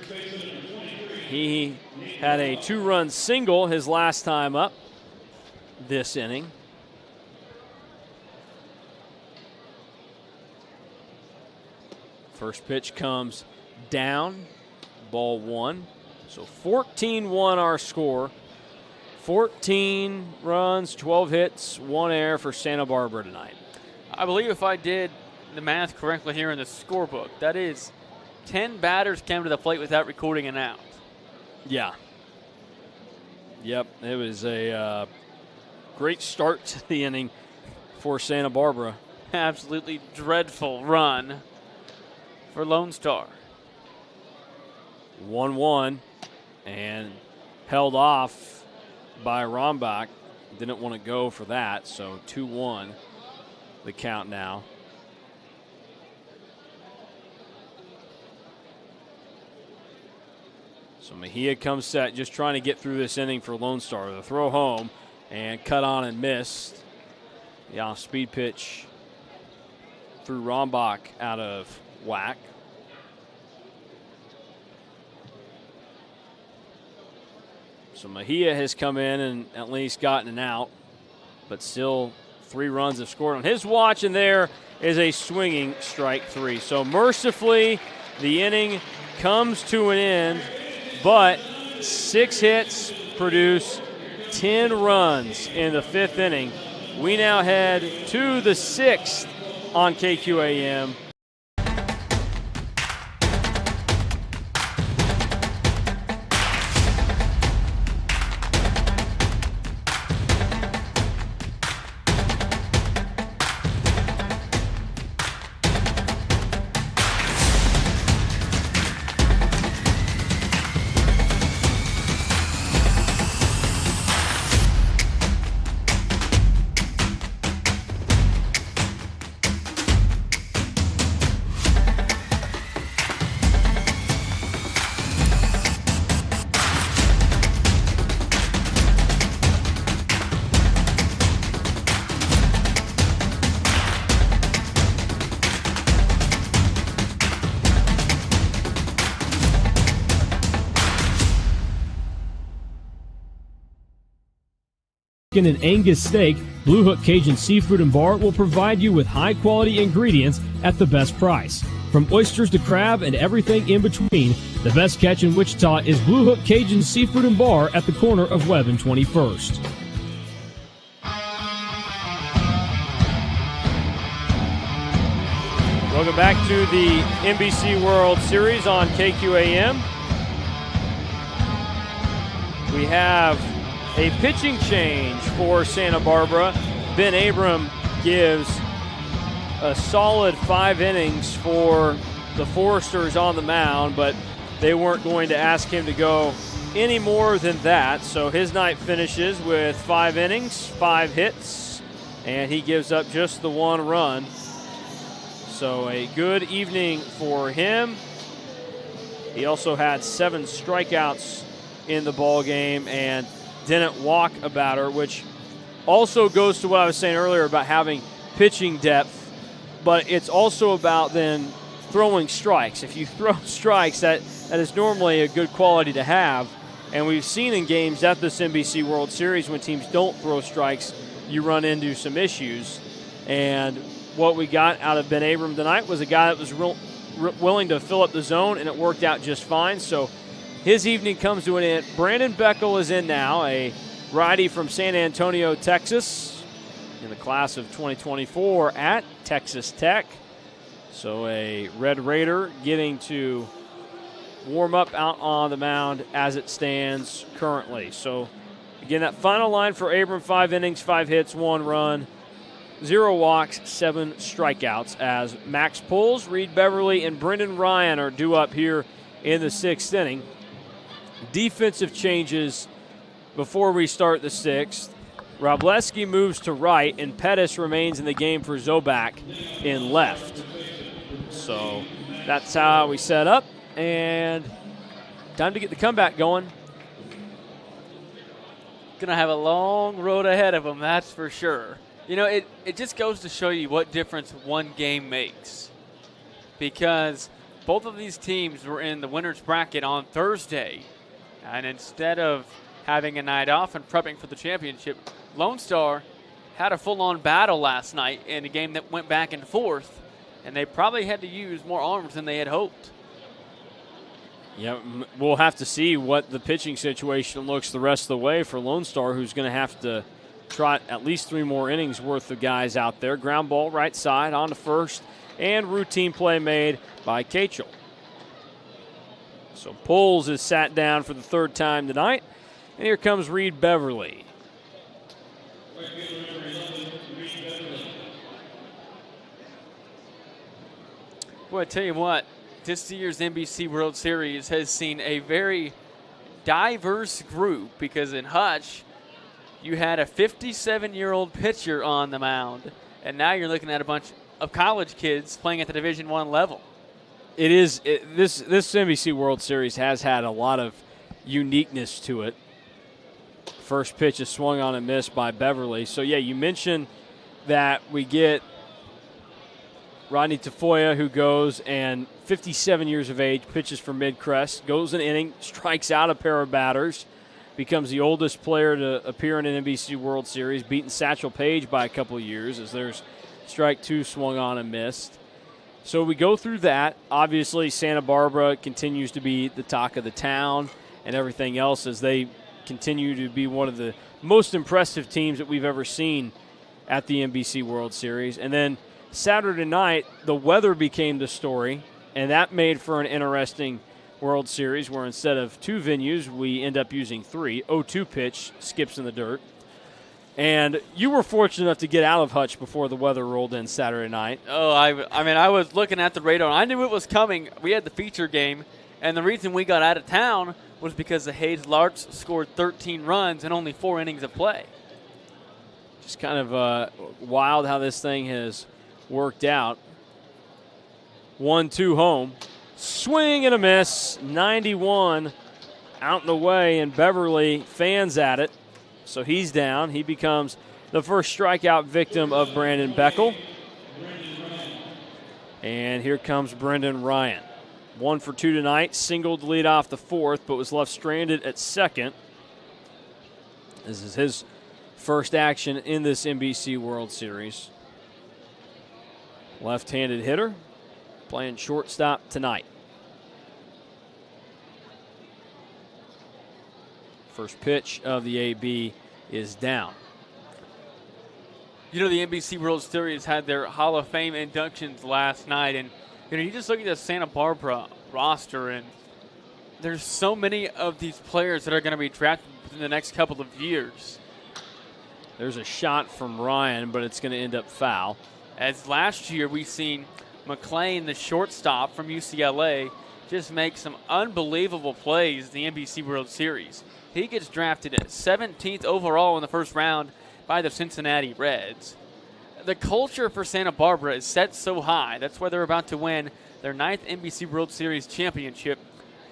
He had a 2-run single his last time up this inning. First pitch comes down, ball 1. So 14-1 our score. 14 runs, 12 hits, 1 error for Santa Barbara tonight. I believe if I did the math correctly here in the scorebook, that is 10 batters came to the plate without recording an out. Yeah. Yep, it was a great start to the inning for Santa Barbara. Absolutely dreadful run for Lone Star. 1-1 and held off by Rombach. Didn't want to go for that, so 2-1 the count now. So Mejia comes set, just trying to get through this inning for Lone Star. The throw home and cut on and missed. The off-speed pitch threw Rombach out of whack. So Mejia has come in and at least gotten an out, but still 3 runs have scored on his watch, and there is a swinging strike 3. So mercifully, the inning comes to an end, but 6 hits produce 10 runs in the 5th inning. We now head to the 6th on KQAM. And Angus steak, Blue Hook Cajun Seafood and Bar will provide you with high-quality ingredients at the best price. From oysters to crab and everything in between, the best catch in Wichita is Blue Hook Cajun Seafood and Bar at the corner of Webb and 21st. Welcome back to the NBC World Series on KQAM. We have a pitching change for Santa Barbara. Ben Abram gives a solid 5 innings for the Foresters on the mound, but they weren't going to ask him to go any more than that. So his night finishes with 5 innings, 5 hits, and he gives up just the 1 run. So a good evening for him. He also had 7 strikeouts in the ball game and didn't walk a batter, which also goes to what I was saying earlier about having pitching depth, but it's also about then throwing strikes. If you throw strikes, that is normally a good quality to have, and we've seen in games at this NBC World Series when teams don't throw strikes, you run into some issues, and what we got out of Ben Abram tonight was a guy that was willing to fill up the zone, and it worked out just fine. So his evening comes to an end. Brandon Beckel is in now, a righty from San Antonio, Texas, in the class of 2024 at Texas Tech. So a Red Raider getting to warm up out on the mound as it stands currently. So again, that final line for Abram: 5 innings, 5 hits, 1 run, 0 walks, 7 strikeouts, as Max Pulls, Reed Beverly, and Brendan Ryan are due up here in the 6th inning. Defensive changes before we start the 6th. Robleski moves to right, and Pettis remains in the game for Zobak in left. So that's how we set up, and time to get the comeback going. Going to have a long road ahead of them, that's for sure. You know, it just goes to show you what difference one game makes. Because both of these teams were in the winner's bracket on Thursday, and instead of having a night off and prepping for the championship, Lone Star had a full-on battle last night in a game that went back and forth, and they probably had to use more arms than they had hoped. Yeah, we'll have to see what the pitching situation looks the rest of the way for Lone Star, who's going to have to trot at least 3 more innings worth of guys out there. Ground ball right side on to first, and routine play made by Kachel. So Poles is sat down for the 3rd time tonight, and here comes Reed Beverly. Boy, I tell you what, this year's NBC World Series has seen a very diverse group, because in Hutch, you had a 57-year-old pitcher on the mound, and now you're looking at a bunch of college kids playing at the Division I level. This NBC World Series has had a lot of uniqueness to it. First pitch is swung on and missed by Beverly. So, yeah, you mentioned that we get Rodney Tafoya, who goes and 57 years of age, pitches for Midcrest, goes an inning, strikes out a pair of batters, becomes the oldest player to appear in an NBC World Series, beating Satchel Paige by a couple of years, as there's strike 2 swung on and missed. So we go through that. Obviously, Santa Barbara continues to be the talk of the town and everything else, as they continue to be one of the most impressive teams that we've ever seen at the NBC World Series. And then Saturday night, the weather became the story, and that made for an interesting World Series where instead of 2 venues, we end up using 3. 0-2 pitch, skips in the dirt. And you were fortunate enough to get out of Hutch before the weather rolled in Saturday night. Oh, I mean, I was looking at the radar. I knew it was coming. We had the feature game, and the reason we got out of town was because the Hayes Larks scored 13 runs and only 4 innings of play. Just kind of wild how this thing has worked out. 1-2 home. Swing and a miss. 91 out and away, and Beverly fans at it. So he's down. He becomes the first strikeout victim of Brandon Beckel. And here comes Brendan Ryan. 1 for 2 tonight. Singled to lead off the 4th, but was left stranded at 2nd. This is his first action in this NBC World Series. Left-handed hitter, playing shortstop tonight. First pitch of the AB is down. You know, the NBC World Series had their Hall of Fame inductions last night, and you just look at the Santa Barbara roster, and there's so many of these players that are going to be drafted within the next couple of years. There's a shot from Ryan, but it's going to end up foul. As last year we've seen McClain, the shortstop from UCLA, just make some unbelievable plays in the NBC World Series. He gets drafted at 17th overall in the first round by the Cincinnati Reds. The culture for Santa Barbara is set so high. That's why they're about to win their 9th NBC World Series championship.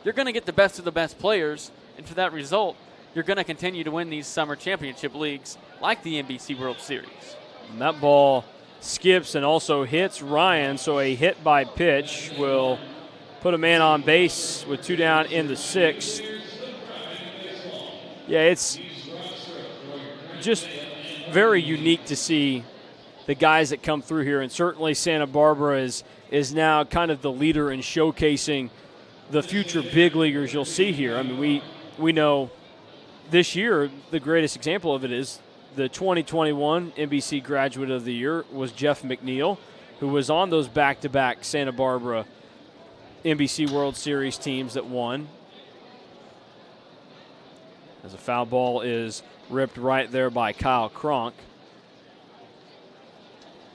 You're going to get the best of the best players, and for that result, you're going to continue to win these summer championship leagues like the NBC World Series. And that ball skips and also hits Ryan, so a hit by pitch will put a man on base with 2 down in the 6th. Yeah, it's just very unique to see the guys that come through here, and certainly Santa Barbara is now kind of the leader in showcasing the future big leaguers you'll see here. I mean, we know this year the greatest example of it is the 2021 NBC Graduate of the Year was Jeff McNeil, who was on those back-to-back Santa Barbara NBC World Series teams that won. As a foul ball is ripped right there by Kyle Cronk.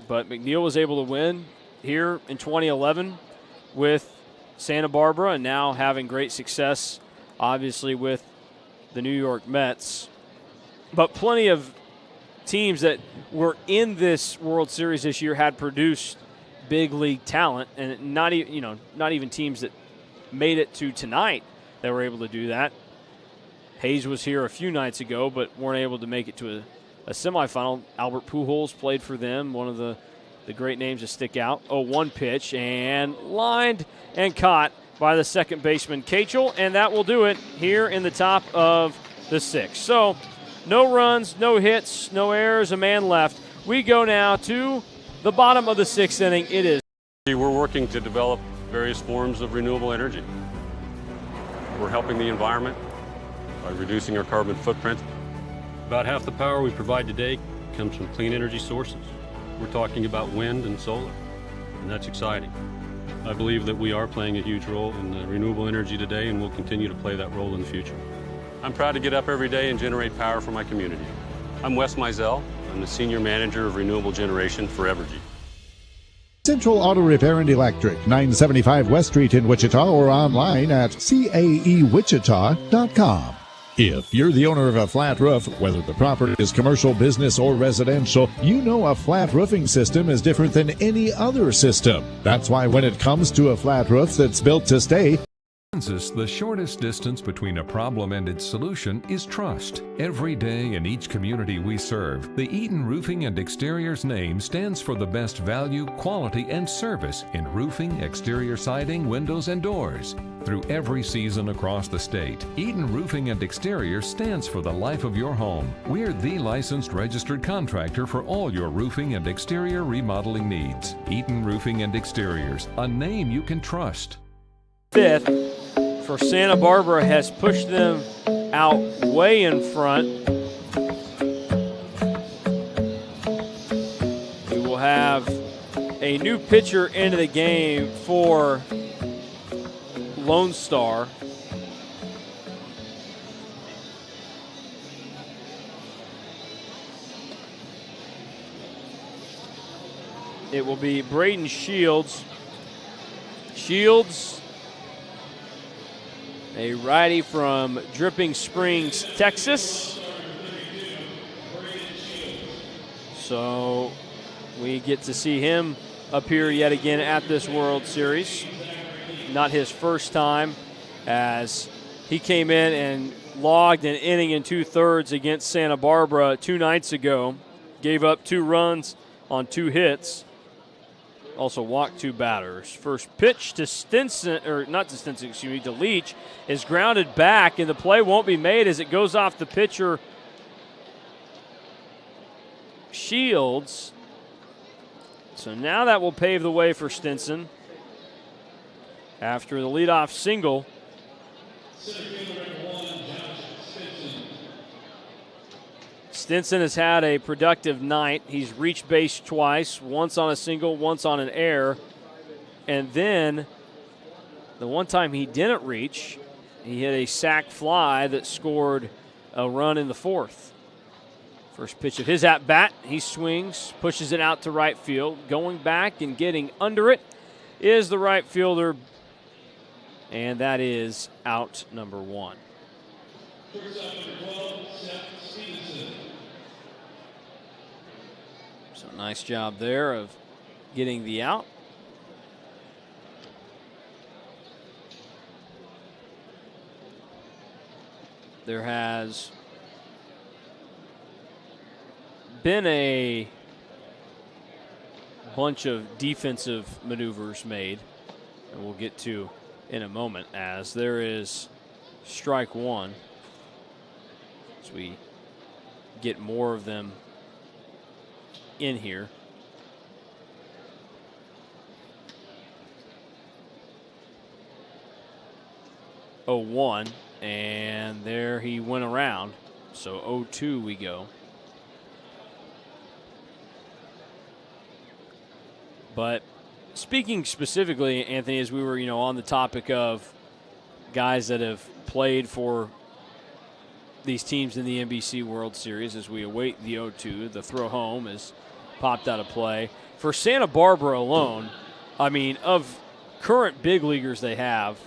But McNeil was able to win here in 2011 with Santa Barbara and now having great success, obviously, with the New York Mets. But plenty of teams that were in this World Series this year had produced big league talent, and not even teams that made it to tonight that were able to do that. Hayes was here a few nights ago, but weren't able to make it to a semifinal. Albert Pujols played for them, one of the great names to stick out. 0-1 pitch, and lined and caught by the second baseman, Kachel, and that will do it here in the top of the sixth. So no runs, no hits, no errors, a man left. We go now to the bottom of the sixth inning. It is. We're working to develop various forms of renewable energy. We're helping the environment by reducing our carbon footprint. About half the power we provide today comes from clean energy sources. We're talking about wind and solar, and that's exciting. I believe that we are playing a huge role in renewable energy today, and we'll continue to play that role in the future. I'm proud to get up every day and generate power for my community. I'm Wes Mizell. I'm the Senior Manager of Renewable Generation for Evergy. Central Auto Repair and Electric, 975 West Street in Wichita, or online at caewichita.com. If you're the owner of a flat roof, whether the property is commercial, business, or residential, you know a flat roofing system is different than any other system. That's why when it comes to a flat roof that's built to stay, Kansas, the shortest distance between a problem and its solution is trust. Every day in each community we serve, the Eaton Roofing and Exteriors name stands for the best value, quality, and service in roofing, exterior siding, windows, and doors. Through every season across the state, Eaton Roofing and Exteriors stands for the life of your home. We're the licensed registered contractor for all your roofing and exterior remodeling needs. Eaton Roofing and Exteriors, a name you can trust. Fifth for Santa Barbara has pushed them out way in front. We will have a new pitcher into the game for Lonestar. It will be Braden Shields. Shields, a righty from Dripping Springs, Texas. So we get to see him appear yet again at this World Series. Not his first time, as he came in and logged an inning and 2/3 against Santa Barbara 2 nights ago. Gave up 2 runs on 2 hits. Also walked 2 batters. First pitch to Stinson, or not to Stinson, excuse me, to Leach, is grounded back, and the play won't be made as it goes off the pitcher, Shields. So now that will pave the way for Stinson after the leadoff single. Stinson has had a productive night. He's reached base twice, once on a single, once on an error. And then the one time he didn't reach, he hit a sac fly that scored a run in the 4th. First pitch of his at-bat, he swings, pushes it out to right field. Going back and getting under it is the right fielder, and that is out number 1. So nice job there of getting the out. There has been a bunch of defensive maneuvers made, and we'll get to in a moment, as there is strike 1 as we get more of them in here. Oh, 1, and there he went around. So 0-2 we go. But speaking specifically, Anthony, as we were, on the topic of guys that have played for these teams in the NBC World Series, as we await the 0-2, the throw home is popped out of play. For Santa Barbara alone, I mean, of current big leaguers they have.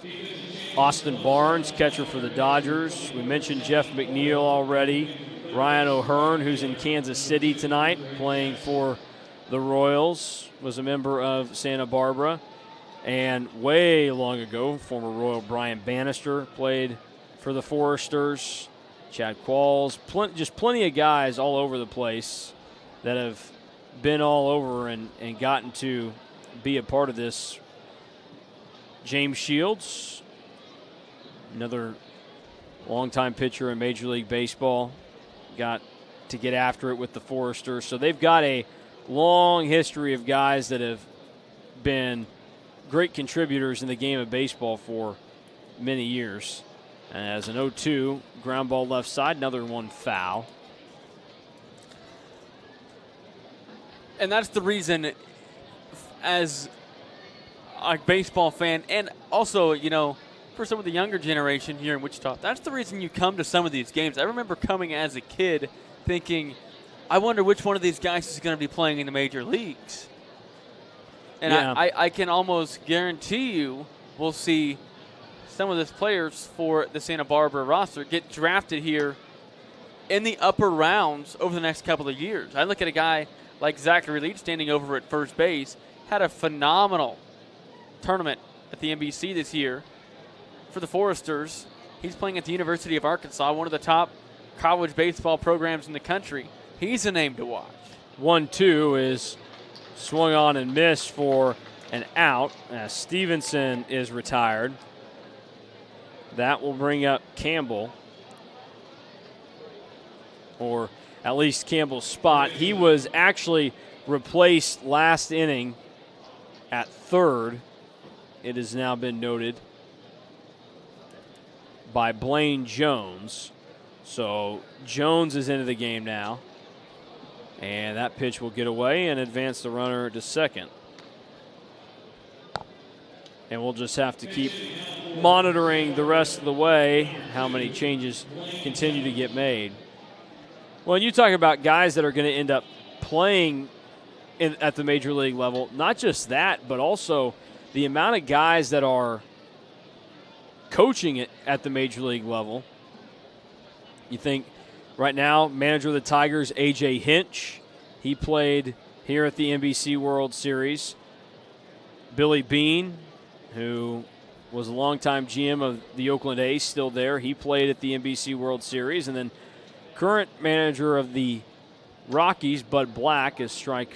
Austin Barnes, catcher for the Dodgers. We mentioned Jeff McNeil already. Ryan O'Hearn, who's in Kansas City tonight, playing for the Royals, was a member of Santa Barbara. And way long ago, former Royal Brian Bannister played for the Foresters. Chad Qualls, just plenty of guys all over the place that have been all over and gotten to be a part of this. James Shields, another longtime pitcher in Major League Baseball, got to get after it with the Foresters. So they've got a long history of guys that have been great contributors in the game of baseball for many years. As an 0-2, ground ball left side, another one foul. And that's the reason, as a baseball fan, and also, you know, for some of the younger generation here in Wichita, that's the reason you come to some of these games. I remember coming as a kid thinking, I wonder which one of these guys is going to be playing in the major leagues. And yeah. I can almost guarantee you we'll see some of these players for the Santa Barbara roster get drafted here in the upper rounds over the next couple of years. I look at a guy like Zachary Leach standing over at first base, had a phenomenal tournament at the NBC this year for the Foresters. He's playing at the University of Arkansas, one of the top college baseball programs in the country. He's a name to watch. 1-2 is swung on and missed for an out as Stevenson is retired. That will bring up Campbell, or at least Campbell's spot. He was actually replaced last inning at third. It has now been noted by Blaine Jones. So Jones is into the game now. And that pitch will get away and advance the runner to second. And we'll just have to keep monitoring the rest of the way how many changes continue to get made. Well, you talk about guys that are going to end up playing at the major league level. Not just that, but also the amount of guys that are coaching it at the major league level. You think right now, manager of the Tigers, A.J. Hinch, he played here at the NBC World Series. Billy Bean, who was a longtime GM of the Oakland A's, still there. He played at the NBC World Series. And then current manager of the Rockies, Bud Black, as strike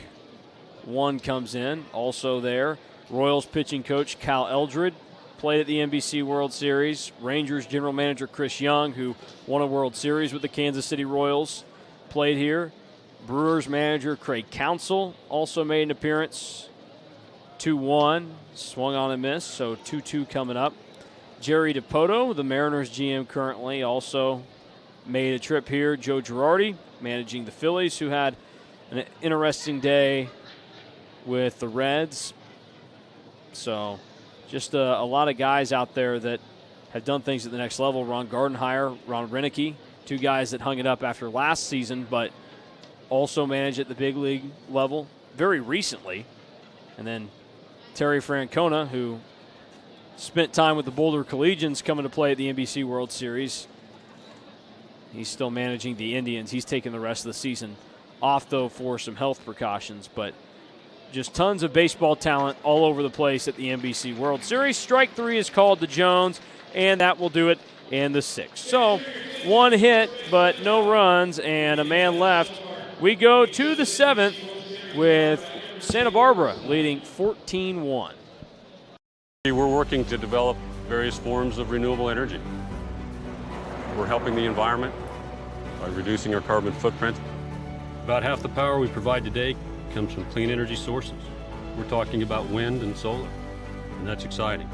one comes in, also there. Royals pitching coach Cal Eldred played at the NBC World Series. Rangers general manager Chris Young, who won a World Series with the Kansas City Royals, played here. Brewers manager Craig Counsell also made an appearance. 2-1, swung on and missed, so 2-2 coming up. Jerry DiPoto, the Mariners GM currently, also made a trip here. Joe Girardi, managing the Phillies, who had an interesting day with the Reds. So just a lot of guys out there that have done things at the next level. Ron Gardenhire, Ron Renicky, two guys that hung it up after last season, but also managed at the big league level very recently. And then Terry Francona, who spent time with the Boulder Collegians coming to play at the NBC World Series. He's still managing the Indians. He's taking the rest of the season off, though, for some health precautions. But just tons of baseball talent all over the place at the NBC World Series. Strike three is called to Jones, and that will do it in the sixth. So one hit, but no runs, and a man left. We go to the seventh with Santa Barbara leading 14-1. We're working to develop various forms of renewable energy. We're helping the environment by reducing our carbon footprint. About half the power we provide today comes from clean energy sources. We're talking about wind and solar, and that's exciting.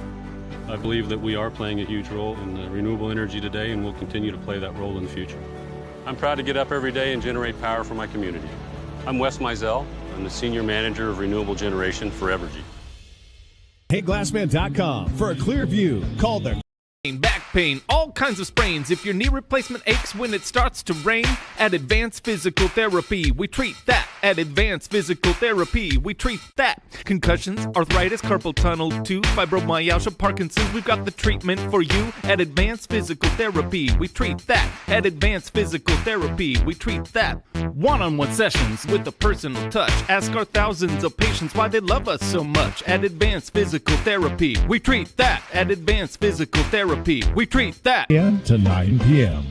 I believe that we are playing a huge role in renewable energy today, and we'll continue to play that role in the future. I'm proud to get up every day and generate power for my community. I'm Wes Mizell. I'm the Senior Manager of Renewable Generation for Evergy. HeyGlassman.com. For a clear view, call the Back pain, all kinds of sprains. If your knee replacement aches when it starts to rain, at Advanced Physical Therapy, we treat that. At Advanced Physical Therapy, we treat that. Concussions, arthritis, carpal tunnel, tooth, fibromyalgia, Parkinson's, we've got the treatment for you. At Advanced Physical Therapy, we treat that. At Advanced Physical Therapy, we treat that. One-on-one sessions with a personal touch. Ask our thousands of patients why they love us so much. At Advanced Physical Therapy, we treat that. At Advanced Physical Therapy, we treat that. 10 to 9 p.m.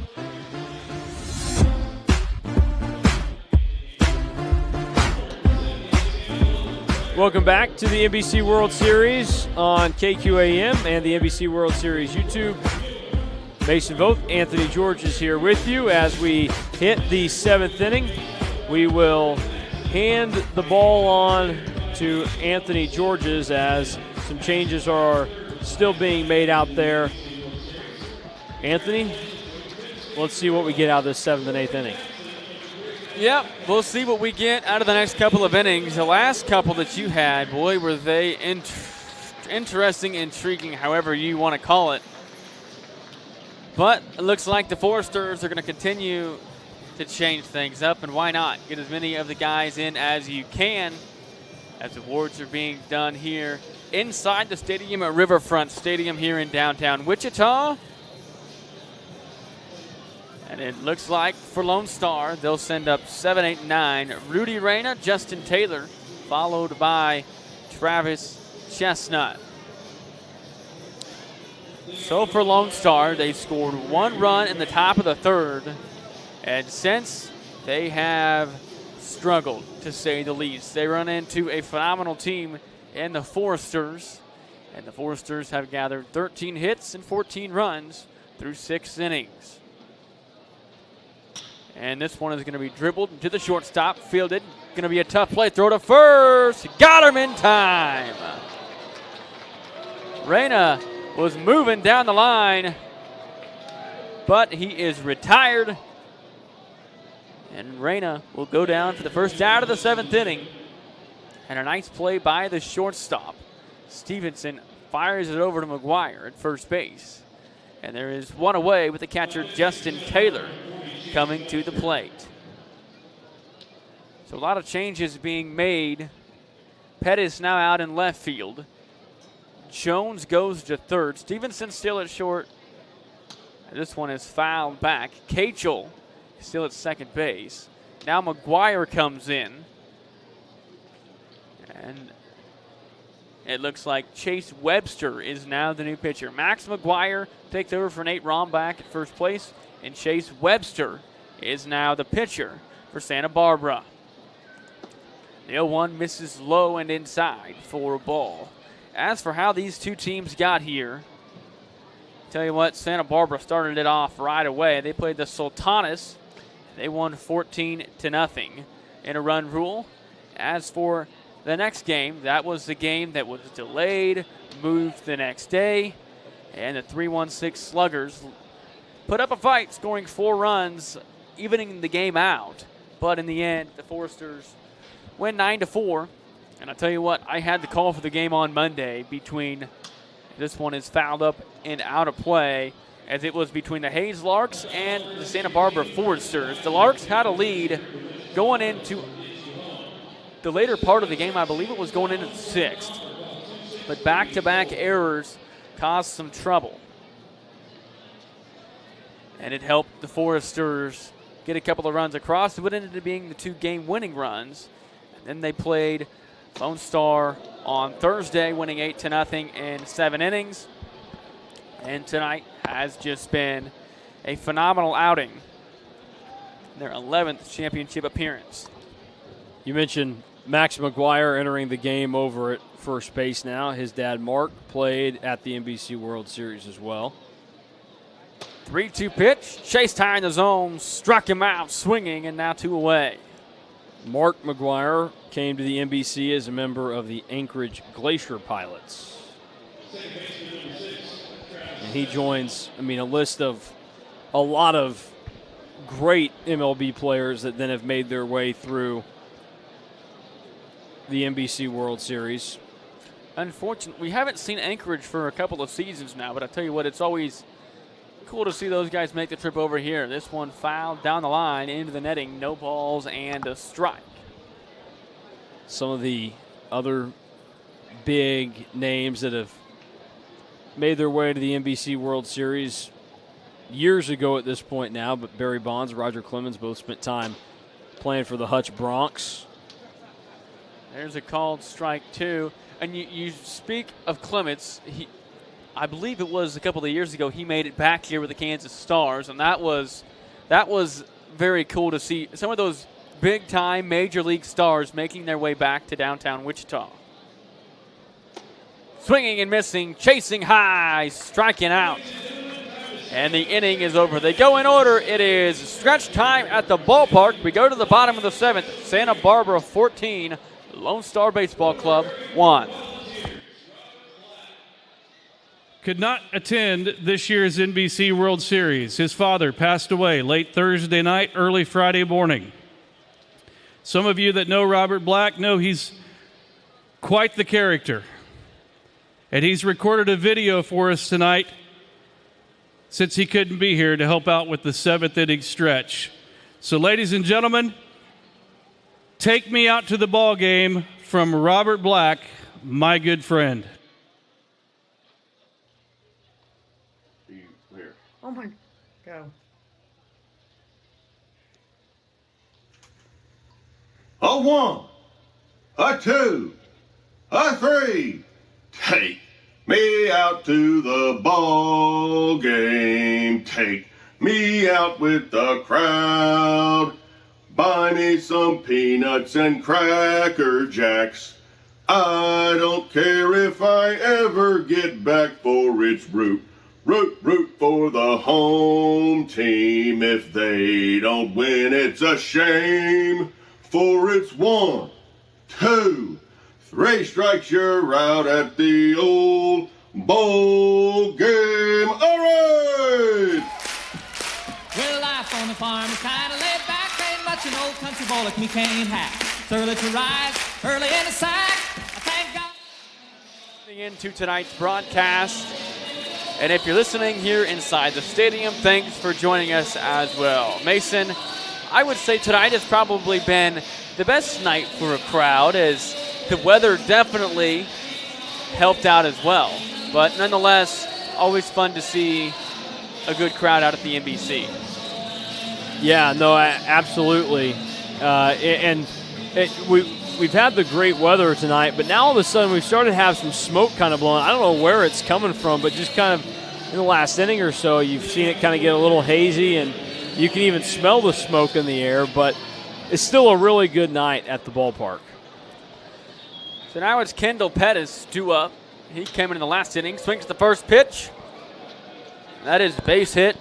Welcome back to the NBC World Series on KQAM and the NBC World Series YouTube. Mason Voth, Anthony George is here with you as we hit the 7th inning. We will hand the ball on to Anthony George's as some changes are still being made out there. Anthony, let's see what we get out of this 7th and 8th inning. Yep, we'll see what we get out of the next couple of innings. The last couple that you had, boy, were they interesting, intriguing, however you want to call it. But it looks like the Foresters are going to continue to change things up, and why not? Get as many of the guys in as you can as awards are being done here inside the stadium at Riverfront Stadium here in downtown Wichita. And it looks like for Lone Star, they'll send up 7, 8, 9. Rudy Reyna, Justin Taylor, followed by Travis Chestnut. So for Lone Star, they scored 1 run in the top of the 3rd. And since they have struggled, to say the least, they run into a phenomenal team in the Foresters. And the Foresters have gathered 13 hits and 14 runs through 6 innings. And this one is going to be dribbled to the shortstop, fielded. Going to be a tough play. Throw to first. Got him in time. Reyna was moving down the line, but he is retired. And Reyna will go down for the first out of the 7th inning. And a nice play by the shortstop. Stevenson fires it over to McGuire at first base. And there is one away with the catcher, Justin Taylor, coming to the plate. So a lot of changes being made. Pettis now out in left field. Jones goes to third. Stevenson still at short. This one is fouled back. Cachel still at second base. Now McGuire comes in. And it looks like Chase Webster is now the new pitcher. Max McGuire takes over for Nate Rombach at first place. And Chase Webster is now the pitcher for Santa Barbara. The 0-1 misses low and inside for a ball. As for how these two teams got here, tell you what, Santa Barbara started it off right away. They played the Sultanas. They won 14-0 in a run rule. As for the next game, that was the game that was delayed, moved the next day, and the 3-1-6 Sluggers put up a fight, scoring 4 runs, evening the game out. But in the end, the Foresters win 9-4. And I'll tell you what, I had the call for the game on Monday between, this one is fouled up and out of play, as it was between the Hayes Larks and the Santa Barbara Foresters. The Larks had a lead going into the later part of the game. I believe it was going into the 6th. But back-to-back errors caused some trouble. And it helped the Foresters get a couple of runs across. It ended up being the 2 game-winning runs. And then they played Lone Star on Thursday, winning 8-0 in 7 innings. And tonight has just been a phenomenal outing. Their 11th championship appearance. You mentioned Max McGuire entering the game over at first base now. His dad, Mark, played at the NBC World Series as well. 3-2 pitch. Chased high in the zone, struck him out swinging, and now 2 away. Mark McGuire came to the NBC as a member of the Anchorage Glacier Pilots. And he joins, a list of a lot of great MLB players that then have made their way through the NBC World Series. unfortunately, we haven't seen Anchorage for a couple of seasons now, but I tell you what, it's always cool to see those guys make the trip over here. This one fouled down the line into the netting, no balls and a strike. Some of the other big names that have made their way to the NBC World Series years ago at this point now, but Barry Bonds, Roger Clemens both spent time playing for the Hutch Bronx. There's a called strike two. And you speak of Clemens, I believe it was a couple of years ago he made it back here with the Kansas Stars, and that was very cool to see some of those big-time Major League stars making their way back to downtown Wichita. Swinging and missing, chasing high, striking out. And the inning is over. They go in order. It is stretch time at the ballpark. We go to the bottom of the seventh. Santa Barbara 14, Lone Star Baseball Club 1. Could not attend this year's NBC World Series. His father passed away late Thursday night, early Friday morning. Some of you that know Robert Black know he's quite the character. And he's recorded a video for us tonight since he couldn't be here to help out with the seventh inning stretch. So, ladies and gentlemen, take me out to the ball game from Robert Black, my good friend. Oh my, go. A 1, a 2, a 3. Take me out to the ball game. Take me out with the crowd. Buy me some peanuts and Cracker Jacks. I don't care if I ever get back, for it's root for the home team. If they don't win, it's a shame. For it's 1, 2, 3 strikes, you're out at the old bowl game. All right! Well, life on the farm is kind of laid back. Ain't much an old country boy like me can't have. It's early to rise, early in the sack. I thank God. Into tonight's broadcast. And if you're listening here inside the stadium, thanks for joining us as well. Mason, I would say tonight has probably been the best night for a crowd, as the weather definitely helped out as well. But nonetheless, always fun to see a good crowd out at the NBC. Yeah, no, absolutely. We've had the great weather tonight, but now all of a sudden we've started to have some smoke kind of blowing. I don't know where it's coming from, but just kind of in the last inning or so, you've seen it kind of get a little hazy, and you can even smell the smoke in the air, but it's still a really good night at the ballpark. So now it's Kendall Pettis due up. He came in the last inning, swings the first pitch. That is base hit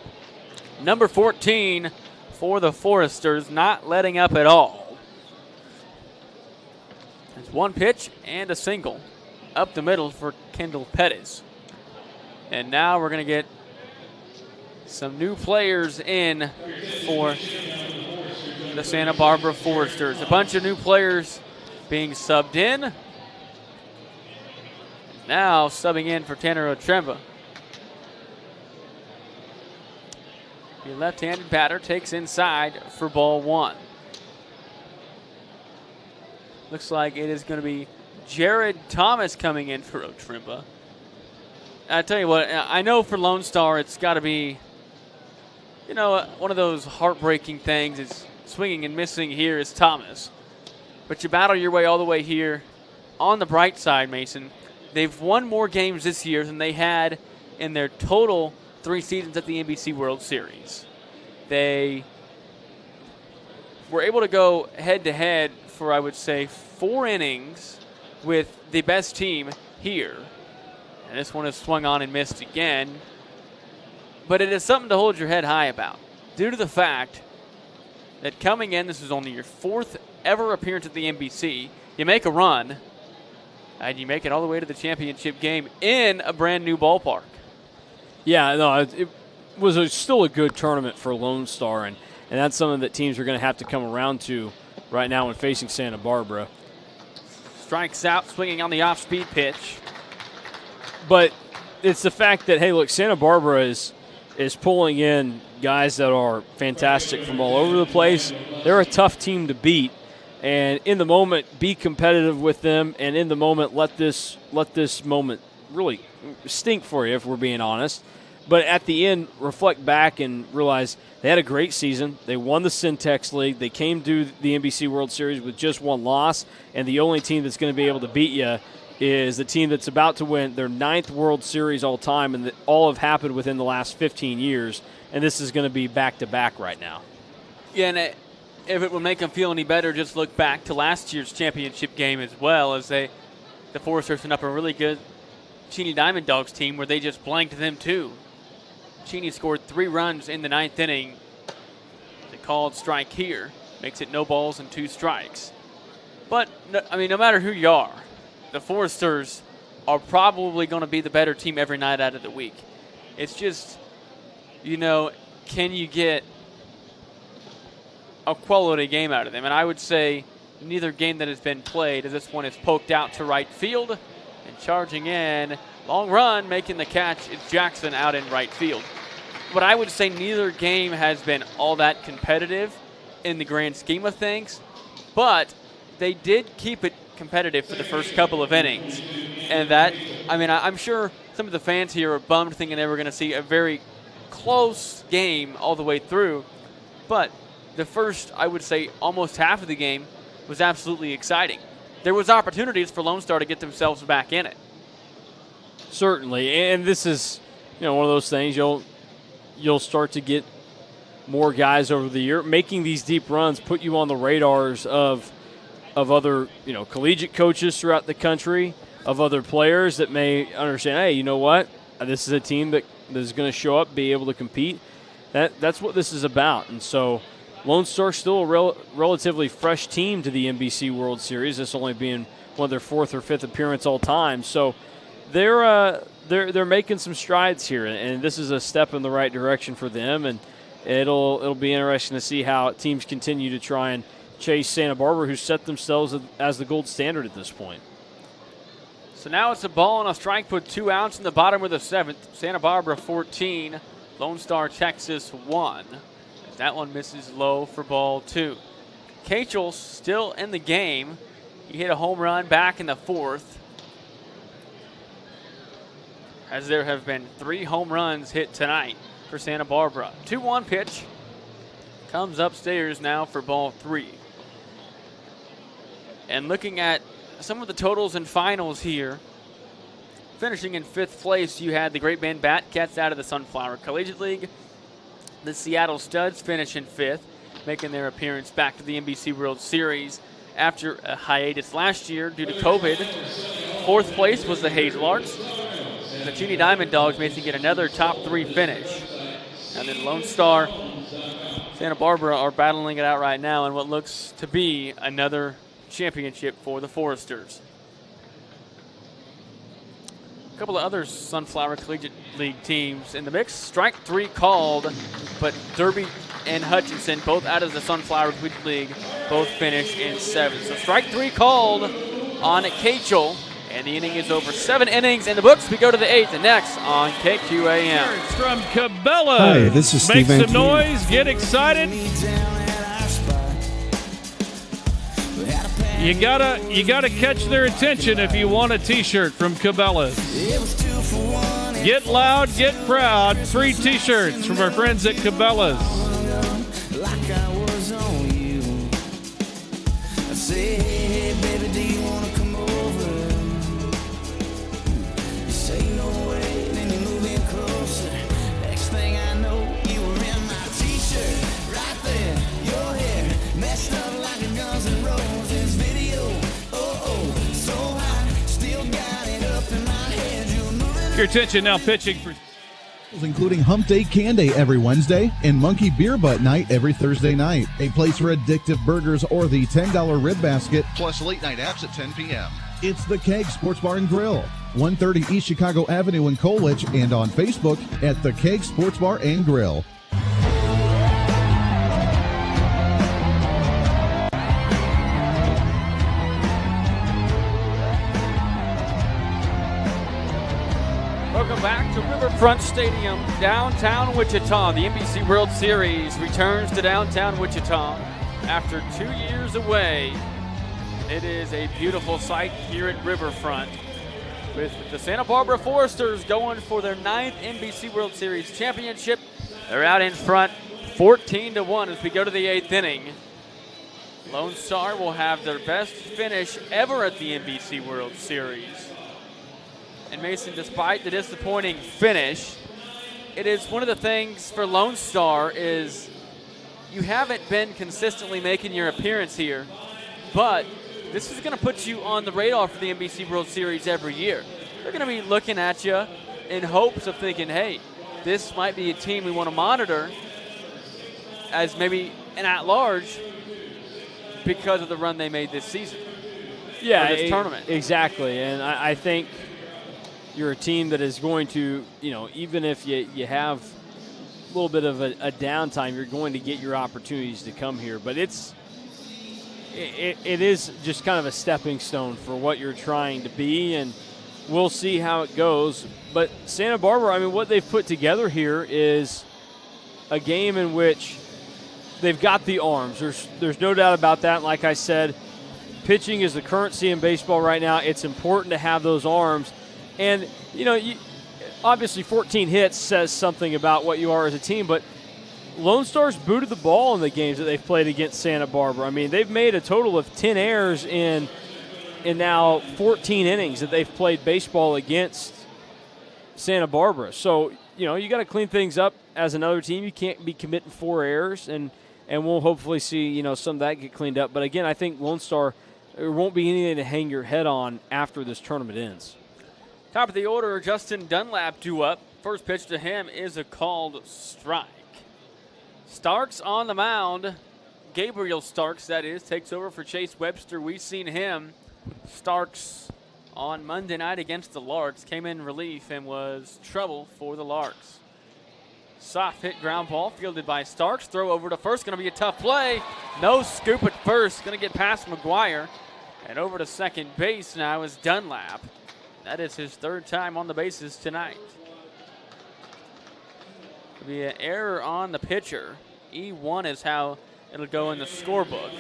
number 14 for the Foresters, not letting up at all. It's one pitch and a single up the middle for Kendall Pettis. And now we're going to get some new players in for the Santa Barbara Foresters. A bunch of new players being subbed in. Now subbing in for Tanner Otremba. The left-handed batter takes inside for ball one. Looks like it is going to be Jared Thomas coming in for Otremba. I tell you what, I know for Lone Star it's got to be, one of those heartbreaking things is swinging and missing here is Thomas. But you battle your way all the way here. On the bright side, Mason, they've won more games this year than they had in their total 3 seasons at the NBC World Series. They were able to go head-to-head for, I would say, 4 innings with the best team here. And this one is swung on and missed again. But it is something to hold your head high about, due to the fact that coming in, this is only your 4th ever appearance at the NBC. You make a run, and you make it all the way to the championship game in a brand new ballpark. Yeah, no, it was still a good tournament for Lone Star, and that's something that teams are going to have to come around to right now when facing Santa Barbara. strikes out, swinging on the off-speed pitch. But it's the fact that, hey, look, Santa Barbara is pulling in guys that are fantastic from all over the place. They're a tough team to beat. And in the moment, be competitive with them, and in the moment, let this moment really stink for you, if we're being honest. But at the end, reflect back and realize they had a great season. They won the Syntex League. They came to the NBC World Series with just one loss, and the only team that's going to be able to beat you is the team that's about to win their 9th World Series all time, and all have happened within the last 15 years, and this is going to be back-to-back right now. Yeah, and if it will make them feel any better, just look back to last year's championship game as well, as the Foresters put up a really good Cheney Diamond Dogs team where they just blanked them too. Cheney scored 3 runs in the 9th inning. They called strike here. Makes it no balls and 2 strikes. But, no matter who you are, the Foresters are probably going to be the better team every night out of the week. It's just, can you get a quality game out of them? And I would say neither game that has been played, as this one is poked out to right field and charging in. Long run, making the catch. It's Jackson out in right field. But I would say neither game has been all that competitive in the grand scheme of things. But they did keep it competitive for the first couple of innings. And that, I'm sure some of the fans here are bummed thinking they were going to see a very close game all the way through. But the first, I would say, almost half of the game was absolutely exciting. There was opportunities for Lone Star to get themselves back in it. Certainly, and this is one of those things you'll start to get more guys over the year making these deep runs, put you on the radars of other collegiate coaches throughout the country, of other players that may understand, hey, you know what, this is a team that is going to show up, be able to compete. That's what this is about. And so Lone Star still a relatively fresh team to the NBC World Series, this only being one of their 4th or 5th appearance all time. So they're making some strides here, and this is a step in the right direction for them, and it'll be interesting to see how teams continue to try and chase Santa Barbara, who set themselves as the gold standard at this point. So now it's a ball and a strike with 2 outs in the bottom of the 7th. Santa Barbara 14, Lone Star Texas 1. That one misses low for ball 2. Cachel still in the game. He hit a home run back in the 4th, as there have been 3 home runs hit tonight for Santa Barbara. 2-1 pitch comes upstairs now for ball 3. And looking at some of the totals and finals here, finishing in 5th place, you had the Great Bend Batcats out of the Sunflower Collegiate League. The Seattle Studs finish in 5th, making their appearance back to the NBC World Series after a hiatus last year due to COVID. 4th place was the Hazelards. The Cheney Diamond Dogs making it another top 3 finish. And then Lone Star, Santa Barbara are battling it out right now in what looks to be another championship for the Foresters. A couple of other Sunflower Collegiate League teams in the mix. Strike 3 called, but Derby and Hutchinson, both out of the Sunflower Collegiate League, both finished in 7th. So strike 3 called on Cachel, and the inning is over. 7 innings in the books. We go to the 8th next on KQAM. From Cabela's. Hi, this is Make Steve some noise, get excited. You gotta catch their attention if you want a T-shirt from Cabela's. Get loud, get proud. Free T-shirts from our friends at Cabela's. Your attention now, pitching for including Hump Day Can Day every Wednesday and Monkey Beer Butt Night every Thursday night. A place for addictive burgers or the $10 rib basket, Plus late night apps at 10 p.m. It's the Keg Sports Bar and Grill, 130 East Chicago Avenue in Colwich, and on Facebook at the Keg Sports Bar and Grill. Riverfront Stadium, downtown Wichita. The NBC World Series returns to downtown Wichita after 2 years away. It is a beautiful sight here at Riverfront, with the Santa Barbara Foresters going for their 9th NBC World Series championship. They're out in front 14-1 as we go to the 8th inning. Lone Star will have their best finish ever at the NBC World Series. And Mason, despite the disappointing finish, it is one of the things for Lone Star is you haven't been consistently making your appearance here, but this is going to put you on the radar for the NBC World Series every year. They're going to be looking at you in hopes of thinking, hey, this might be a team we want to monitor as maybe an at-large because of the run they made this season. Yeah, this tournament. Exactly. And I think you're a team that is going to, even if you have a little bit of a downtime, you're going to get your opportunities to come here. But it is just kind of a stepping stone for what you're trying to be, and we'll see how it goes. But Santa Barbara, what they've put together here is a game in which they've got the arms. There's no doubt about that. Like I said, pitching is the currency in baseball right now. It's important to have those arms. And, obviously 14 hits says something about what you are as a team, but Lone Star's booted the ball in the games that they've played against Santa Barbara. They've made a total of 10 errors in now 14 innings that they've played baseball against Santa Barbara. So, you got to clean things up as another team. You can't be committing 4 errors, and we'll hopefully see, some of that get cleaned up. But, again, I think Lone Star, there won't be anything to hang your head on after this tournament ends. Top of the order, Justin Dunlap due up. First pitch to him is a called strike. Starks on the mound. Gabriel Starks, that is, takes over for Chase Webster. We've seen him. Starks on Monday night against the Larks came in relief and was trouble for the Larks. Soft hit ground ball fielded by Starks. Throw over to first. Going to be a tough play. No scoop at first. Going to get past McGuire. And over to second base now is Dunlap. That is his 3rd time on the bases tonight. It'll be an error on the pitcher. E1 is how it'll go in the scorebook.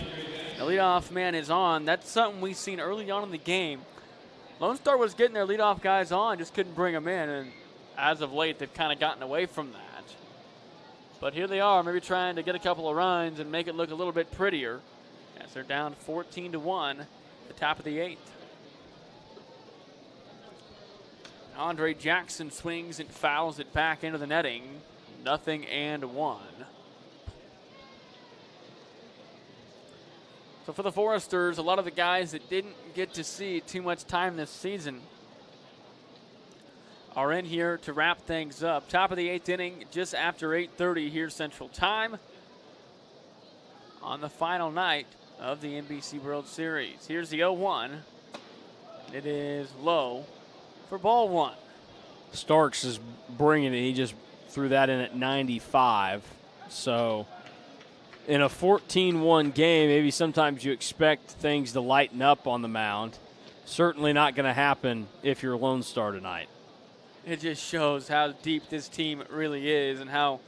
The leadoff man is on. That's something we've seen early on in the game. Lone Star was getting their leadoff guys on, just couldn't bring them in. And as of late, they've kind of gotten away from that. But here they are, maybe trying to get a couple of runs and make it look a little bit prettier as they're down 14-1 at the top of the 8th. Andre Jackson swings and fouls it back into the netting. 0-1. So for the Foresters, a lot of the guys that didn't get to see too much time this season are in here to wrap things up. Top of the 8th inning, just after 8:30 here Central Time on the final night of the NBC World Series. Here's the 0-1. It is low for ball 1. Starks is bringing it. He just threw that in at 95. So in a 14-1 game, maybe sometimes you expect things to lighten up on the mound. Certainly not going to happen if you're Lone Star tonight. It just shows how deep this team really is and how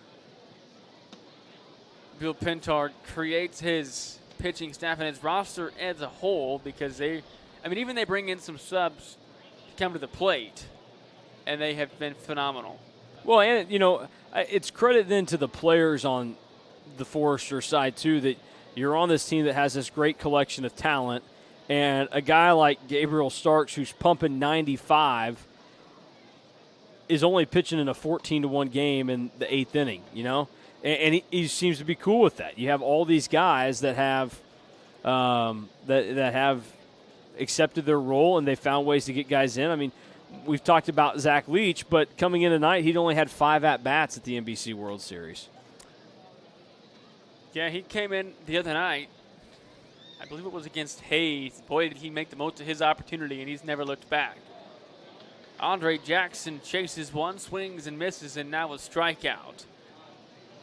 Bill Pintard creates his pitching staff and his roster as a whole, because even they bring in some subs to come to the plate, and they have been phenomenal. Well, and, it's credit then to the players on the Forester side, too, that you're on this team that has this great collection of talent, and a guy like Gabriel Starks, who's pumping 95, is only pitching in a 14-1 game in the 8th inning, and he seems to be cool with that. You have all these guys that have that have accepted their role, and they found ways to get guys in. We've talked about Zach Leach, but coming in tonight, he'd only had 5 at-bats at the NBC World Series. Yeah, he came in the other night. I believe it was against Hayes. Boy, did he make the most of his opportunity, and he's never looked back. Andre Jackson chases one, swings and misses, and now a strikeout.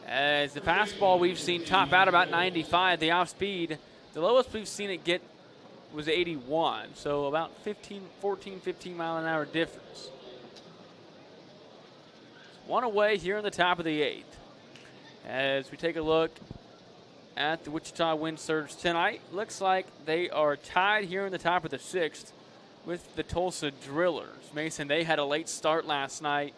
As the fastball we've seen top out about 95, the off-speed, the lowest we've seen it get was 81, so about 15 mile an hour difference. one away here in the top of the 8th. As we take a look at the Wichita Wind Surge tonight, looks like they are tied here in the top of the 6th with the Tulsa Drillers. Mason, they had a late start last night.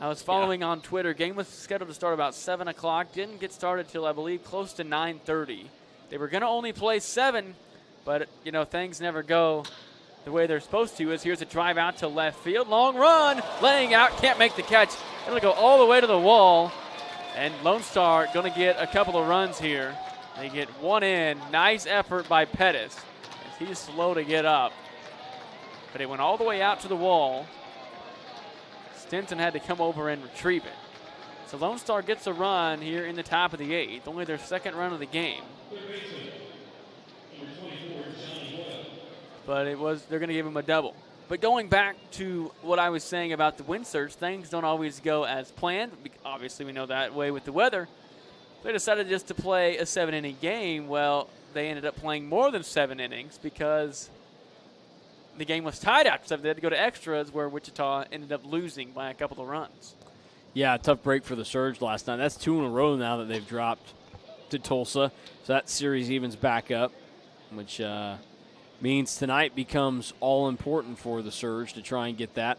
I was following on Twitter. Game was scheduled to start about 7 o'clock. Didn't get started till, I believe, close to 9:30. They were going to only play 7, but, you know, things never go the way they're supposed to. As here's a drive out to left field. Long run, laying out, can't make the catch. It'll go all the way to the wall. And Lone Star going to get a couple of runs here. They get one in. Nice effort by Pettis, as he's slow to get up. But it went all the way out to the wall. Stinson had to come over and retrieve it. So Lone Star gets a run here in the top of the 8th, only their second run of the game. But they're going to give him a double. But going back to what I was saying about the Wind Surge, things don't always go as planned. Obviously, we know that way with the weather. They decided just to play a 7-inning game. Well, they ended up playing more than 7 innings because the game was tied after 7. They had to go to extras, where Wichita ended up losing by a couple of runs. Yeah, tough break for the Surge last night. That's 2 in a row now that they've dropped to Tulsa. So that series evens back up, which means tonight becomes all important for the Surge to try and get that.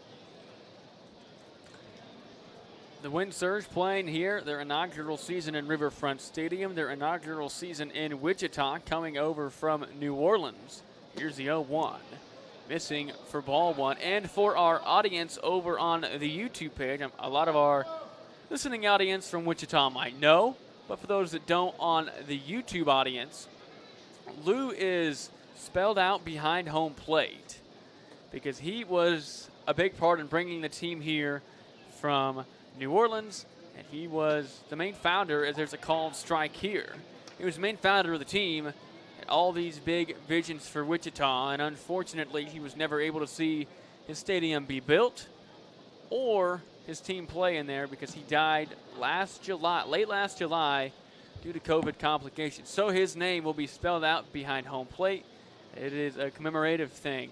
The Wind Surge playing here their inaugural season in Riverfront Stadium, their inaugural season in Wichita, coming over from New Orleans. Here's the 0-1. Missing for ball 1. And for our audience over on the YouTube page, a lot of our listening audience from Wichita might know, but for those that don't, on the YouTube audience, Lou is spelled out behind home plate because he was a big part in bringing the team here from New Orleans, and he was the main founder, as there's a called strike here. He was the main founder of the team, and all these big visions for Wichita, and unfortunately he was never able to see his stadium be built or his team play in there because he died late last July due to COVID complications. So his name will be spelled out behind home plate. It is a commemorative thing.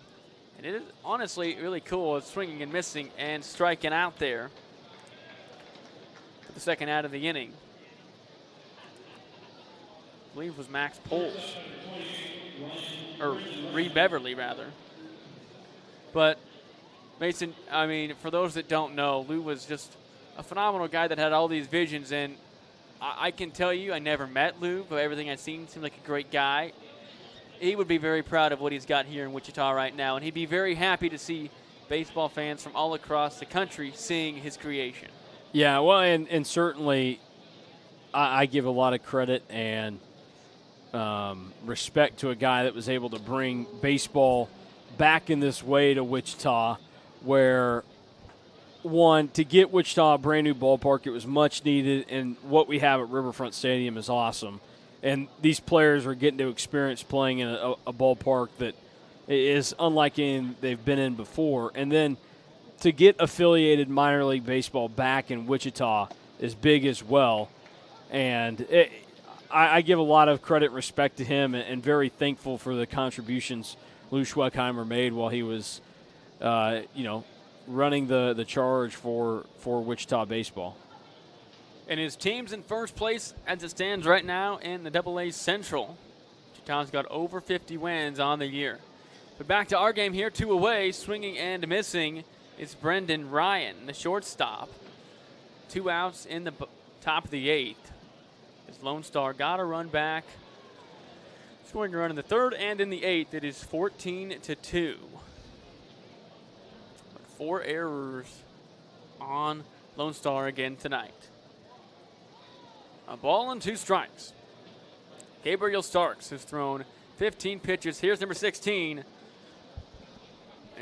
And it is honestly really cool. It's swinging and missing and striking out there for the second out of the inning. I believe it was Max Poles. Or Reed Beverly, rather. But Mason, I mean, for those that don't know, Lou was just a phenomenal guy that had all these visions. And I can tell you, I never met Lou, but everything I've seen seemed like a great guy. He would be very proud of what he's got here in Wichita right now, and he'd be very happy to see baseball fans from all across the country seeing his creation. Yeah, well, and certainly I give a lot of credit and respect to a guy that was able to bring baseball back in this way to Wichita, where, one, to get Wichita a brand-new ballpark, it was much needed, and what we have at Riverfront Stadium is awesome. And these players are getting to experience playing in a ballpark that is unlike any they've been in before. And then to get affiliated minor league baseball back in Wichita is big as well. And I give a lot of credit and respect to him and very thankful for the contributions Lou Schweckheimer made while he was, running the charge for Wichita baseball. And his team's in first place as it stands right now in the AA Central. Wichita's got over 50 wins on the year. But back to our game here, 2 away, swinging and missing. It's Brendan Ryan, the shortstop. 2 outs in the top of the 8th. As Lone Star got a run back. Scoring a run in the 3rd and in the 8th. It is 14-2. 4 errors on Lone Star again tonight. A ball and 2 strikes. Gabriel Starks has thrown 15 pitches. Here's number 16.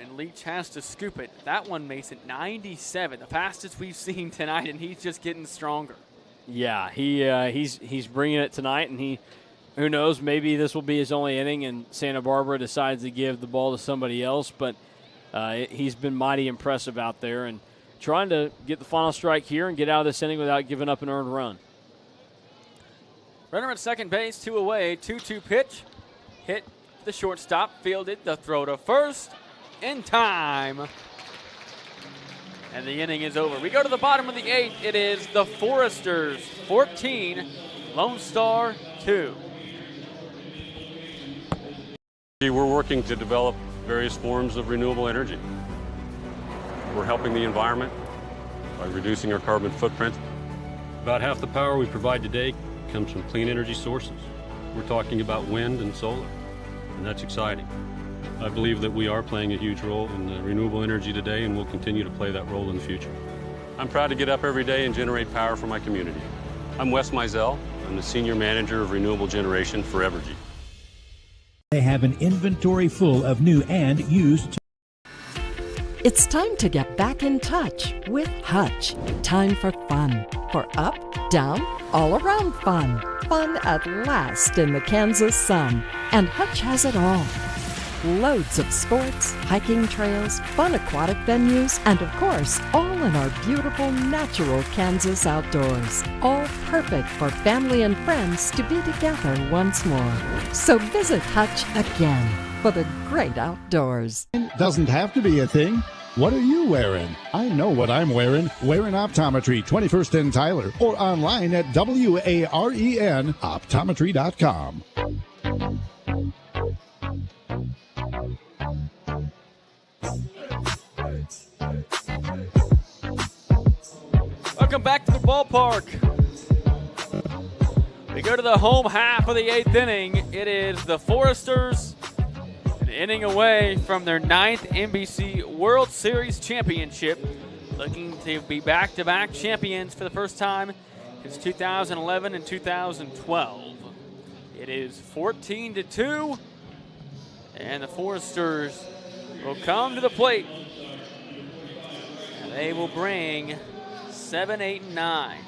And Leach has to scoop it. That one, Mason, 97. The fastest we've seen tonight, and he's just getting stronger. Yeah, he's bringing it tonight, and who knows, maybe this will be his only inning and Santa Barbara decides to give the ball to somebody else. But he's been mighty impressive out there and trying to get the final strike here and get out of this inning without giving up an earned run. Runner at second base, 2 away, 2-2 pitch. Hit the shortstop, fielded the throw to first in time. and the inning is over. We go to the bottom of the 8th. It is the Foresters 14, Lone Star 2. We're working to develop various forms of renewable energy. We're helping the environment by reducing our carbon footprint. About half the power we provide today comes from clean energy sources. We're talking about wind and solar, and that's exciting. I believe that we are playing a huge role in renewable energy today, and we'll continue to play that role in the future. I'm proud to get up every day and generate power for my community. I'm Wes Mizell. I'm the Senior Manager of Renewable Generation for Evergy. They have an inventory full of new and used. It's time to get back in touch with Hutch. Time for fun. For up, down, all around fun. Fun at last in the Kansas sun. And Hutch has it all. Loads of sports, hiking trails, fun aquatic venues, and of course, all in our beautiful natural Kansas outdoors. All perfect for family and friends to be together once more. So visit Hutch again for the great outdoors. Doesn't have to be a thing. What are you wearing? I know what I'm wearing. Wearing Optometry, 21st and Tyler, or online at WARENoptometry.com. Welcome back to the ballpark. We go to the home half of the 8th inning. It is the Foresters an inning away from their 9th NBC World Series championship, looking to be back-to-back champions for the first time since 2011 and 2012. It is 14-2, and the Foresters will come to the plate. And they will bring 7, 8, and 9.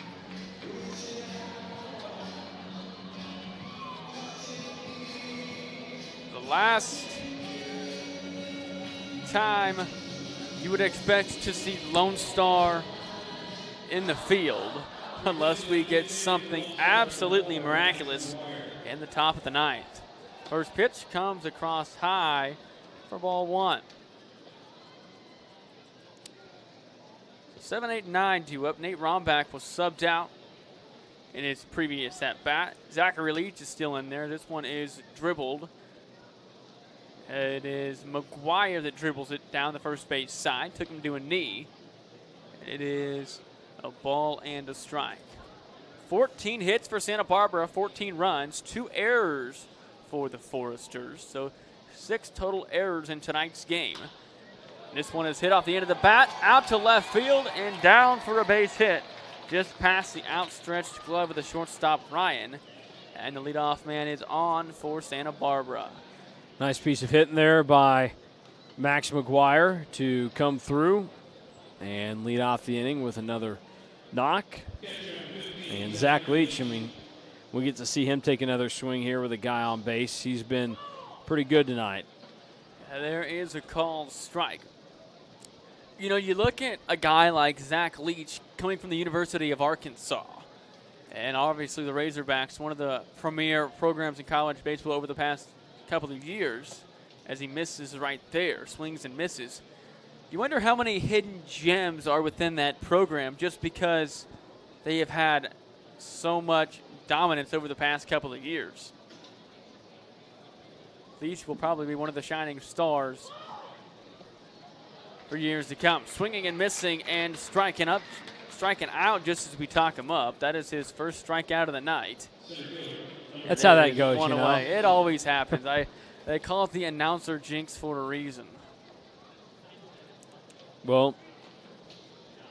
The last time you would expect to see Lone Star in the field, unless we get something absolutely miraculous in the top of the 9th. First pitch comes across high for ball 1. 7, 8, 9 due up. Nate Rombach was subbed out in his previous at-bat. Zachary Leach is still in there. This one is dribbled. It is McGuire that dribbles it down the first base side. Took him to a knee. It is a ball and a strike. 14 hits for Santa Barbara, 14 runs, 2 errors for the Foresters. So 6 total errors in tonight's game. This one is hit off the end of the bat, out to left field, and down for a base hit. Just past the outstretched glove of the shortstop, Ryan. And the leadoff man is on for Santa Barbara. Nice piece of hitting there by Max McGuire to come through and lead off the inning with another knock. And Zach Leach, I mean, we get to see him take another swing here with a guy on base. He's been pretty good tonight. There is a called strike. You know, you look at a guy like Zach Leach coming from the University of Arkansas, and obviously the Razorbacks, one of the premier programs in college baseball over the past couple of years, as he misses right there, swings and misses. You wonder how many hidden gems are within that program just because they have had so much dominance over the past couple of years. Leach will probably be one of the shining stars for years to come. Swinging and missing and striking out just as we talk him up. That is his first strikeout of the night. That's how that goes, you know. It always happens. They call it the announcer jinx for a reason. Well,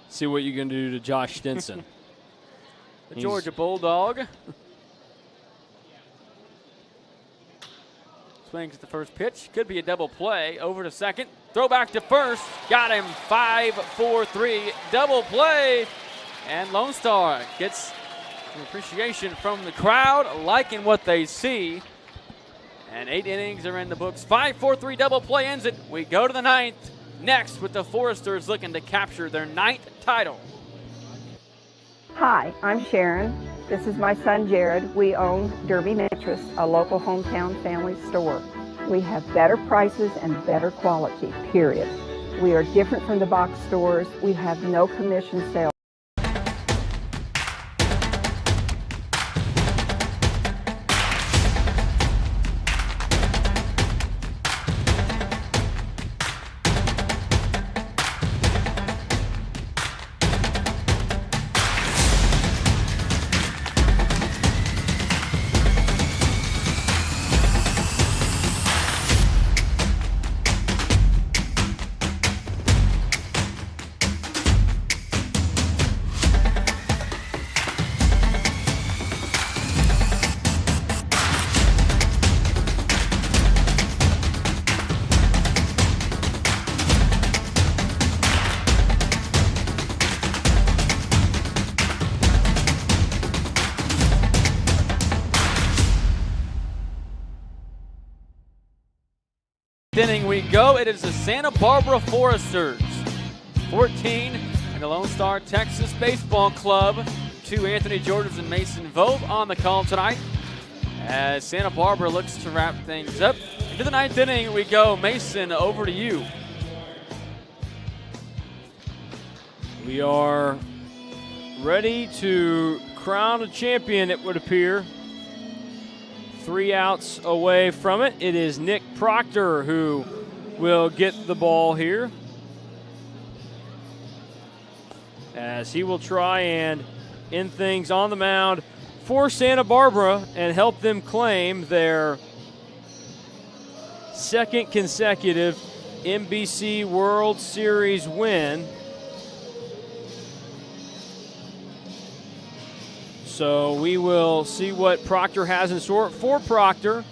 see what you can do to Josh Stinson. The Georgia Bulldog. Swings at the first pitch. Could be a double play. Over to second. Throw back to first. Got him. 5-4-3. Double play. And Lone Star gets some appreciation from the crowd, liking what they see. And 8 innings are in the books. 5-4-3 double play ends it. We go to the 9th. Next with the Foresters looking to capture their 9th title. Hi, I'm Sharon. This is my son Jared. We own Derby Mattress, a local hometown family store. We have better prices and better quality, period. We are different from the box stores. We have no commission sales. Inning we go. It is the Santa Barbara Foresters 14 and the Lonestar Texas Baseball Club. 2 Anthony Jordans and Mason Vogt on the call tonight as Santa Barbara looks to wrap things up. Into the 9th inning we go. Mason, over to you. We are ready to crown a champion, it would appear. 3 outs away from it. It is Nick Proctor who will get the ball here, as he will try and end things on the mound for Santa Barbara and help them claim their 2nd consecutive NBC World Series win. So we will see what Proctor has in store. For Proctor,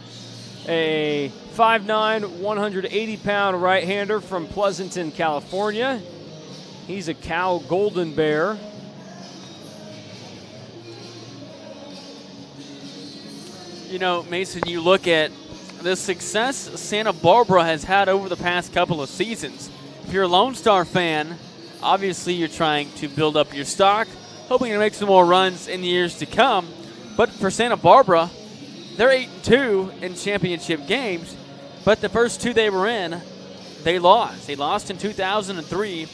a 5'9", 180-pound right-hander from Pleasanton, California. He's a Cal Golden Bear. You know, Mason, you look at the success Santa Barbara has had over the past couple of seasons. If you're a Lone Star fan, obviously you're trying to build up your stock, hoping to make some more runs in the years to come. But for Santa Barbara, they're 8-2 in championship games, but the first 2 they were in, they lost. They lost in 2003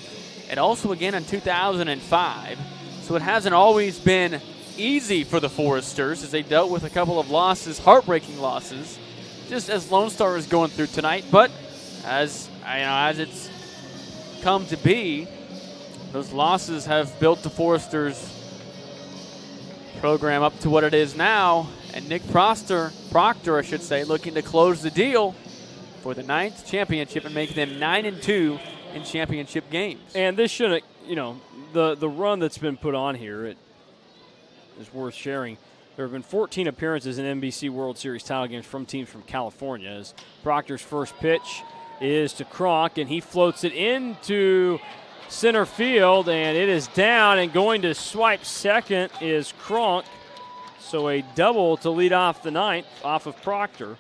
and also again in 2005. So it hasn't always been easy for the Foresters as they dealt with a couple of losses, heartbreaking losses, just as Lone Star is going through tonight. But as it's come to be, those losses have built the Foresters program up to what it is now, and Nick Proctor, looking to close the deal for the 9th championship and make them 9-2 in championship games. And this shouldn't, the run that's been put on here, it is worth sharing. There have been 14 appearances in NBC World Series title games from teams from California. As Proctor's first pitch is to Kronk, and he floats it into center field, and it is down, and going to swipe second is Kronk. So a double to lead off the 9th off of Proctor.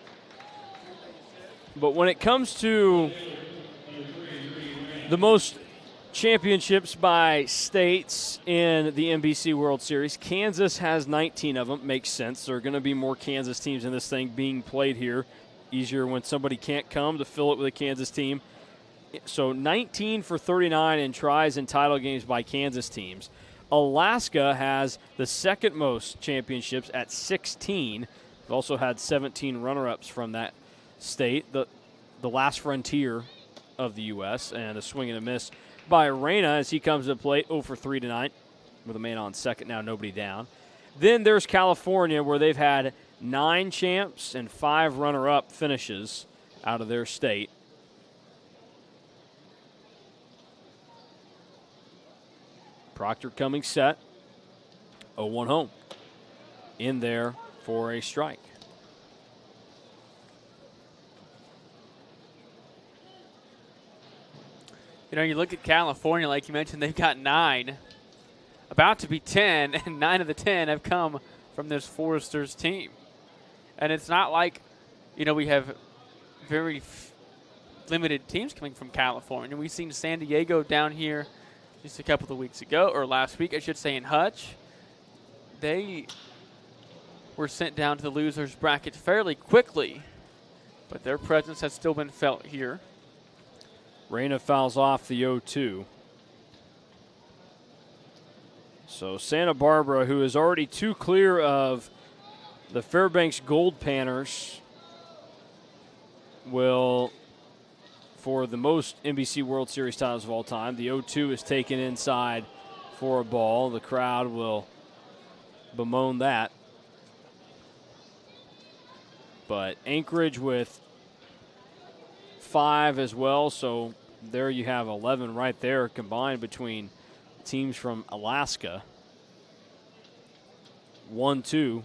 But when it comes to the most championships by states in the NBC World Series, Kansas has 19 of them. Makes sense. There are going to be more Kansas teams in this thing being played here. Easier when somebody can't come to fill it with a Kansas team. So 19 for 39 in tries and title games by Kansas teams. Alaska has the 2nd most championships at 16. They've also had 17 runner-ups from that state, the last frontier of the U.S., and a swing and a miss by Reyna as he comes to the plate 0 for 3 tonight with a man on second, now nobody down. Then there's California, where they've had 9 champs and 5 runner-up finishes out of their state. Proctor coming set, 0-1 home. In there for a strike. You look at California, like you mentioned, they've got 9, about to be 10, and 9 of the 10 have come from this Foresters team. And it's not like, we have very limited teams coming from California. We've seen San Diego down here just a couple of weeks ago, or last week, I should say, in Hutch. They were sent down to the losers bracket fairly quickly, but their presence has still been felt here. Reyna fouls off the 0-2. So Santa Barbara, who is already 2 clear of the Fairbanks Gold Panners, will, for the most NBC World Series titles of all time, the 0-2 is taken inside for a ball. The crowd will bemoan that. But Anchorage with 5 as well, so there you have 11 right there combined between teams from Alaska. 1-2.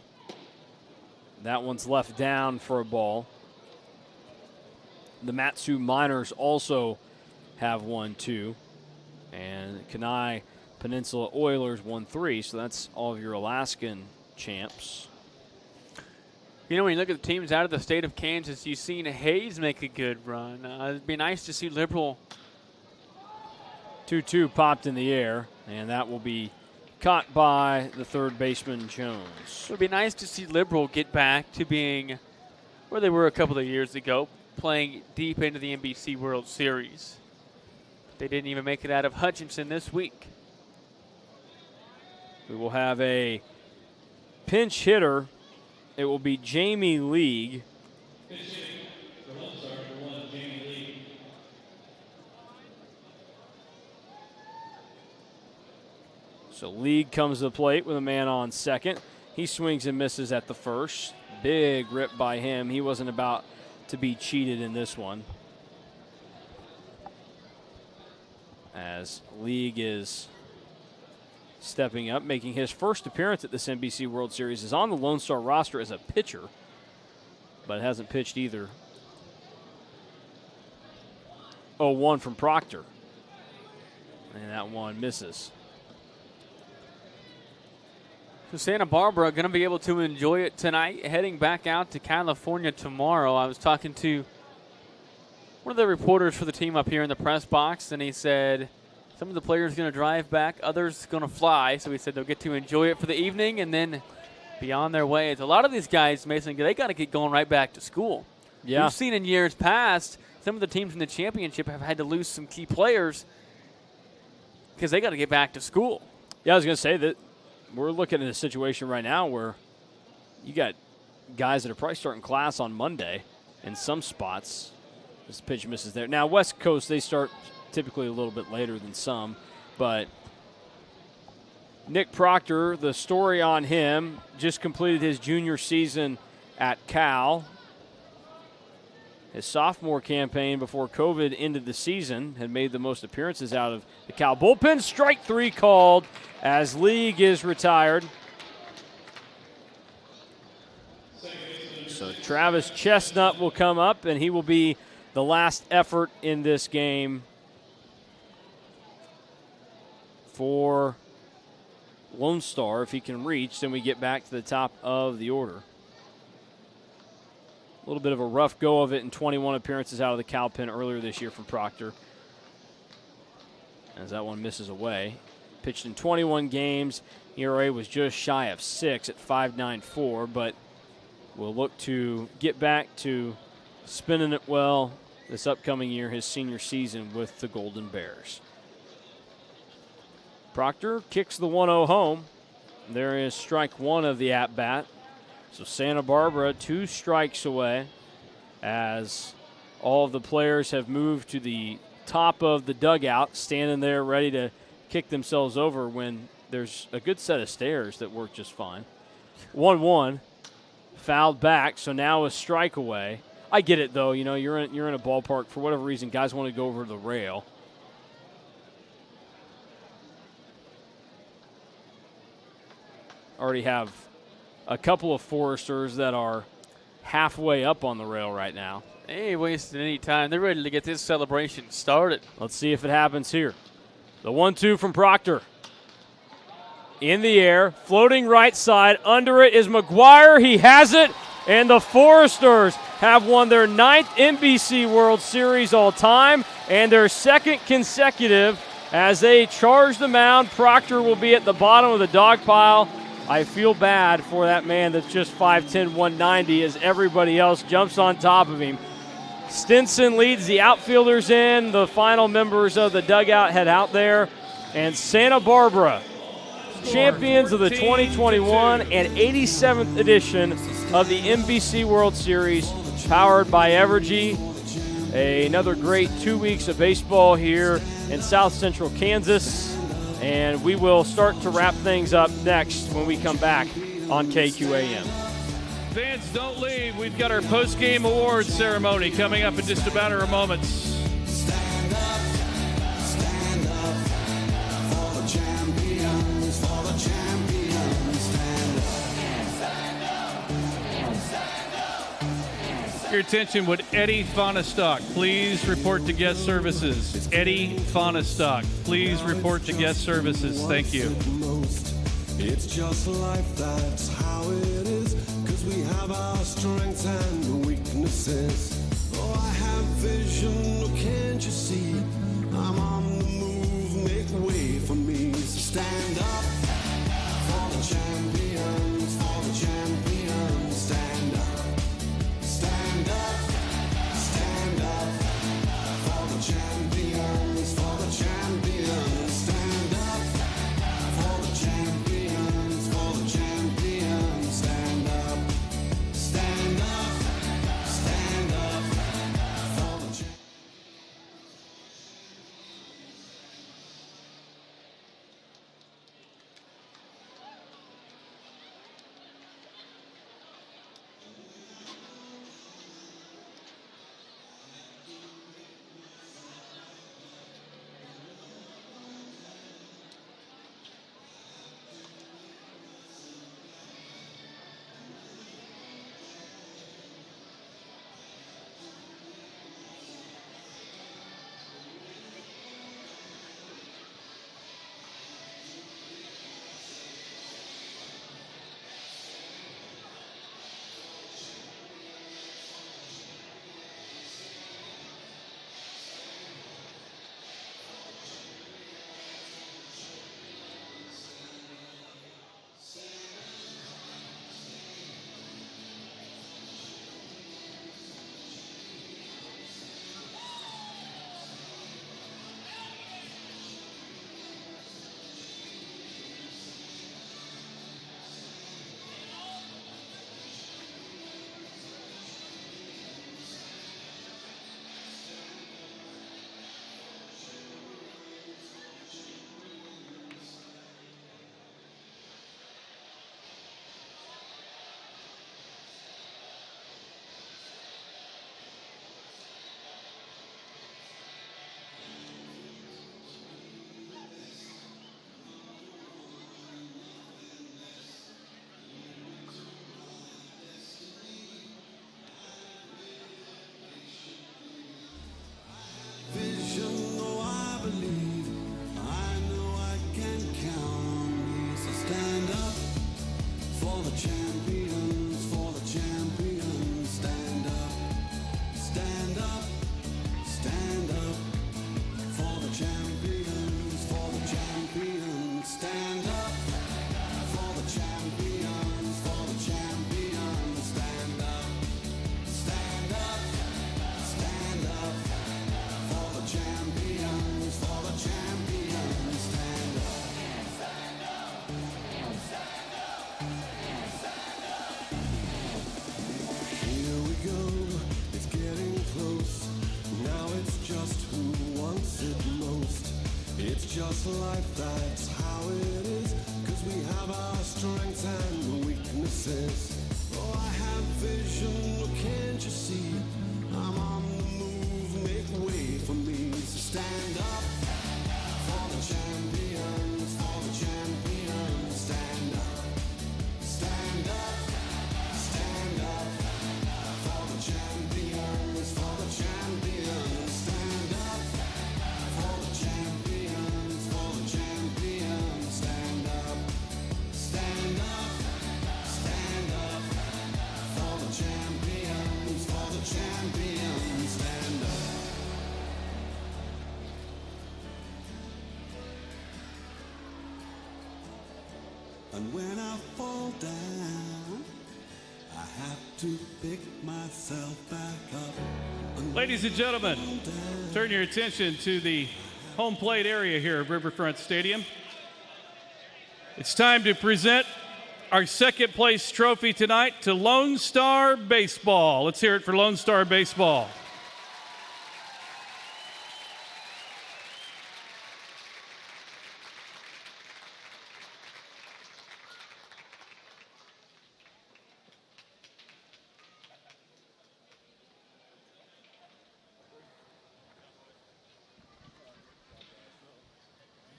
That one's left down for a ball. The Matsu Miners also have 1-2. And Kenai Peninsula Oilers 1-3. So that's all of your Alaskan champs. You know, when you look at the teams out of the state of Kansas, you've seen Hayes make a good run. It'd be nice to see Liberal. 2-2 popped in the air, and that will be caught by the third baseman, Jones. It would be nice to see Liberal get back to being where they were a couple of years ago, playing deep into the NBC World Series. They didn't even make it out of Hutchinson this week. We will have a pinch hitter. It will be Jamie League. So League comes to the plate with a man on second. He swings and misses at the first. Big rip by him. He wasn't about to be cheated in this one. As League is stepping up, making his first appearance at this NBC World Series, is on the Lone Star roster as a pitcher, but hasn't pitched either. 0-1 from Proctor. And that one misses. So Santa Barbara going to be able to enjoy it tonight, heading back out to California tomorrow. I was talking to one of the reporters for the team up here in the press box, and he said some of the players are going to drive back, others going to fly. So he said they'll get to enjoy it for the evening and then be on their way. A lot of these guys, Mason, they got to get going right back to school. Yeah. We've seen in years past some of the teams in the championship have had to lose some key players because they got to get back to school. Yeah, I was going to say that we're looking at a situation right now where you got guys that are probably starting class on Monday in some spots. This pitch misses there. Now, West Coast, they start typically a little bit later than some, but Nick Proctor, the story on him, just completed his junior season at Cal. His sophomore campaign before COVID ended the season had made the most appearances out of the Cal bullpen. Strike 3 called as League is retired. So Travis Chestnut will come up, and he will be the last effort in this game for Lone Star. If he can reach, then we get back to the top of the order. A little bit of a rough go of it in 21 appearances out of the Cal pen earlier this year from Proctor, as that one misses away. Pitched in 21 games. ERA was just shy of 6 at 5.94, but we'll look to get back to spinning it well this upcoming year, his senior season with the Golden Bears. Proctor kicks the 1-0 home. There is strike 1 of the at-bat. So Santa Barbara 2 strikes away as all of the players have moved to the top of the dugout, standing there ready to kick themselves over when there's a good set of stairs that work just fine. 1-1, fouled back, so now a strike away. I get it, though. You know, you're in a ballpark. For whatever reason, guys want to go over the rail. Already have a couple of Foresters that are halfway up on the rail right now. They ain't wasting any time. They're ready to get this celebration started. Let's see if it happens here. The 1-2 from Proctor. In the air, floating right side. Under it is McGuire. He has it, and the Foresters have won their 9th NBC World Series all time and their 2nd consecutive as they charge the mound. Proctor will be at the bottom of the dog pile. I feel bad for that man that's just 5'10", 190 as everybody else jumps on top of him. Stinson leads the outfielders in. The final members of the dugout head out there. And Santa Barbara, champions of the 2021 and 87th edition of the NBC World Series, powered by Evergy. Another great 2 weeks of baseball here in South Central Kansas. And we will start to wrap things up next when we come back on KQAM. Fans, don't leave. We've got our post-game awards ceremony coming up in just about a moment. Stand up for the champions, for the champions. Stand up. Your attention, would Eddie Fonestock please report to guest services? Eddie Fonestock, please report to guest services. Thank you. It's just life, that's how it is. 'Cause we have our strengths and weaknesses. Oh, I have vision, can't you see? I'm on the move, make way for me. So stand up for the champions, for the champions. Stand up, stand up, stand up for the champions, for the champions. Stand up for the champions, for the champions. Stand up, stand up, stand up for the champions. Vision, though I believe, I know I can count on me. So stand up for the champions, for the champions. Stand up, stand up, stand up for the champions, for the champions. Stand up for the champions, for the champions. Stand up, stand up, stand up for the champions, for the champions. Stand up. Here we go, it's getting close. Now it's just who wants it most. It's just life, that's how it is. 'Cause we have our strengths and weaknesses. Oh, I have vision, can't you see? I'm on the move, make way for me. So stand up for the champions, for the champions. Stand up, stand up, stand up for the champions, for the champions. Stand up for the champions, for the champions. Stand up, stand up, stand up for the champions, for the champions. Stand up. And when I fall down, I have to pick myself back up. And Ladies and gentlemen, turn your attention to the home plate area here at Riverfront Stadium. It's time to present our second place trophy tonight to Lone Star Baseball. Let's hear it for Lone Star Baseball.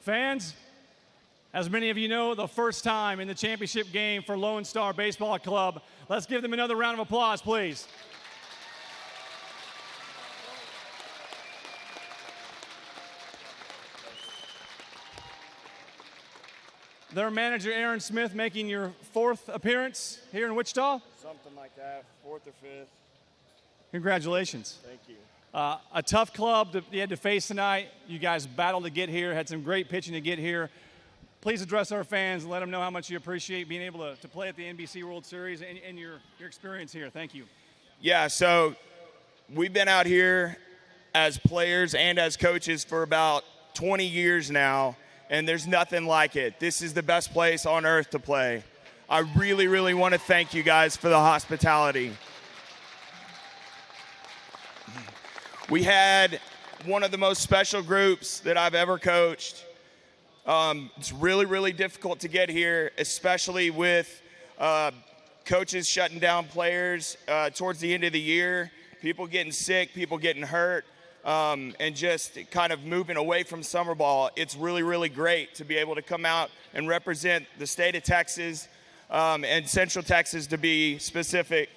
Fans, as many of you know, the first time in the championship game for Lone Star Baseball Club. Let's give them another round of applause, please. Their manager, Aaron Smith, making your fourth appearance here in Wichita? Something like that, fourth or fifth. Congratulations. Thank you. A tough club you had to face tonight. You guys battled to get here, had some great pitching to get here. Please address our fans and let them know how much you appreciate being able to play at the NBC World Series and your experience here. Thank you. Yeah, so we've been out here as players and as coaches for about 20 years now, and there's nothing like it. This is the best place on earth to play. I really, really want to thank you guys for the hospitality. We had one of the most special groups that I've ever coached. It's really, really difficult to get here, especially with coaches shutting down players towards the end of the year, people getting sick, people getting hurt, and just kind of moving away from summer ball. It's really, really great to be able to come out and represent the state of Texas and Central Texas, to be specific.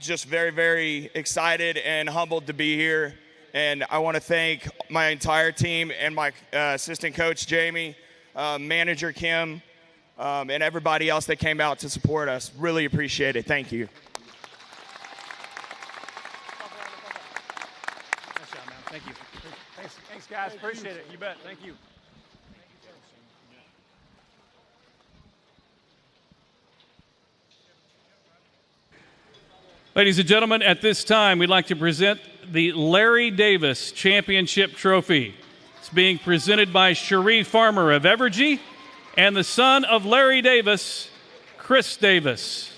Just very, very excited and humbled to be here. And I want to thank my entire team and my assistant coach, Jamie, manager, Kim, and everybody else that came out to support us. Really appreciate it. Thank you. Nice job, man. Thank you. Thanks, guys. Appreciate it. You bet. Thank you. Ladies and gentlemen, at this time, we'd like to present the Larry Davis Championship Trophy. It's being presented by Cherie Farmer of Evergy and the son of Larry Davis, Chris Davis.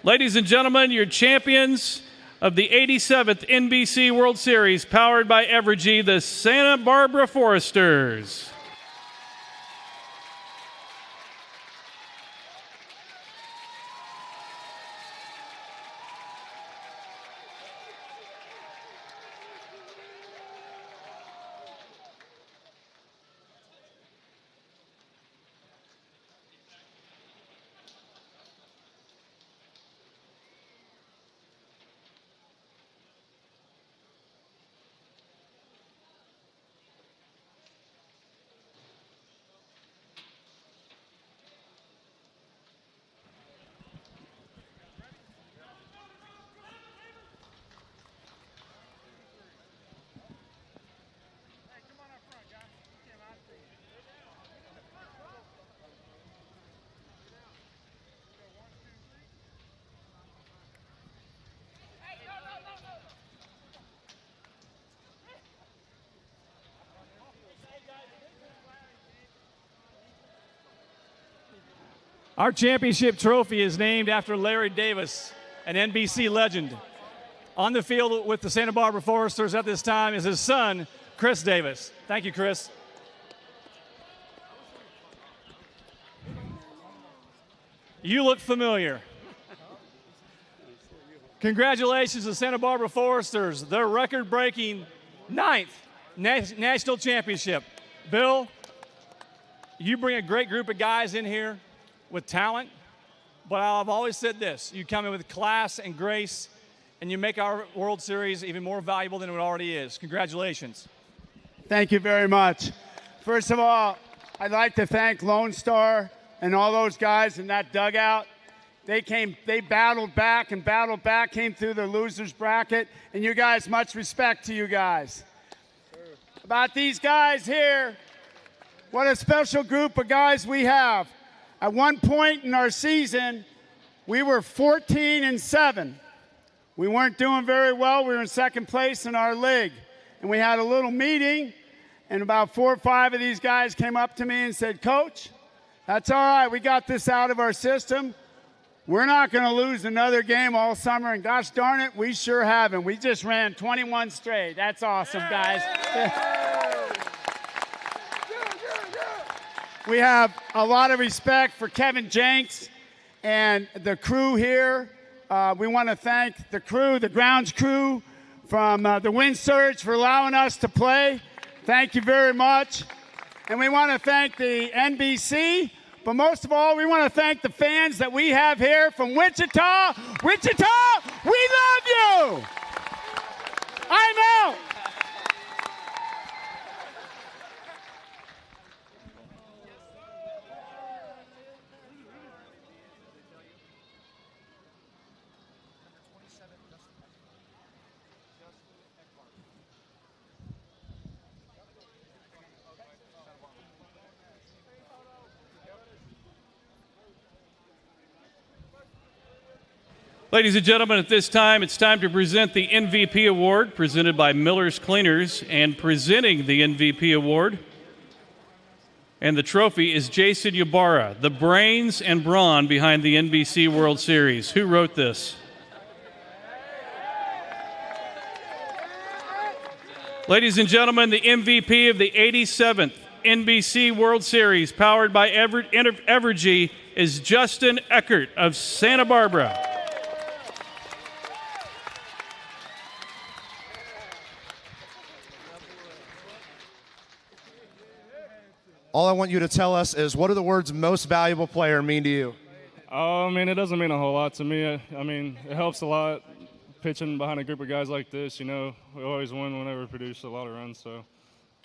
Ladies and gentlemen, your champions of the 87th NBC World Series, powered by Evergy, the Santa Barbara Foresters. Our championship trophy is named after Larry Davis, an NBC legend. On the field with the Santa Barbara Foresters at this time is his son, Chris Davis. Thank you, Chris. You look familiar. Congratulations to Santa Barbara Foresters, their record-breaking 9th national championship. Bill, you bring a great group of guys in here with talent, but I've always said this: you come in with class and grace, and you make our World Series even more valuable than it already is. Congratulations. Thank you very much. First of all, I'd like to thank Lone Star and all those guys in that dugout. They battled back, came through the losers bracket, and you guys, much respect to you guys. About these guys here, what a special group of guys we have. At one point in our season, we were 14-7. We weren't doing very well. We were in second place in our league. And we had a little meeting, and about 4 or 5 of these guys came up to me and said, Coach, that's all right. We got this out of our system. We're not going to lose another game all summer, and gosh darn it, we sure haven't. We just ran 21 straight. That's awesome, guys. We have a lot of respect for Kevin Jenks and the crew here. We want to thank the crew, the grounds crew from the Wind Surge for allowing us to play. Thank you very much. And we want to thank the NBC, but most of all, we want to thank the fans that we have here from Wichita. Wichita, we love you. I'm out. Ladies and gentlemen, at this time, it's time to present the MVP Award presented by Miller's Cleaners, and presenting the MVP Award and the trophy is Jason Ybarra, the brains and brawn behind the NBC World Series. Who wrote this? Ladies and gentlemen, the MVP of the 87th NBC World Series, powered by Evergy, is Justin Eckert of Santa Barbara. All I want you to tell us is, what are the words most valuable player mean to you? I mean, it doesn't mean a whole lot to me. I mean, it helps a lot pitching behind a group of guys like this. You know, we always win whenever we produce a lot of runs, so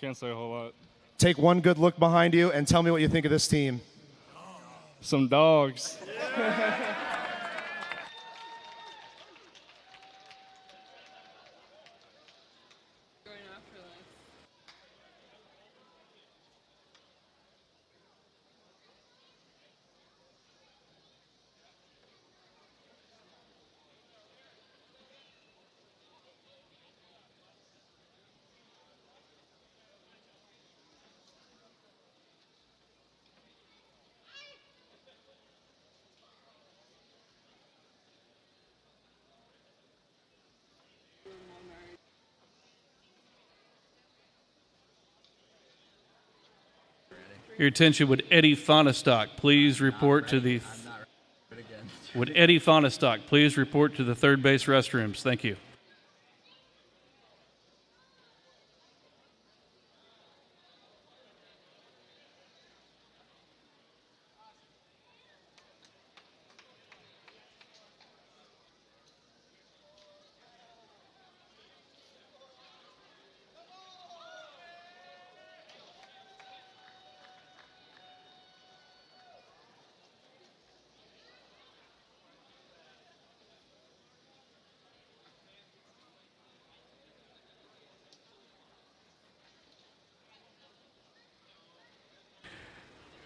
can't say a whole lot. Take one good look behind you and tell me what you think of this team. Some dogs. Your attention, would Eddie Fonestock please report to the third base restrooms? Thank you.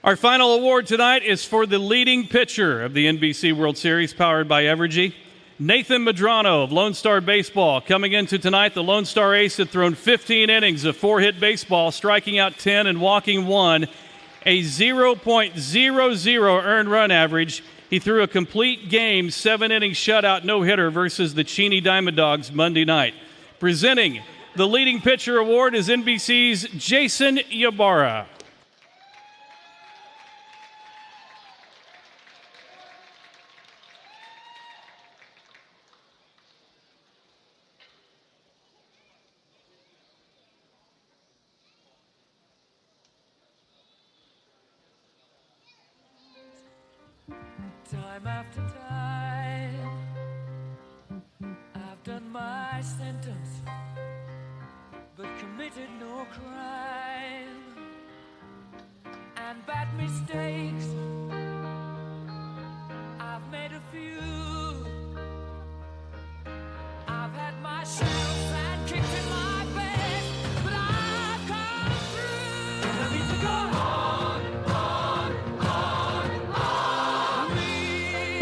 Our final award tonight is for the leading pitcher of the NBC World Series, powered by Evergy. Nathan Medrano of Lonestar Baseball. Coming into tonight, the Lonestar ace had thrown 15 innings of 4-hit baseball, striking out 10 and walking 1, a 0.00 earned run average. He threw a complete game, 7-inning shutout no-hitter versus the Cheney Diamond Dogs Monday night. Presenting the leading pitcher award is NBC's Jason Ybarra. Time after time, I've done my sentence, but committed no crime. And bad mistakes, I've made a few. I've had my shells and kicked in my bed, but I've come through. And I need to go on.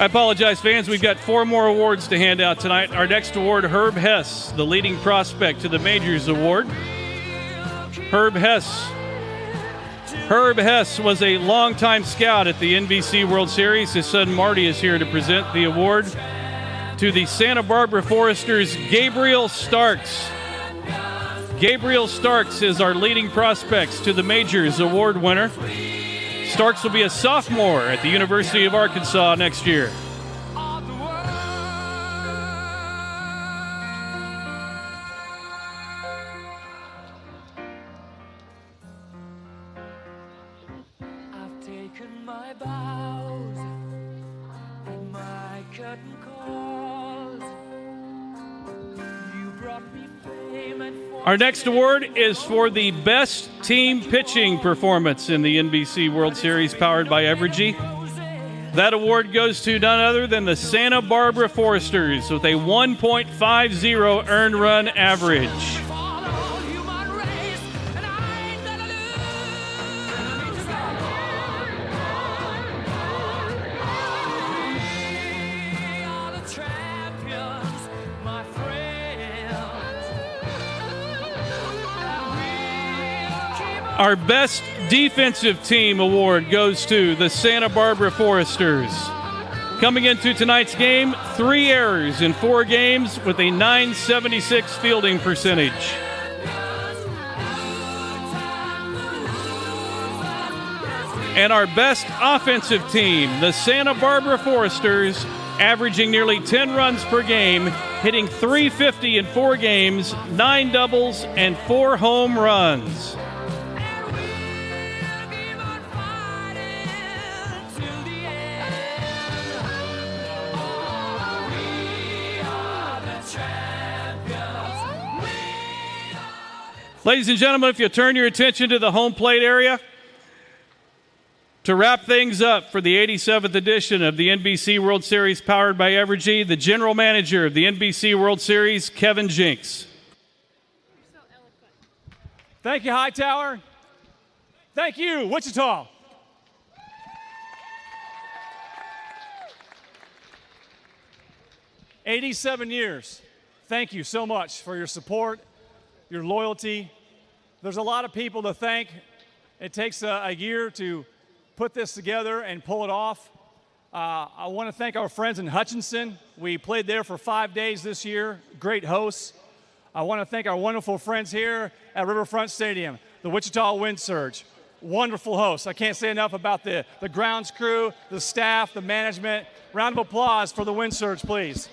I apologize, fans. We've got 4 more awards to hand out tonight. Our next award, Herb Hess, the leading prospect to the Majors Award. Herb Hess. Herb Hess was a longtime scout at the NBC World Series. His son Marty is here to present the award to the Santa Barbara Foresters, Gabriel Starks. Gabriel Starks is our leading prospects to the Majors Award winner. Starks will be a sophomore at the University of Arkansas next year. I've taken my vows and my curtain calls. You brought me fame and Our next award is for the best team pitching performance in the NBC World Series powered by Evergy. That award goes to none other than the Santa Barbara Foresters with a 1.50 earned run average. Our Best Defensive Team award goes to the Santa Barbara Foresters. Coming into tonight's game, 3 errors in 4 games with a .976 fielding percentage. And our Best Offensive Team, the Santa Barbara Foresters, averaging nearly 10 runs per game, hitting .350 in 4 games, 9 doubles, and 4 home runs. Ladies and gentlemen, if you'll turn your attention to the home plate area, to wrap things up for the 87th edition of the NBC World Series powered by Evergy, the general manager of the NBC World Series, Kevin Jinks. Thank you, Hightower. Thank you, Wichita. "87 years. Thank you so much for your support, your loyalty. There's a lot of people to thank. It takes a year to put this together and pull it off. I want to thank our friends in Hutchinson. We played there for 5 days this year. Great hosts. I want to thank our wonderful friends here at Riverfront Stadium, the Wichita Wind Surge. Wonderful hosts. I can't say enough about the grounds crew, the staff, the management. Round of applause for the Wind Surge, please.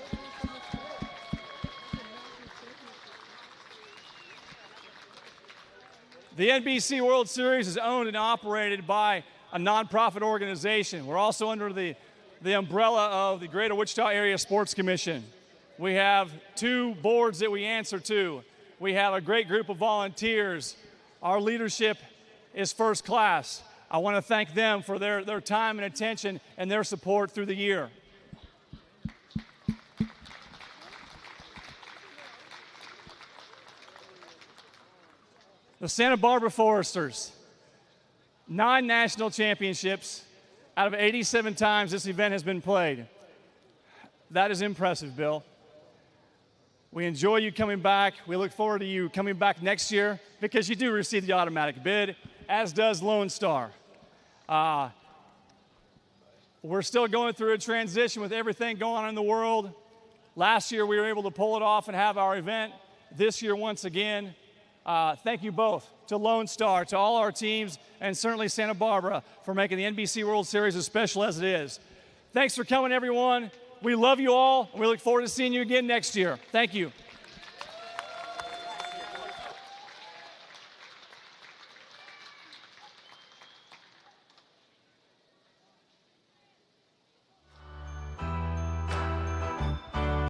The NBC World Series is owned and operated by a nonprofit organization. We're also under the umbrella of the Greater Wichita Area Sports Commission. We have 2 boards that we answer to. We have a great group of volunteers. Our leadership is first class. I want to thank them for their time and attention and their support through the year. The Santa Barbara Foresters, 9 national championships out of 87 times this event has been played. That is impressive, Bill. We enjoy you coming back. We look forward to you coming back next year because you do receive the automatic bid, as does Lonestar. We're still going through a transition with everything going on in the world. Last year, we were able to pull it off and have our event. This year, once again, thank you both, to Lone Star, to all our teams, and certainly Santa Barbara for making the NBC World Series as special as it is. Thanks for coming, everyone. We love you all, and we look forward to seeing you again next year. Thank you.